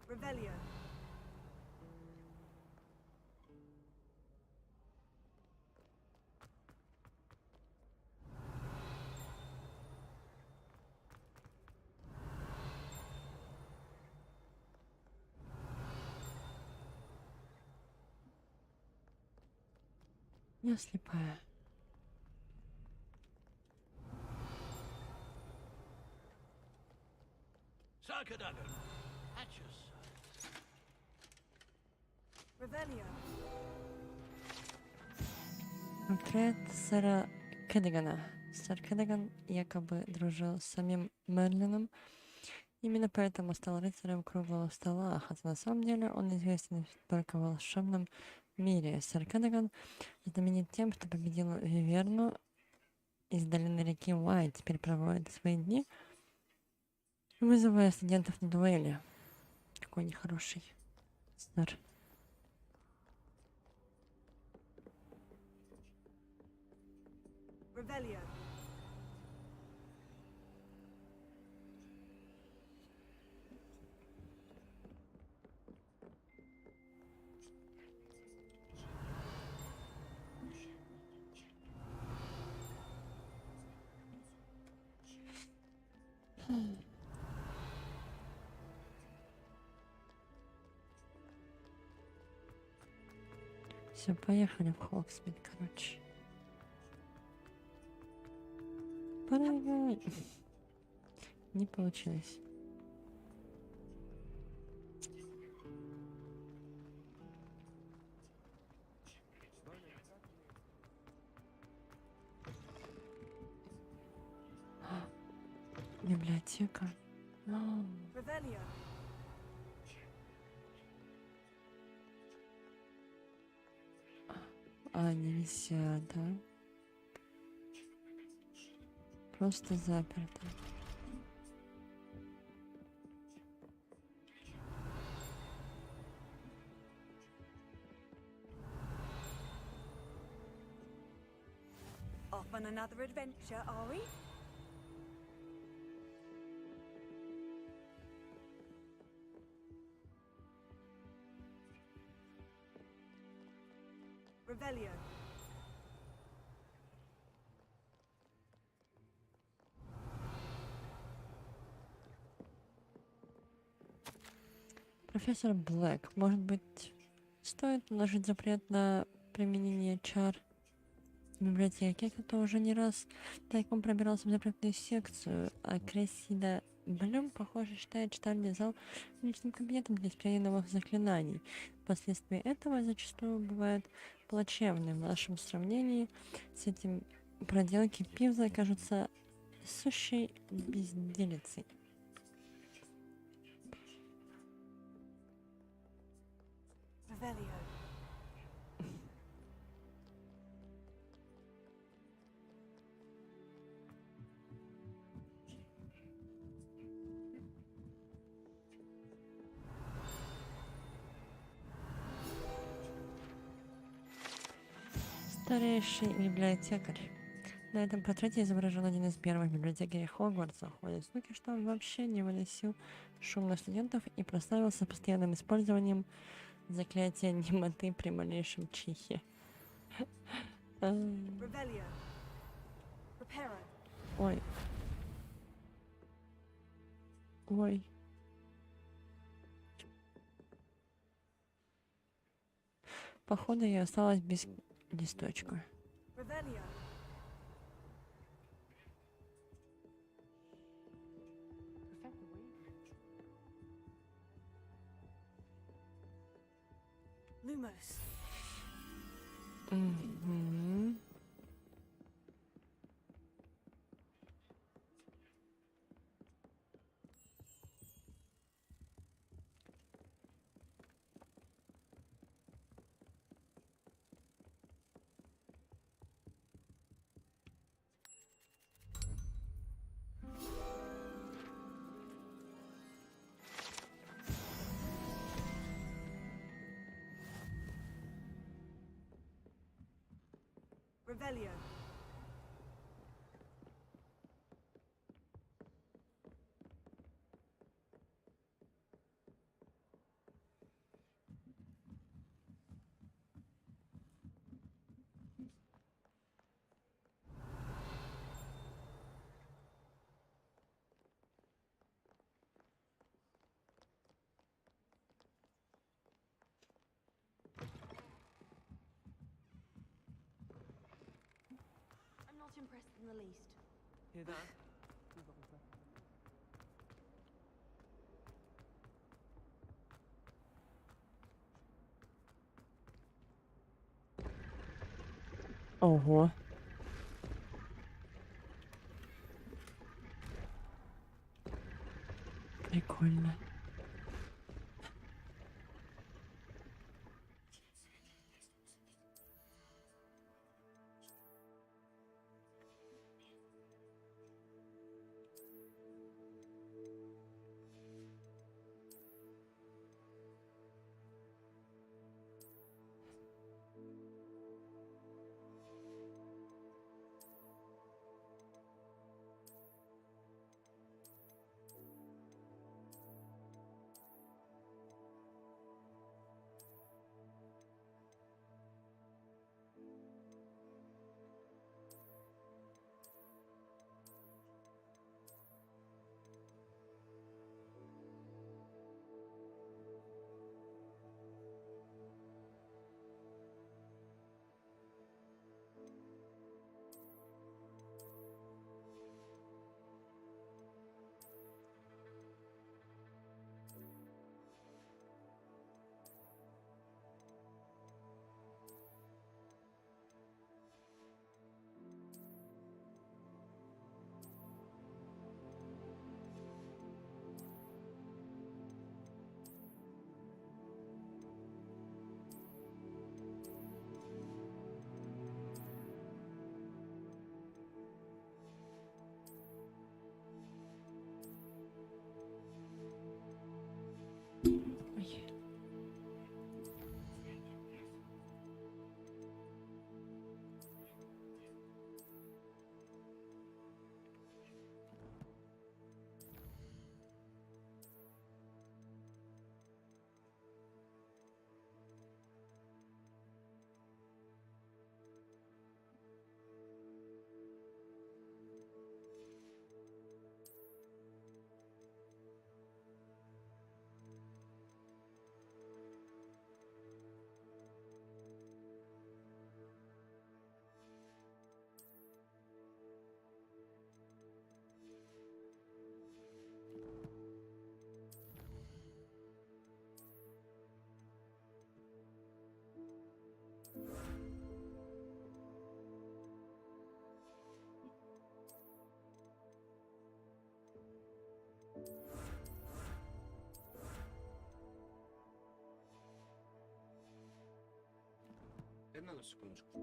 Revelio. Я слепая. Sarkadagan, Hatches. Revelio. Портрет сэра Кэддигана. Сэр Кэддиган якобы дружил с самим Мерлином. Именно поэтому стал рыцарем круглого стола, хотя на самом деле он известен только в волшебном мире. Сэр Кэддиган знаменит тем, что победил Виверну из долины реки Уай, теперь проводит свои дни, вызывая студентов на дуэли. Какой нехороший сэр. Revelio. Все, поехали в Хогсмит, короче. Прыгай. Не получилось. Библиотека. Revelio. Они висят, да? Просто заперто. Off on another adventure, are we? Revelio. Профессор Блэк, может быть, стоит наложить запрет на применение чар в библиотеке? Кто-то уже не раз тайком пробирался в запретную секцию, а Крессида Блюм, похоже, считает читальный зал личным кабинетом для исполнения новых заклинаний. Последствия этого зачастую бывают плачевны. В нашем сравнении с этим проделки Пивза кажутся сущей безделицей. Revelio. Старейший библиотекарь. На этом портрете изображен один из первых библиотекарей Хогвартса. Ходят слухи, что он вообще не выносил шумных студентов и прославился постоянным использованием заклятия немоты при малейшем чихе. Revelio. Ой. Ой. Походу, я осталась без листочка. Lumos. Угу. Revelio. I'm not impressed in the least. Hear that? Ого. Прикольно. На секундочку.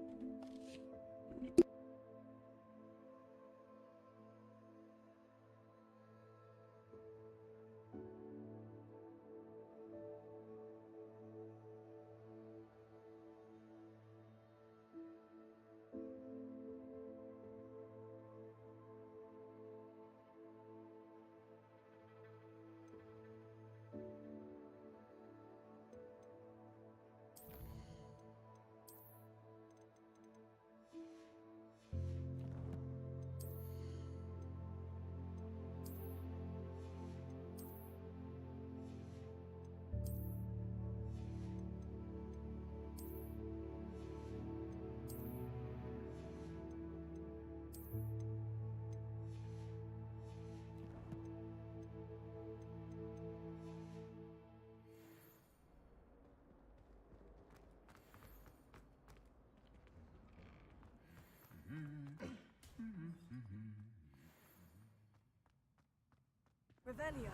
Revelio.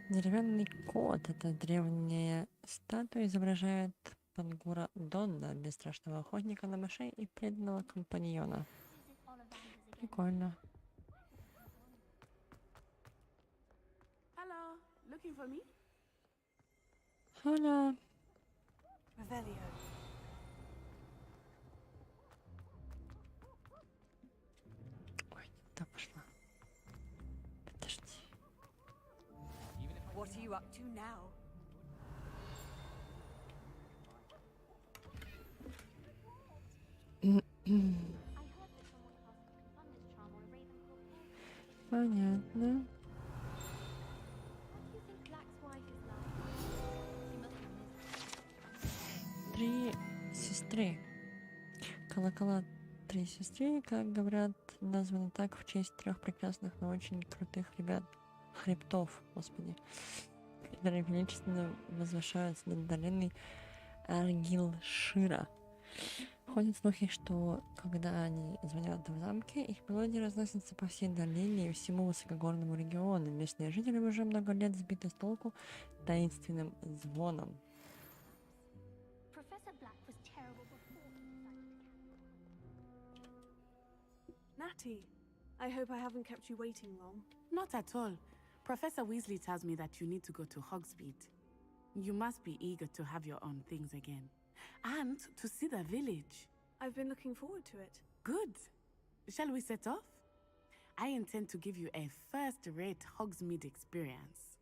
Деревянный кот — это древняя статуя, изображает Пангура Донна, бесстрашного охотника на мышей и преданного компаньона. Прикольно. Hello, looking for me? Hola. Revelio. Ой, да пошла. Подожди. What are you up to now? Понятно. Три сестры. Колокола три сестры, как говорят, названы так в честь трех прекрасных, но очень крутых ребят. Хребтов, господи. Которые величественно возвышаются над долиной Аргилшира. Ходят слухи, что когда они звонят в замке, их мелодии разносятся по всей долине и всему высокогорному региону. Местные жители уже много лет сбиты с толку таинственным звоном. Natty, I hope I haven't kept you waiting long. Not at all. Professor Weasley tells me that you need to go to Hogsmeade. You must be eager to have your own things again. And to see the village. I've been looking forward to it. Good. Shall we set off? I intend to give you a first-rate Hogsmeade experience.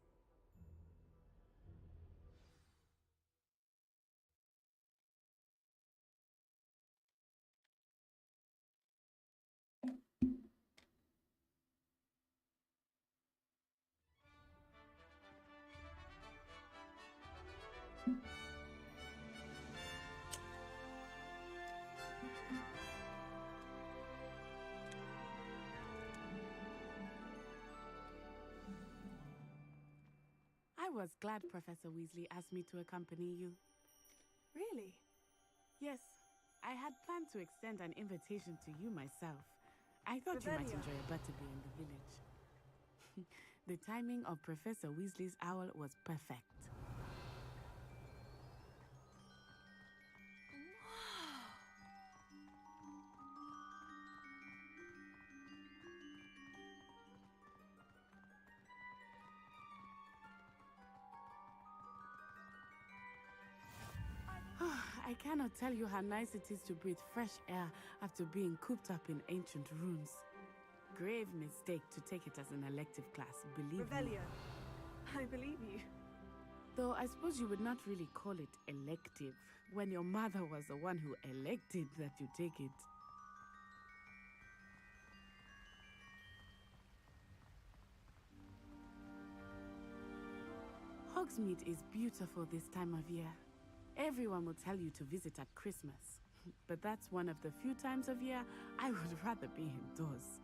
I was glad Professor Weasley asked me to accompany you. Really? Yes, I had planned to extend an invitation to you myself. I thought you might Revelio. enjoy a butterbeer in the village. The timing of Professor Weasley's owl was perfect. I cannot tell you how nice it is to breathe fresh air after being cooped up in ancient rooms. Grave mistake to take it as an elective class, believe me. Revelio. I believe you. Though I suppose you would not really call it elective when your mother was the one who elected that you take it. Hogsmeade is beautiful this time of year. Everyone will tell you to visit at Christmas, but that's one of the few times of year I would rather be indoors.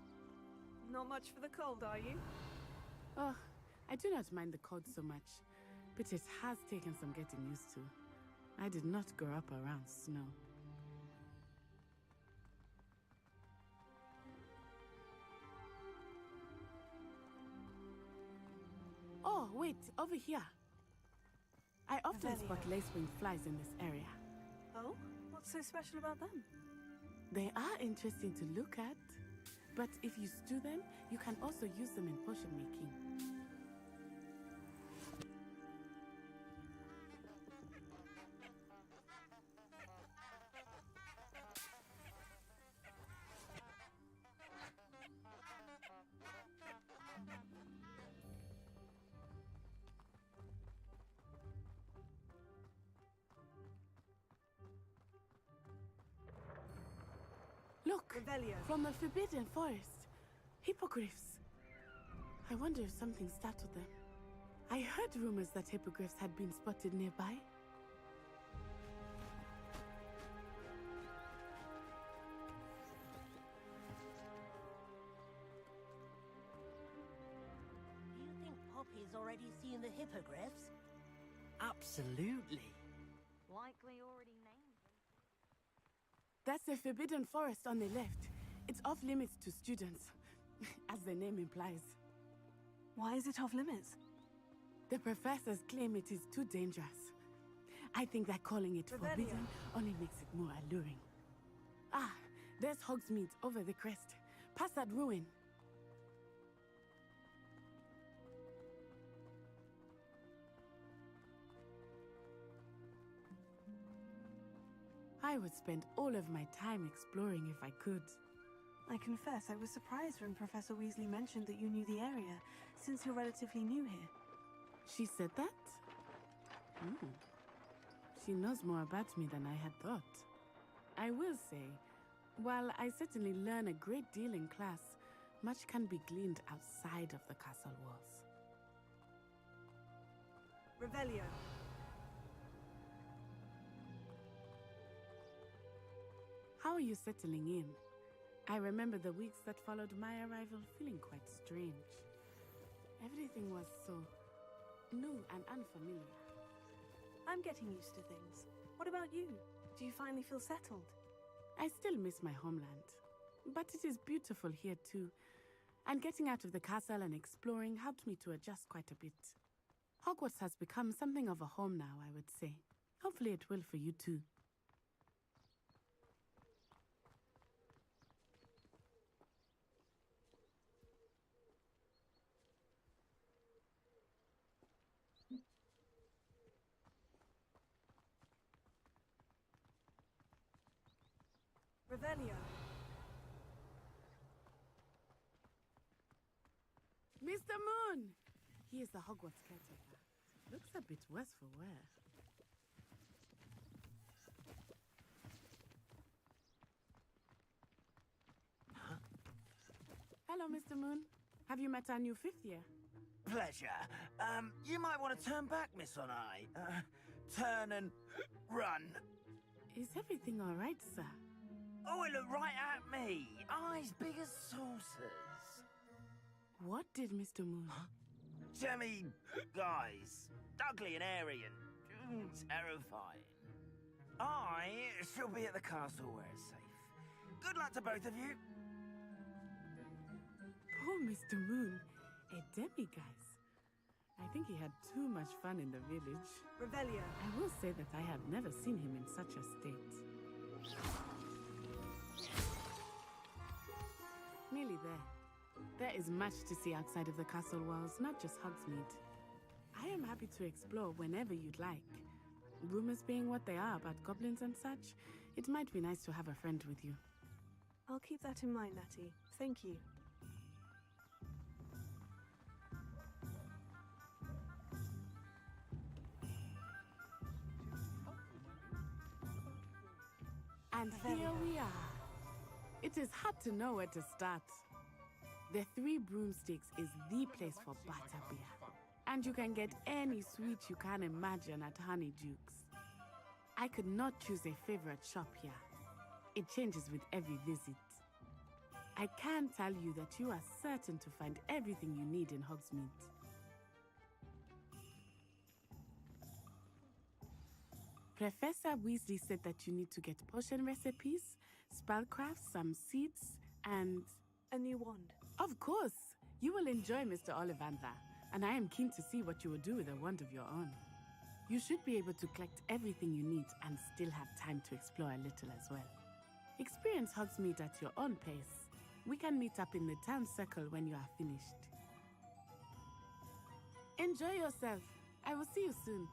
Not much for the cold, are you? Oh, I do not mind the cold so much, but it has taken some getting used to. I did not grow up around snow. Oh, wait, over here. I often Revelio. spot lacewing flies in this area. Oh? What's so special about them? They are interesting to look at, but if you stew them, you can also use them in potion making. Look, Revelio. from the Forbidden Forest. Hippogriffs. I wonder if something startled them. I heard rumors that hippogriffs had been spotted nearby. he's already seen the hippogriffs. Absolutely. Likely already named them. That's the Forbidden Forest on the left. It's off limits to students, as the name implies. Why is it off limits? The professors claim it is too dangerous. I think that calling it forbidden only makes it more alluring. Ah, there's Hogsmeade over the crest. Past that ruin. I would spend all of my time exploring if I could. I confess I was surprised when Professor Weasley mentioned that you knew the area, since you're relatively new here. She said that? She knows more about me than I had thought. I will say, while I certainly learn a great deal in class, much can be gleaned outside of the castle walls. Revelio. How are you settling in? I remember the weeks that followed my arrival feeling quite strange. Everything was so new and unfamiliar. I'm getting used to things. What about you? Do you finally feel settled? I still miss my homeland, but it is beautiful here too. And getting out of the castle and exploring helped me to adjust quite a bit. Hogwarts has become something of a home now, I would say. Hopefully it will for you too. Revelio. Mr. Moon! He is the Hogwarts caretaker. Looks a bit worse for wear. Hello, Mr. Moon. Have you met our new fifth year? Pleasure. You might want to turn back, Miss On-Eye. Turn and run. Is everything all right, sir? Oh, it looked right at me. Eyes big as saucers. What did Mr. Moon? Jemmy guys. Ugly and airy and terrifying. I shall be at the castle where it's safe. Good luck to both of you. Poor Mr. Moon. A demiguise. I think he had too much fun in the village. Revelio. I will say that I have never seen him in such a state. Nearly there. There is much to see outside of the castle walls, not just Hogsmeade. I am happy to explore whenever you'd like. Rumors being what they are about goblins and such, it might be nice to have a friend with you. I'll keep that in mind, Natty. Thank you. And here we are. It is hard to know where to start. The Three Broomsticks is the place for butterbeer. And you can get any sweet you can imagine at Honeydukes. I could not choose a favorite shop here. It changes with every visit. I can tell you that you are certain to find everything you need in Hogsmeade. Professor Weasley said that you need to get potion recipes, spellcrafts, some seeds, and... a new wand. Of course! You will enjoy Mr. Ollivander, and I am keen to see what you will do with a wand of your own. You should be able to collect everything you need and still have time to explore a little as well. Experience Hogsmeade at your own pace. We can meet up in the town circle when you are finished. Enjoy yourself. I will see you soon.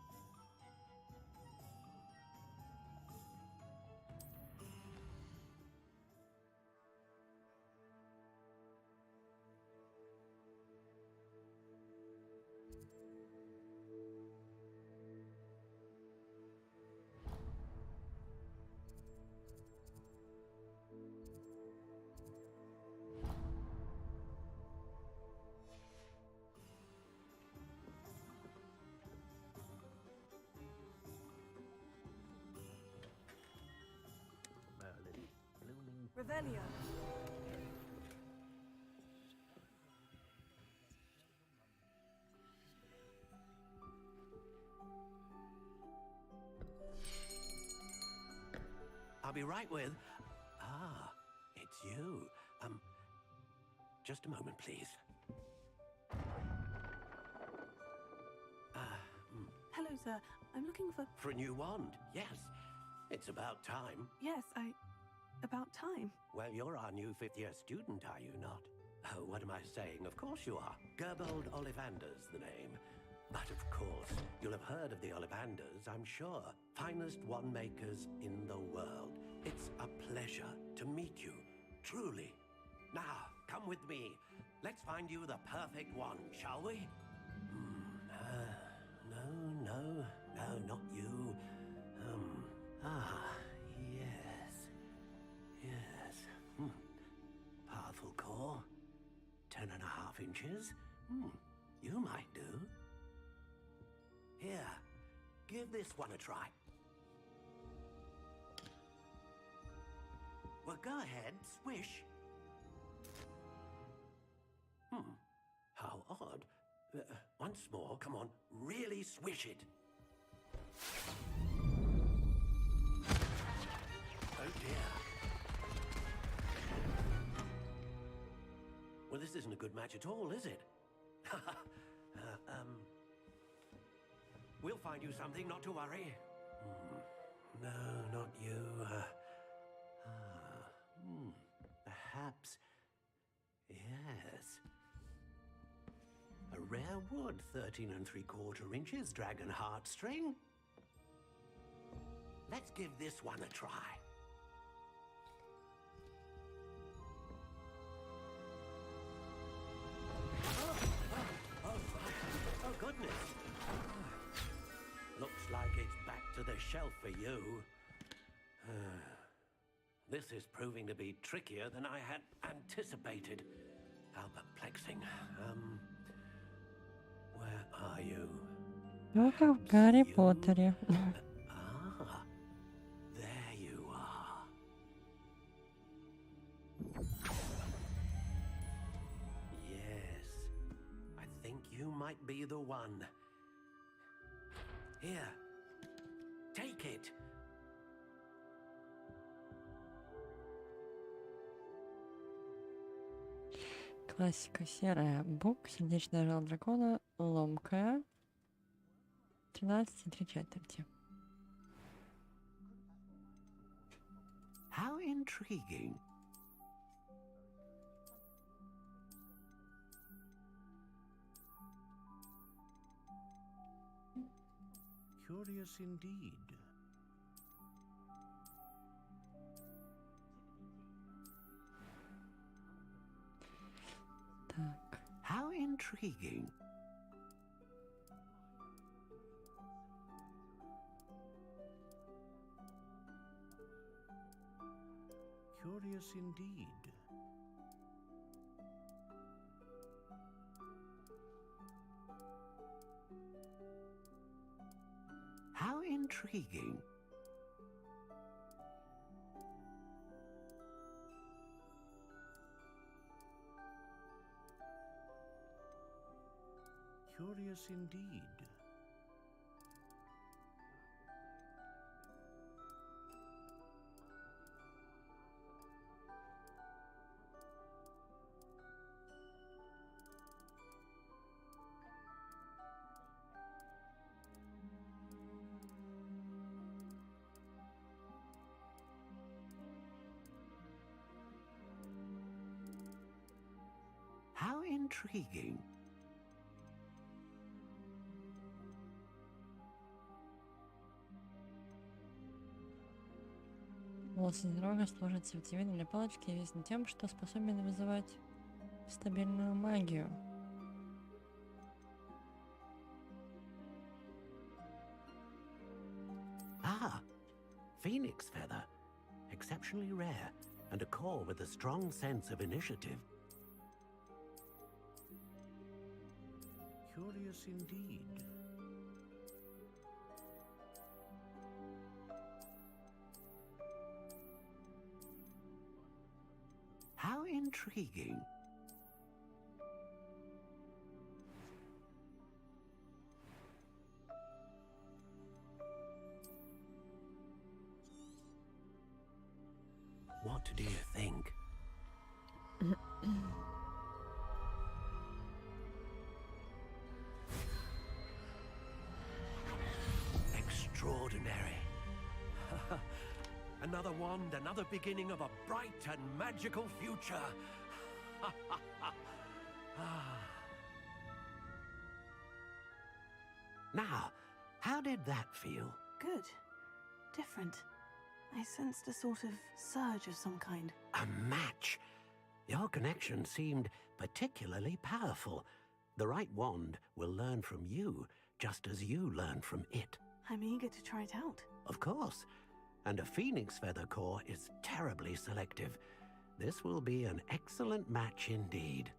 Revelio. be right with... Ah, it's you. Just a moment, please. Hello, sir. I'm looking for... For a new wand, yes. It's about time. Yes, about time. Well, you're our new fifth-year student, are you not? Oh, what am I saying? Of course you are. Gerbold Ollivander's the name. But of course, you'll have heard of the Ollivanders, I'm sure. Finest wand makers in the world. It's a pleasure to meet you, truly. Now, come with me. Let's find you the perfect wand, shall we? No, not you. Yes. Powerful core. 10.5 inches. You might do. Here, give this one a try. Well, go ahead, swish. How odd. Once more, come on, really swish it. Oh dear. Well, this isn't a good match at all, is it? We'll find you something, not to worry. No, not you. Perhaps... Yes. A rare wood, 13 3/4 inches, dragon heartstring. Let's give this one a try. Oh, goodness. Looks like it's back to the shelf for you. This is proving to be trickier than I had anticipated. How perplexing. Where are you? Как в Гарри Поттере. Ah, there you are. Yes, I think you might be the one. Here, take it. Классика серая. Бук, сердечный жал дракона, ломкая. 13 3/4. How intriguing. Curious indeed. Так. How intriguing. Curious indeed. How intriguing. Curious indeed. How intriguing. Волос единорога служит световидом для палочки и известен тем, что способен вызывать стабильную магию. Ah, phoenix feather. Exceptionally rare, and a core with a strong sense of initiative. Curious indeed. How intriguing. What do you think? Extraordinary. Another wand, another beginning of a bright and magical future. Now, how did that feel? Good. Different. I sensed a sort of surge of some kind. A match. Your connection seemed particularly powerful. The right wand will learn from you, just as you learn from it. I'm eager to try it out. Of course. And a phoenix feather core is terribly selective. This will be an excellent match indeed.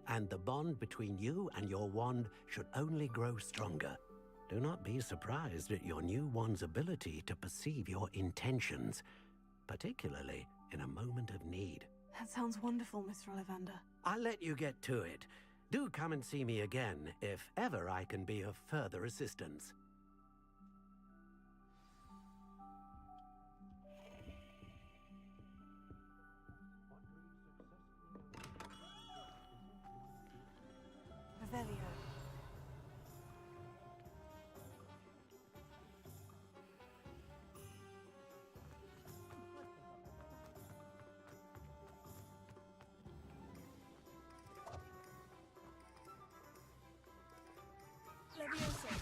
And the bond between you and your wand should only grow stronger. Do not be surprised at your new wand's ability to perceive your intentions, particularly in a moment of need. That sounds wonderful, Mr. Ollivander. I'll let you get to it. Do come and see me again if ever I can be of further assistance. Revelio. Leviosa.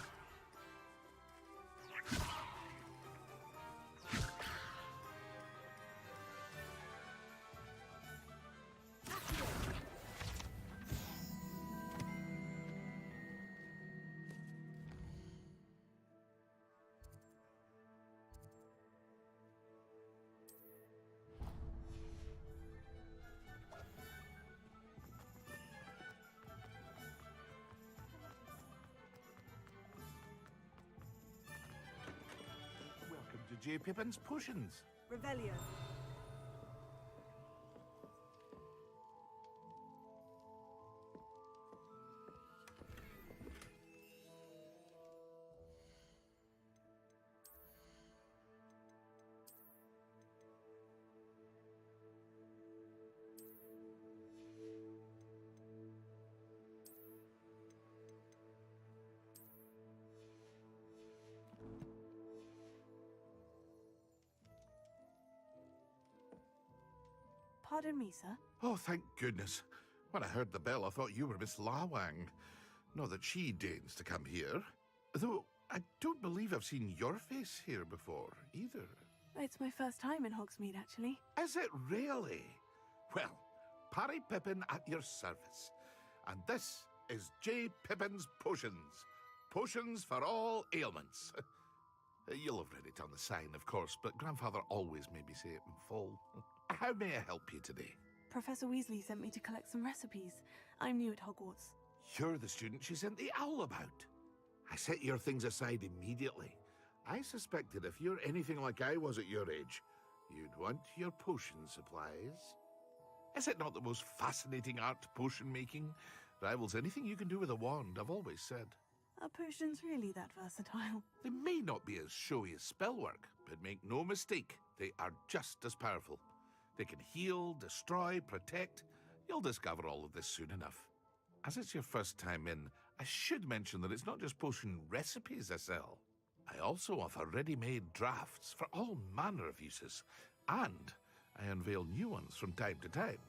Welcome to J. Pippin's Potions. Revelio. Pardon me, sir. Oh, thank goodness. When I heard the bell, I thought you were Miss Lawang. Not that she deigns to come here. Though, I don't believe I've seen your face here before, either. It's my first time in Hogsmeade, actually. Is it really? Well, Parry Pippin at your service. And this is J. Pippin's Potions. Potions for all ailments. You'll have read it on the sign, of course, but Grandfather always made me say it in full. How may I help you today? Professor Weasley sent me to collect some recipes. I'm new at Hogwarts. You're the student she sent the owl about. I set your things aside immediately. I suspected if you're anything like I was at your age, you'd want your potion supplies. Is it not the most fascinating art, potion making? Rivals anything you can do with a wand, I've always said. Are potions really that versatile? They may not be as showy as spellwork, but make no mistake, they are just as powerful. They can heal, destroy, protect. You'll discover all of this soon enough. As it's your first time in, I should mention that it's not just potion recipes I sell. I also offer ready-made drafts for all manner of uses, and I unveil new ones from time to time.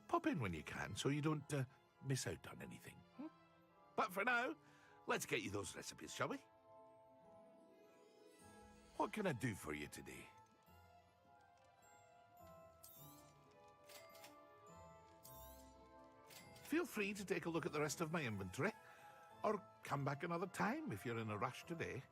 Pop in when you can so you don't miss out on anything. But for now, let's get you those recipes, shall we? What can I do for you today? Feel free to take a look at the rest of my inventory, or come back another time if you're in a rush today.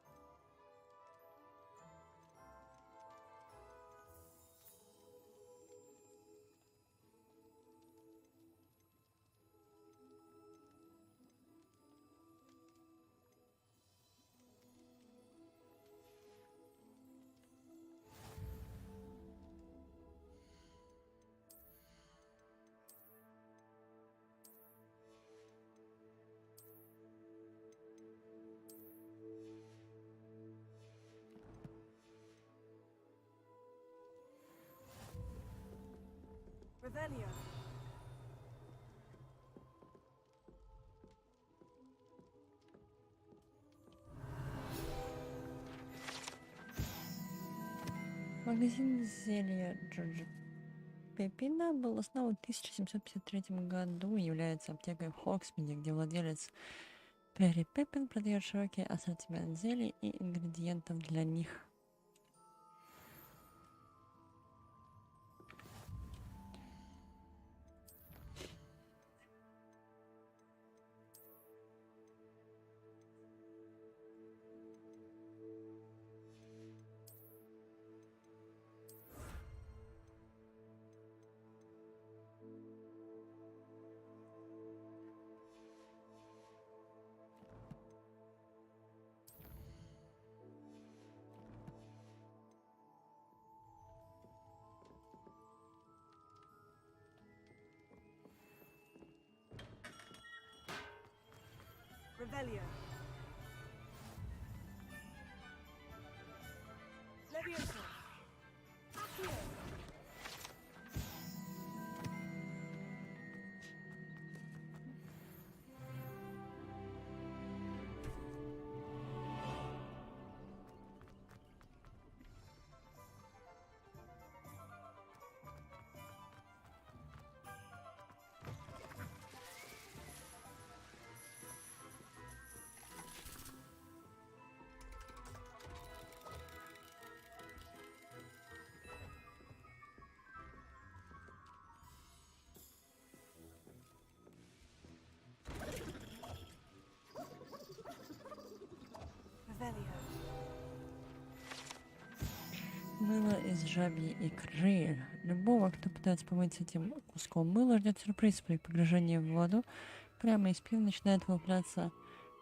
Revelio. Магазин зелья Джорджа Пеппина был основан в 1753 году и является аптекой в Хоксмиде, где владелец Перри Пеппин продает широкий ассортимент зелий и ингредиентов для них. Revelio. Leviosa. Accio. Мыло из жабьей икры. Любого, кто пытается помыться этим куском мыла, ждет сюрприз. При погружении в воду прямо из пива начинает вылупляться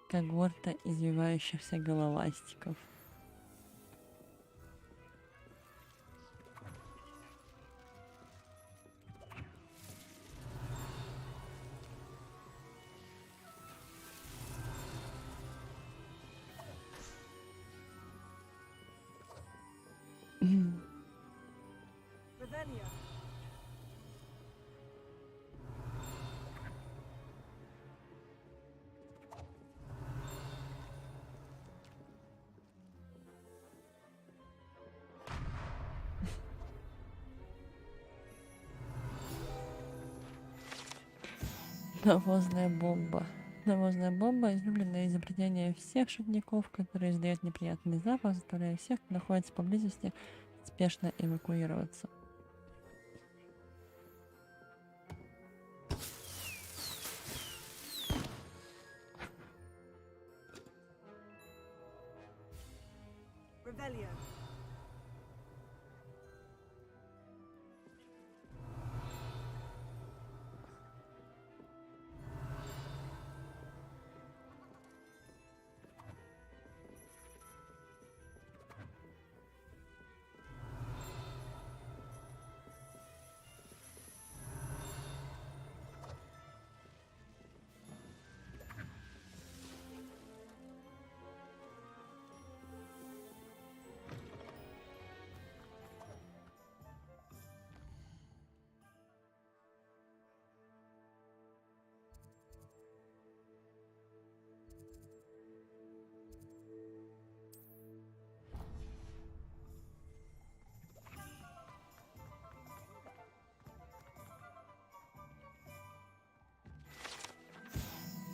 когорта извивающихся головастиков. Revelio. Навозная бомба. Навозная бомба — излюбленное изобретение всех шутников, которые издают неприятный запах, заставляя всех, кто находится поблизости, спешно эвакуироваться. Revelio.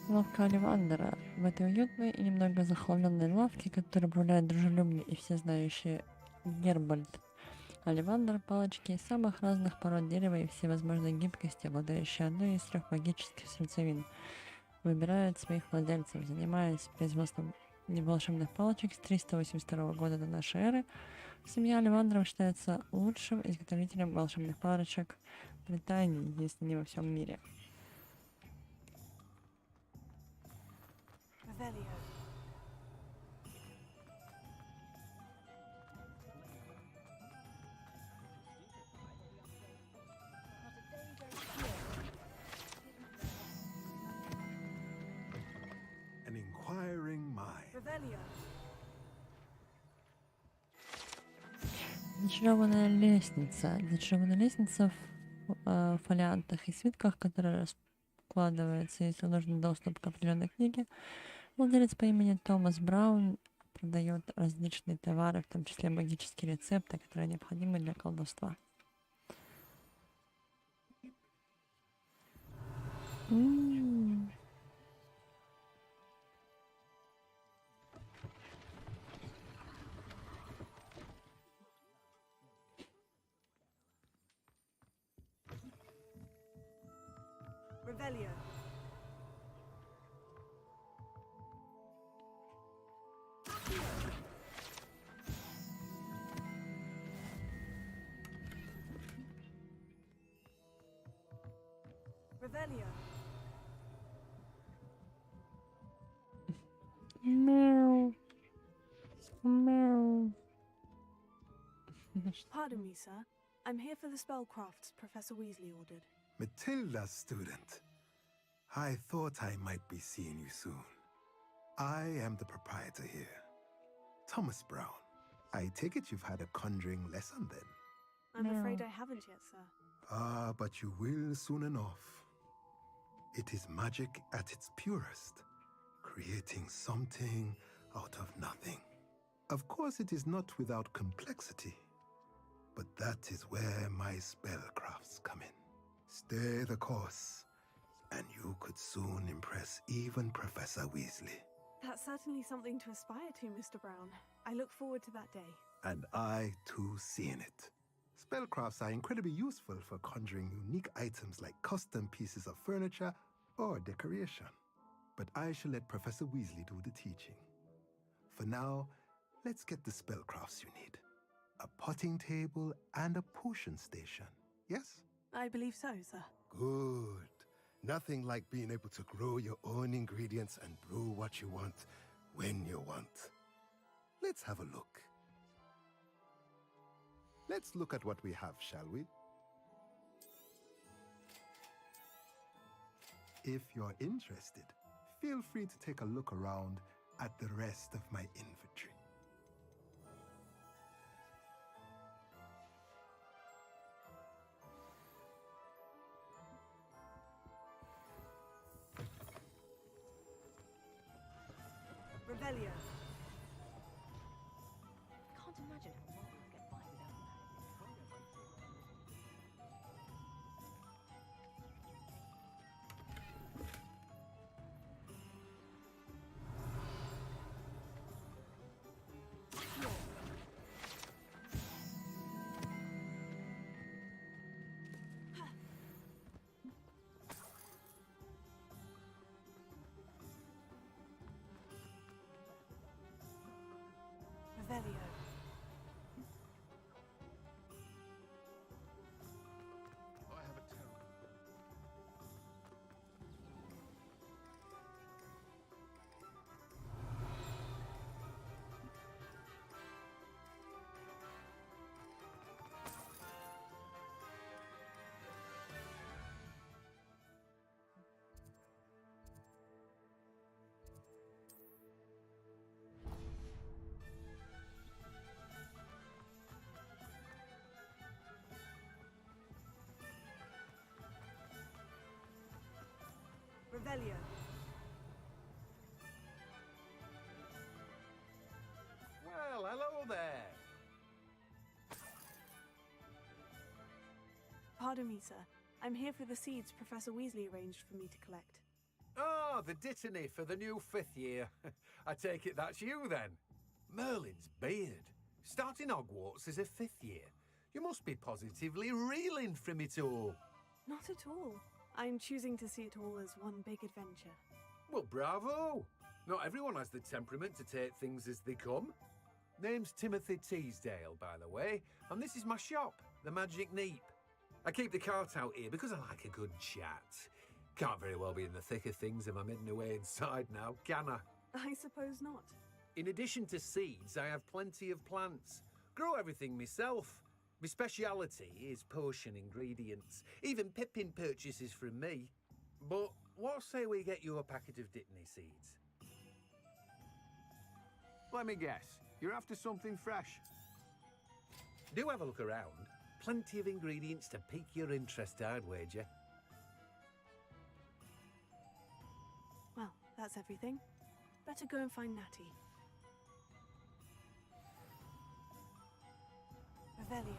Лавка Оливандера. В этой уютной и немного захламленной лавке, которую управляет дружелюбный и всезнающий Гербальд Оливандер, палочки из самых разных пород дерева и всевозможной гибкости, обладающие одной из 3 магических сердцевин, выбирают своих владельцев, занимаясь производством волшебных палочек с 382 года до нашей эры. Семья Оливандеров считается лучшим изготовителем волшебных палочек в Британии, если не во всем мире. Revelio. An inquiring mind. Revelio. Зачарованная лестница. Зачарованная лестница в фолиантах и свитках, которые раскладываются, если нужен доступ к определенной книге. Владелец по имени Томас Браун продает различные товары, в том числе магические рецепты, которые необходимы для колдовства. Revelio. Revelio. Meow. Meow. Pardon me, sir. I'm here for the spellcrafts Professor Weasley ordered. Matilda, student. I thought I might be seeing you soon. I am the proprietor here, Thomas Brown. I take it you've had a conjuring lesson then? I'm afraid I haven't yet, sir. Ah, but you will soon enough. It is magic at its purest, creating something out of nothing. Of course, it is not without complexity, but that is where my spellcrafts come in. Stay the course, and you could soon impress even Professor Weasley. That's certainly something to aspire to, Mr. Brown. I look forward to that day. And I, too, seeing it. Spellcrafts are incredibly useful for conjuring unique items like custom pieces of furniture or decoration. But I shall let Professor Weasley do the teaching. For now, let's get the spellcrafts you need. A potting table and a potion station, yes? I believe so, sir. Good. Nothing like being able to grow your own ingredients and brew what you want when you want. Let's have a look. Let's look at what we have, shall we? If you're interested, feel free to take a look around at the rest of my inventory. Revelio. Can't imagine how Muggles get by without Revelio. I have a token. Revelio. Well, hello there. Pardon me, sir. I'm here for the seeds Professor Weasley arranged for me to collect. Oh, the dittany for the new 5th year. I take it that's you then. Merlin's beard. Starting Hogwarts as a 5th year. You must be positively reeling from it all. Not at all. I'm choosing to see it all as one big adventure. Well, bravo! Not everyone has the temperament to take things as they come. Name's Timothy Teasdale, by the way, and this is my shop, the Magic Neep. I keep the cart out here because I like a good chat. Can't very well be in the thick of things if I'm hidden away inside now, can I? I suppose not. In addition to seeds, I have plenty of plants. Grow everything myself. My speciality is potion ingredients. Even Pippin purchases from me. But what say we get you a packet of dittany seeds? Let me guess. You're after something fresh. Do have a look around. Plenty of ingredients to pique your interest, I'd wager. Well, that's everything. Better go and find Natty. Revelio.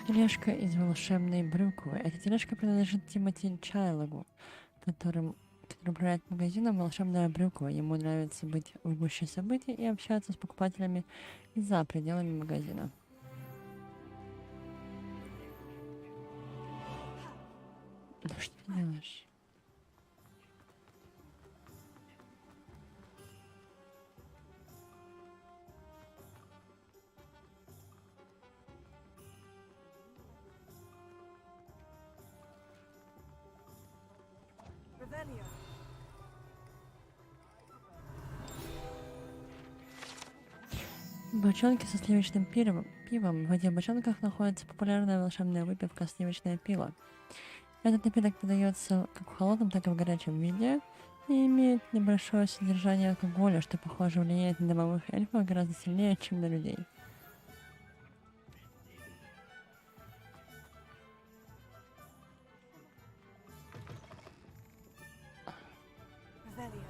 Тележка из волшебной брюквы. Эта тележка принадлежит Тимоти Чайлогу, который управляет магазином «Волшебная брюква». Ему нравится быть в гуще событий и общаться с покупателями и за пределами магазина. Ну что ты делаешь? Revelio. Бочонки со сливочным пивом. В воде в бочонках находится популярная волшебная выпивка сливочное пиво. Этот напиток подается как в холодном, так и в горячем виде и имеет небольшое содержание алкоголя, что, похоже, влияет на домовых эльфов гораздо сильнее, чем на людей. Revelio.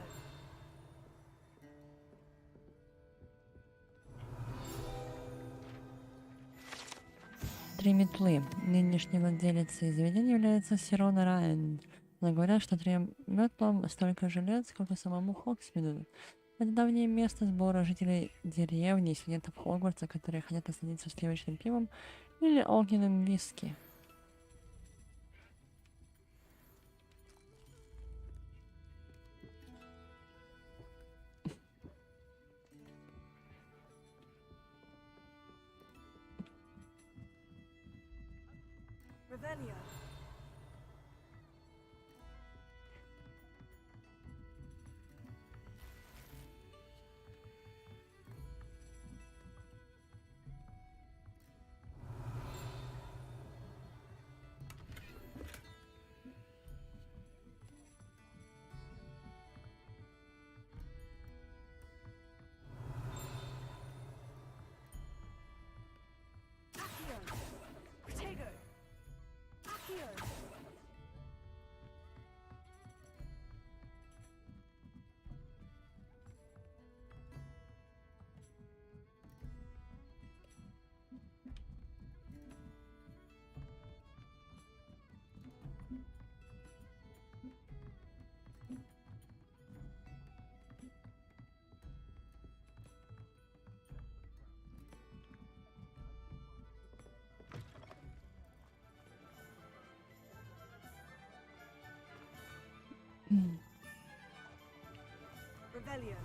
3 метлы. Нынешний владелец заведения является Сирона Райан. Но говорят, что 3 метлам столько же лет, сколько самому Хогсмиду. Это давнее место сбора жителей деревни и студентов Хогвартса, которые хотят насладиться сливочным пивом или огненным виски. Revelio. Revelio.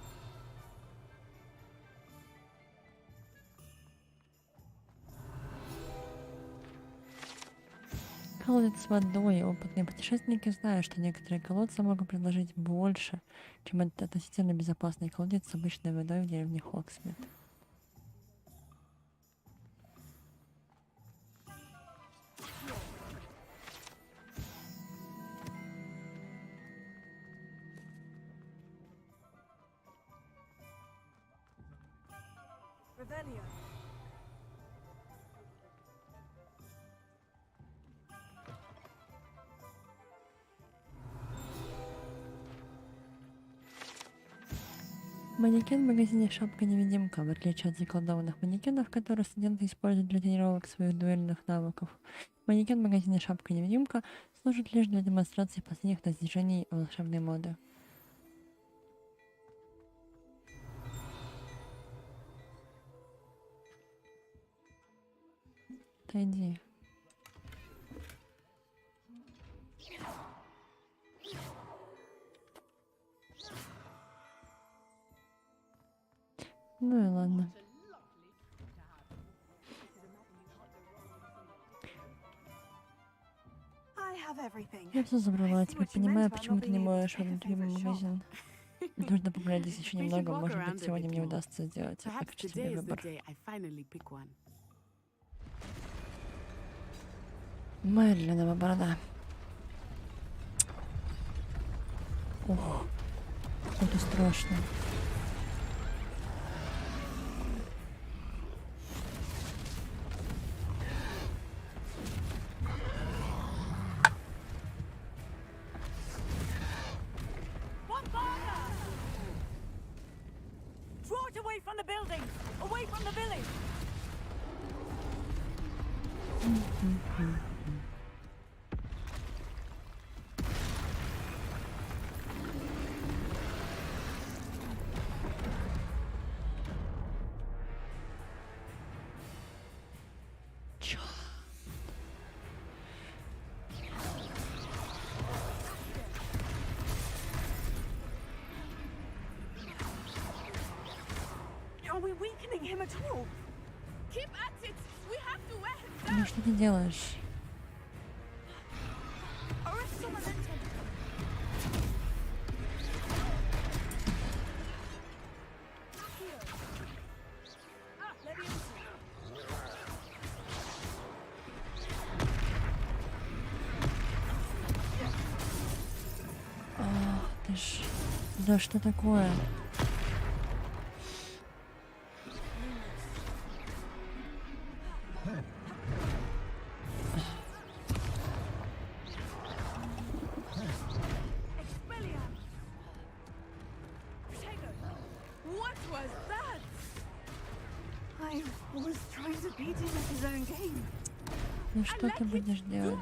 Колодец с водой. Опытные путешественники знают, что некоторые колодцы могут предложить больше, чем этот относительно безопасный колодец с обычной водой в деревне Хогсмит. Revelio. Манекен в магазине «Шапка-невидимка». В отличие от заколдованных манекенов, которые студенты используют для тренировок своих дуэльных навыков, манекен в магазине «Шапка-невидимка» служит лишь для демонстрации последних достижений волшебной моды. Отойди. Ну и ладно. Я все забрала, я теперь понимаю, почему ты не можешь выбрать любимый магазин. Нужно поглядеть еще немного, может быть, сегодня мне удастся сделать облегчить тебе выбор. Моя длинная борода. Ох, это страшно. away from the village! Are we weakening him at all? Keep at it! We have to wear him Ну down! что ты делаешь? Ах ты ж... Да что такое? What was that? I was trying to beat him at his own game. Ну что ты будешь делать?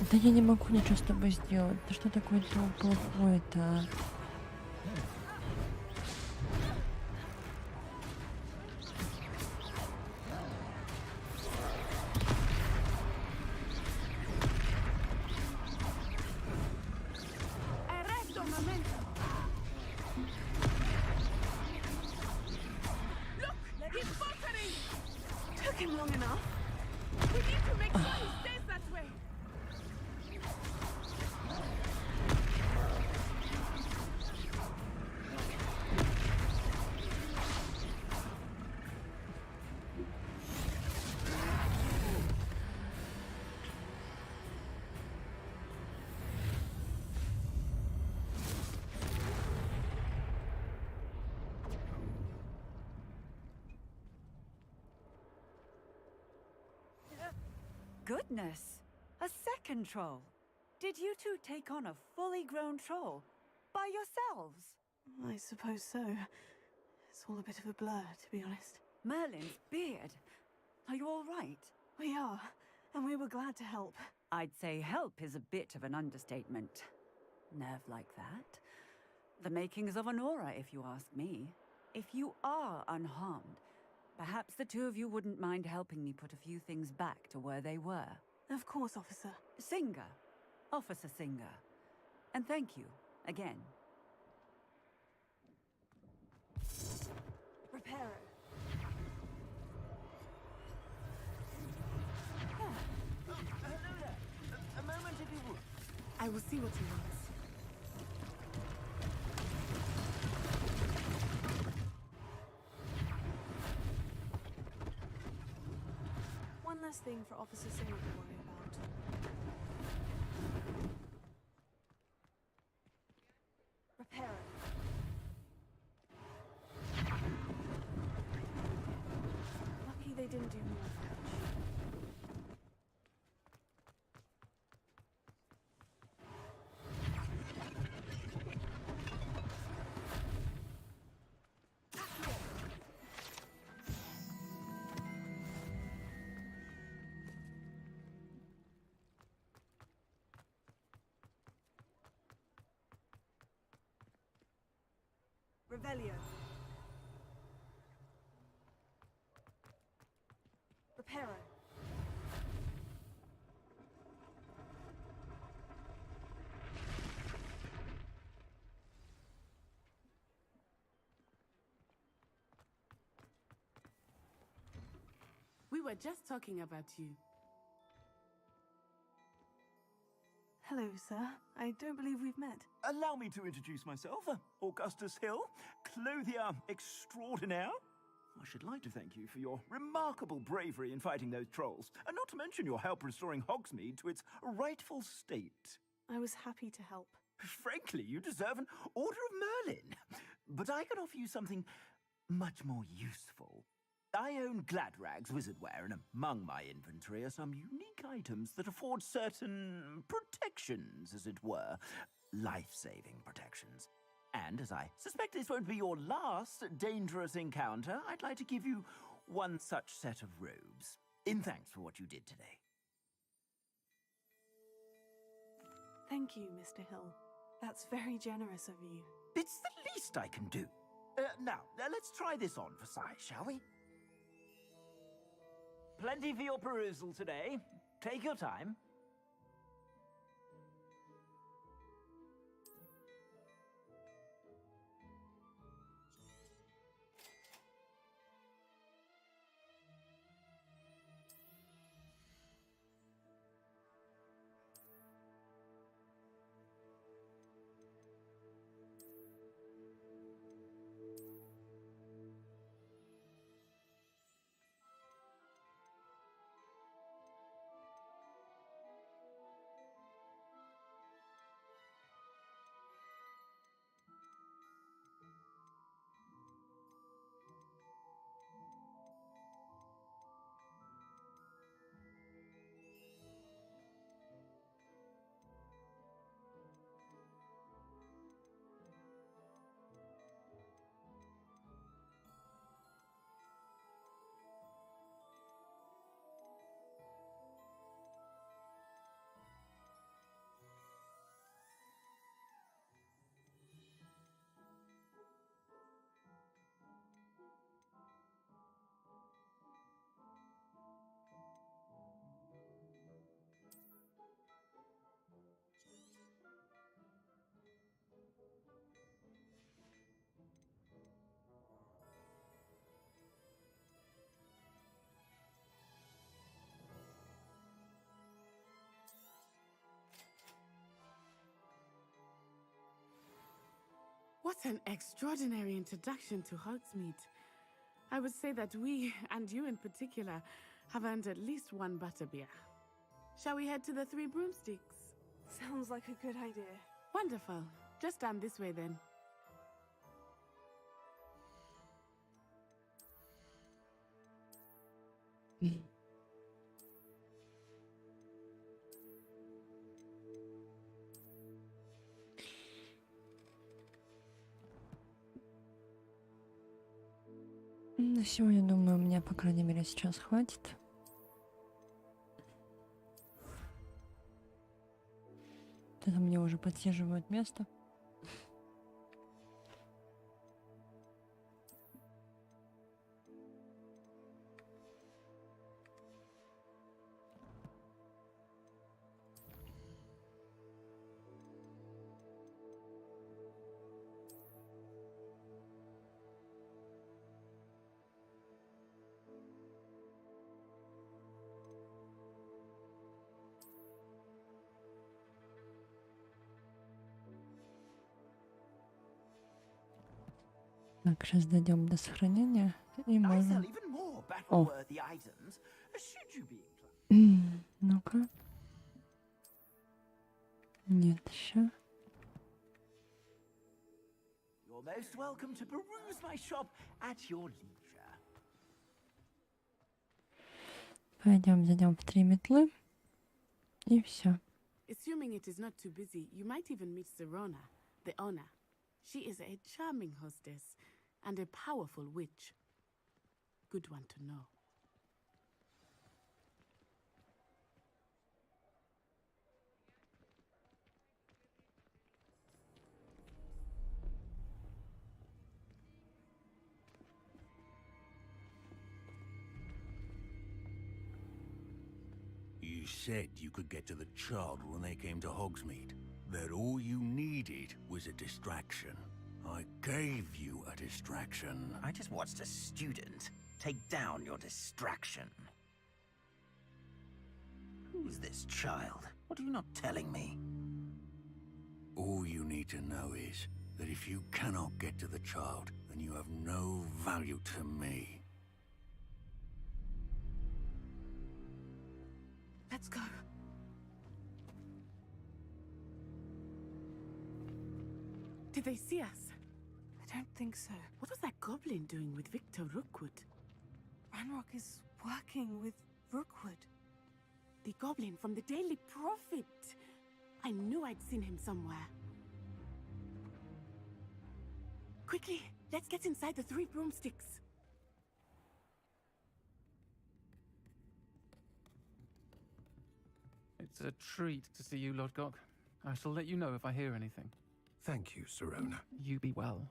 Да я не могу ничего с тобой сделать. Да что такое плохое-то, а? Arresto un momento. Look, he's faltering. Took him long enough. We need to make sure he stays that way. Goodness! A second troll! Did you two take on a fully grown troll? By yourselves? I suppose so. It's all a bit of a blur, to be honest. Merlin's beard! Are you all right? We are, and we were glad to help. I'd say help is a bit of an understatement. Nerve like that? The makings of an aura, if you ask me. If you are unharmed, perhaps the two of you wouldn't mind helping me put a few things back to where they were. Of course, officer. Singer. Officer Singer. And thank you, again. Reparo. Hello there. A moment, if you would. I will see what he wants. One less thing for Officer Singer to worry about. Reparo. Lucky they didn't do more damage. Revelio. Reparo. We were just talking about you. Hello, sir. I don't believe we've met. Allow me to introduce myself. Augustus Hill, clothier extraordinaire. I should like to thank you for your remarkable bravery in fighting those trolls, and not to mention your help restoring Hogsmeade to its rightful state. I was happy to help. Frankly, you deserve an Order of Merlin. But I can offer you something much more useful. I own Gladrag's wizardware, and among my inventory are some unique items that afford certain protections, as it were. Life-saving protections. And as I suspect this won't be your last dangerous encounter, I'd like to give you one such set of robes, in thanks for what you did today. Thank you, Mr. Hill. That's very generous of you. It's the least I can do. Now, let's try this on for size, shall we? Plenty for your perusal today. Take your time. What an extraordinary introduction to Hogsmeade. I would say that we, and you in particular, have earned at least one butterbeer. Shall we head to the Three Broomsticks? Sounds like a good idea. Wonderful. Just down this way then. На сегодня, думаю, мне, по крайней мере, сейчас хватит. Это мне уже подсиживают место. Так, сейчас дойдем до сохранения и можем... О! Ну-ка. Нет, еще. You're most welcome to peruse my shop at your leisure. Пойдем, зайдем в 3 метлы. И все. Assuming it is not too busy, you might even meet Serona, the owner. She is a charming hostess and a powerful witch. Good one to know. You said you could get to the child when they came to Hogsmeade. That all you needed was a distraction. I gave you a distraction. I just watched a student take down your distraction. Who's this child? What are you not telling me? All you need to know is that if you cannot get to the child, then you have no value to me. Let's go. Did they see us? I don't think so. What was that goblin doing with Victor Rookwood? Ranrock is working with Rookwood. The goblin from the Daily Prophet. I knew I'd seen him somewhere. Quickly, let's get inside the 3 broomsticks. It's a treat to see you, Lodgok. I shall let you know if I hear anything. Thank you, Sirona. You be well.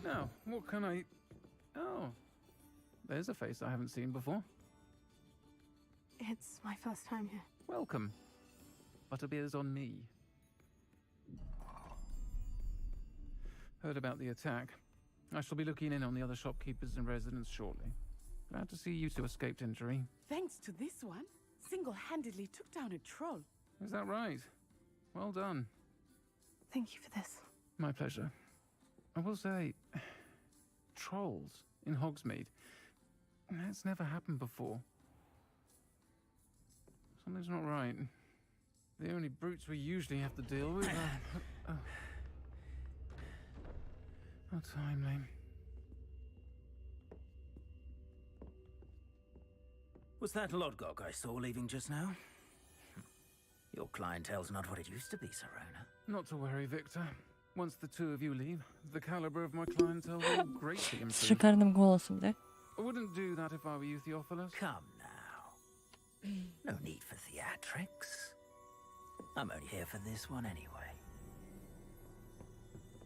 Now, what can I... Oh, there's a face I haven't seen before. It's my first time here. Welcome. Butterbeer's on me. Heard about the attack. I shall be looking in on the other shopkeepers and residents shortly. Glad to see you two escaped injury. Thanks to this one, single-handedly took down a troll. Is that right? Well done. Thank you for this. My pleasure. I will say, trolls in Hogsmeade. That's never happened before. Something's not right. The only brutes we usually have to deal with are... How timely. Was that Lodgok I saw leaving just now? Your clientele's not what it used to be, Sirona. Not to worry, Victor. Once the two of you leave, the caliber of my clientele will greatly improve. С шикарным голосом, да? I wouldn't do that if I were you, Theophilus. Come now. No need for theatrics. I'm only here for this one anyway.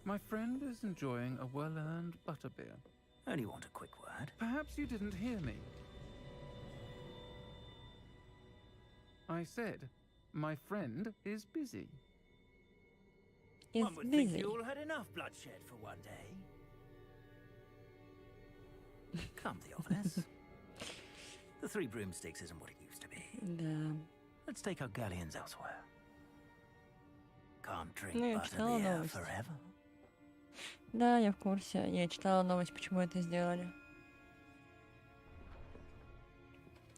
My friend is enjoying a well-earned butterbeer. Only want a quick word. Perhaps you didn't hear me. I said, my friend is busy. One would think you all had enough bloodshed for one day. Come, Theophilus. The 3 broomsticks isn't what it used to be. Да. Let's take our galleons elsewhere. Can't drink Ну, я читала butterbeer новость. forever. Да, я в курсе. Я читала новость, почему это сделали.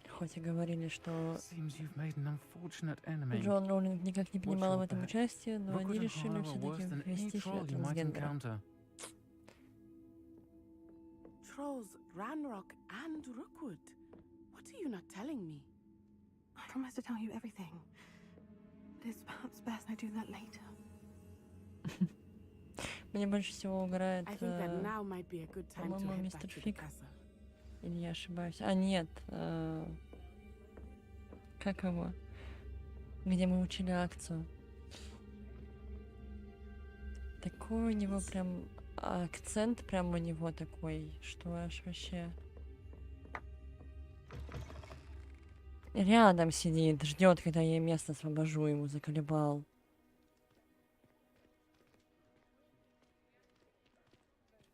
Хоть и говорили, что Джон Роулинг никак не принимал в этом участие, но они решили все-таки ввести трансгендера. Trolls, Ranrock, and Rookwood. What are you not telling me? I promise to tell you everything. But it's perhaps best I do that later. Мне больше всего угорает, по-моему, мистер Фиг. Или я ошибаюсь? А, нет. Как его? Где мы учили акцию. Такой у него прям акцент, прям у него такой, что аж вообще... Рядом сидит, ждет, когда я место освобожу, ему заколебал.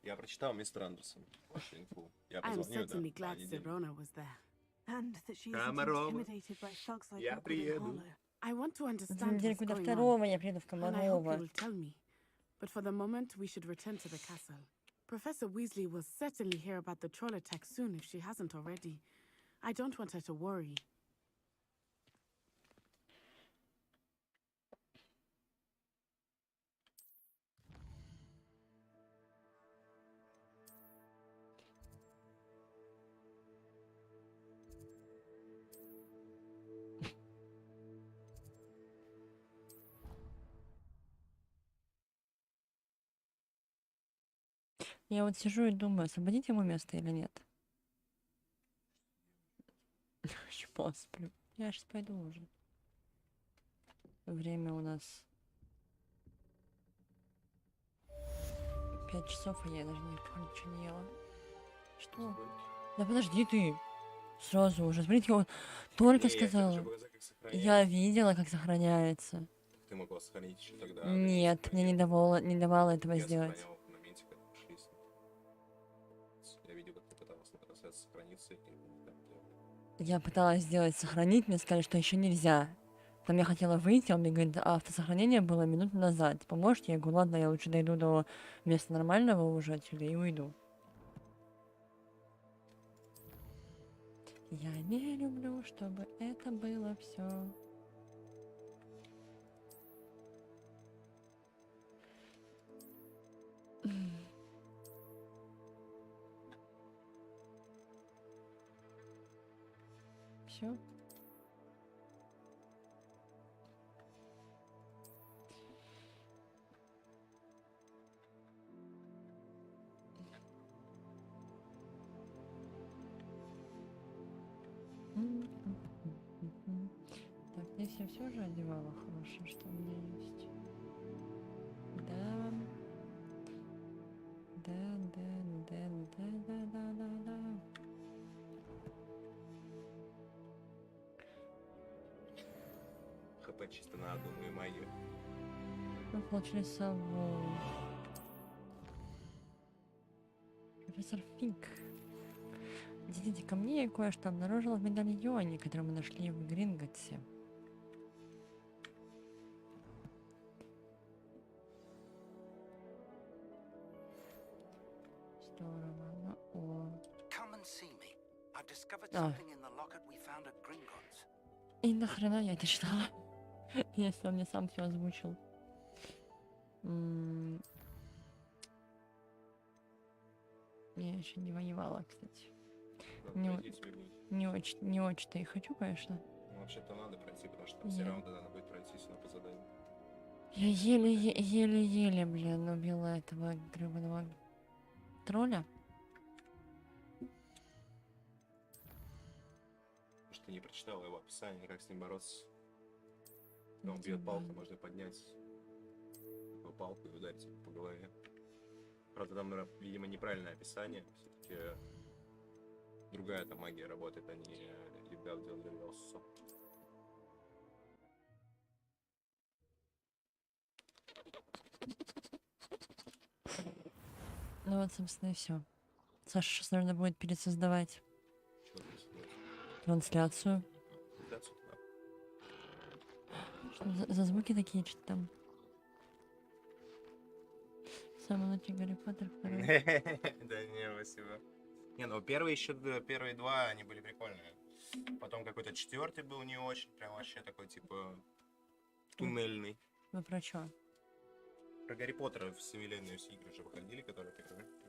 Я прочитал мистер Андерсон. Вашу инфу. Я I'm позвоню, certainly да, glad Sirona was there. And that she isn't Комарова. intimidated by thugs like Я Rookwood and приеду. Hollow. I want to На understand самом деле, what's куда going второго on. я приеду в And I hope you Комарова. will tell me. But for the moment, we should return to the castle. Professor Weasley will certainly hear about the troll attack soon if she hasn't already. I don't want her to worry. Я вот сижу и думаю, освободить ему место или нет. Еще посплю. Я сейчас пойду уже. Время у нас 5 часов, а я даже ничего не ела. Что? Да подожди ты. Сразу уже. Смотрите, я вот только сказала. Я видела, как сохраняется. Ты могла сохранить еще тогда. Нет, мне не давало этого сделать. Я видел, как ты пыталась сохраниться. Я пыталась сделать сохранить, мне сказали, что еще нельзя. Там я хотела выйти, он мне говорит, а автосохранение было минуту назад. Поможете? Я говорю, ладно, я лучше дойду до места нормального уже отсюда и уйду. Я не люблю, чтобы это было все. Все. Так, здесь я все же одевала хорошее, что у меня есть. Да. Да. ХП чисто на одну мою магию. Мы получили сову. Профессор Финк. Идите ко мне, я кое-что обнаружила в медальоне, который мы нашли в Гринготсе. Здорово. Ну, о. И нахрена я это читала? Если он мне сам все озвучил. Я еще не воевала, кстати. Не очень-то и хочу, конечно. Ну, вообще-то надо пройти, потому что там все раунды надо будет пройти, но по заданию. Я еле-еле, блин, убила этого гребаного тролля. Потому что не прочитал его описание, как с ним бороться. Когда он бьет палку, можно поднять такую палку и ударить его по голове. Правда, там, видимо, неправильное описание. Все-таки другая там магия работает, они ребят делали велосо. Ну вот, собственно, и все. Саша сейчас, наверное, будет пересоздавать трансляцию. Что за звуки такие, что там? Самый лучший Гарри Поттер, второй. Да не, спасибо. Не, ну первые два, они были прикольные. Потом какой-то четвертый был не очень, прям вообще такой, типа, туннельный. Вы про чё? Про Гарри Поттера вселенную все игры уже выходили, которые ты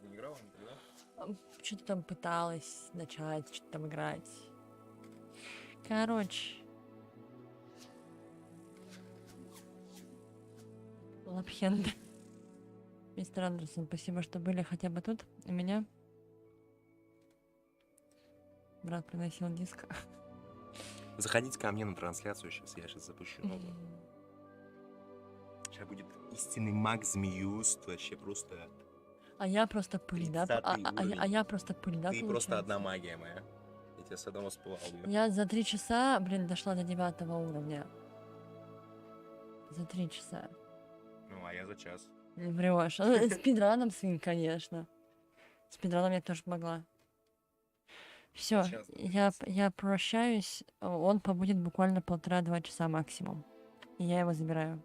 не играл никогда? Что-то там пыталась начать, что-то там играть. Короче. Лапхенд. Мистер Андерсон, спасибо, что были хотя бы тут. У меня брат приносил диск. Заходите ко мне на трансляцию сейчас, я сейчас запущу новую. Сейчас будет истинный маг Змеюст, вообще просто... А я просто пыль, да? Я просто пыль, да, Ты получается? просто одна магия моя. Я тебя с одного спылал. Я за 3 часа, блин, дошла до 9 уровня. За 3 часа. Ну, а я за час. Врешь. Спидраном свин, конечно. Спидраном я тоже могла. Все, я прощаюсь. Он побудет буквально 1,5-2 часа максимум. И я его забираю.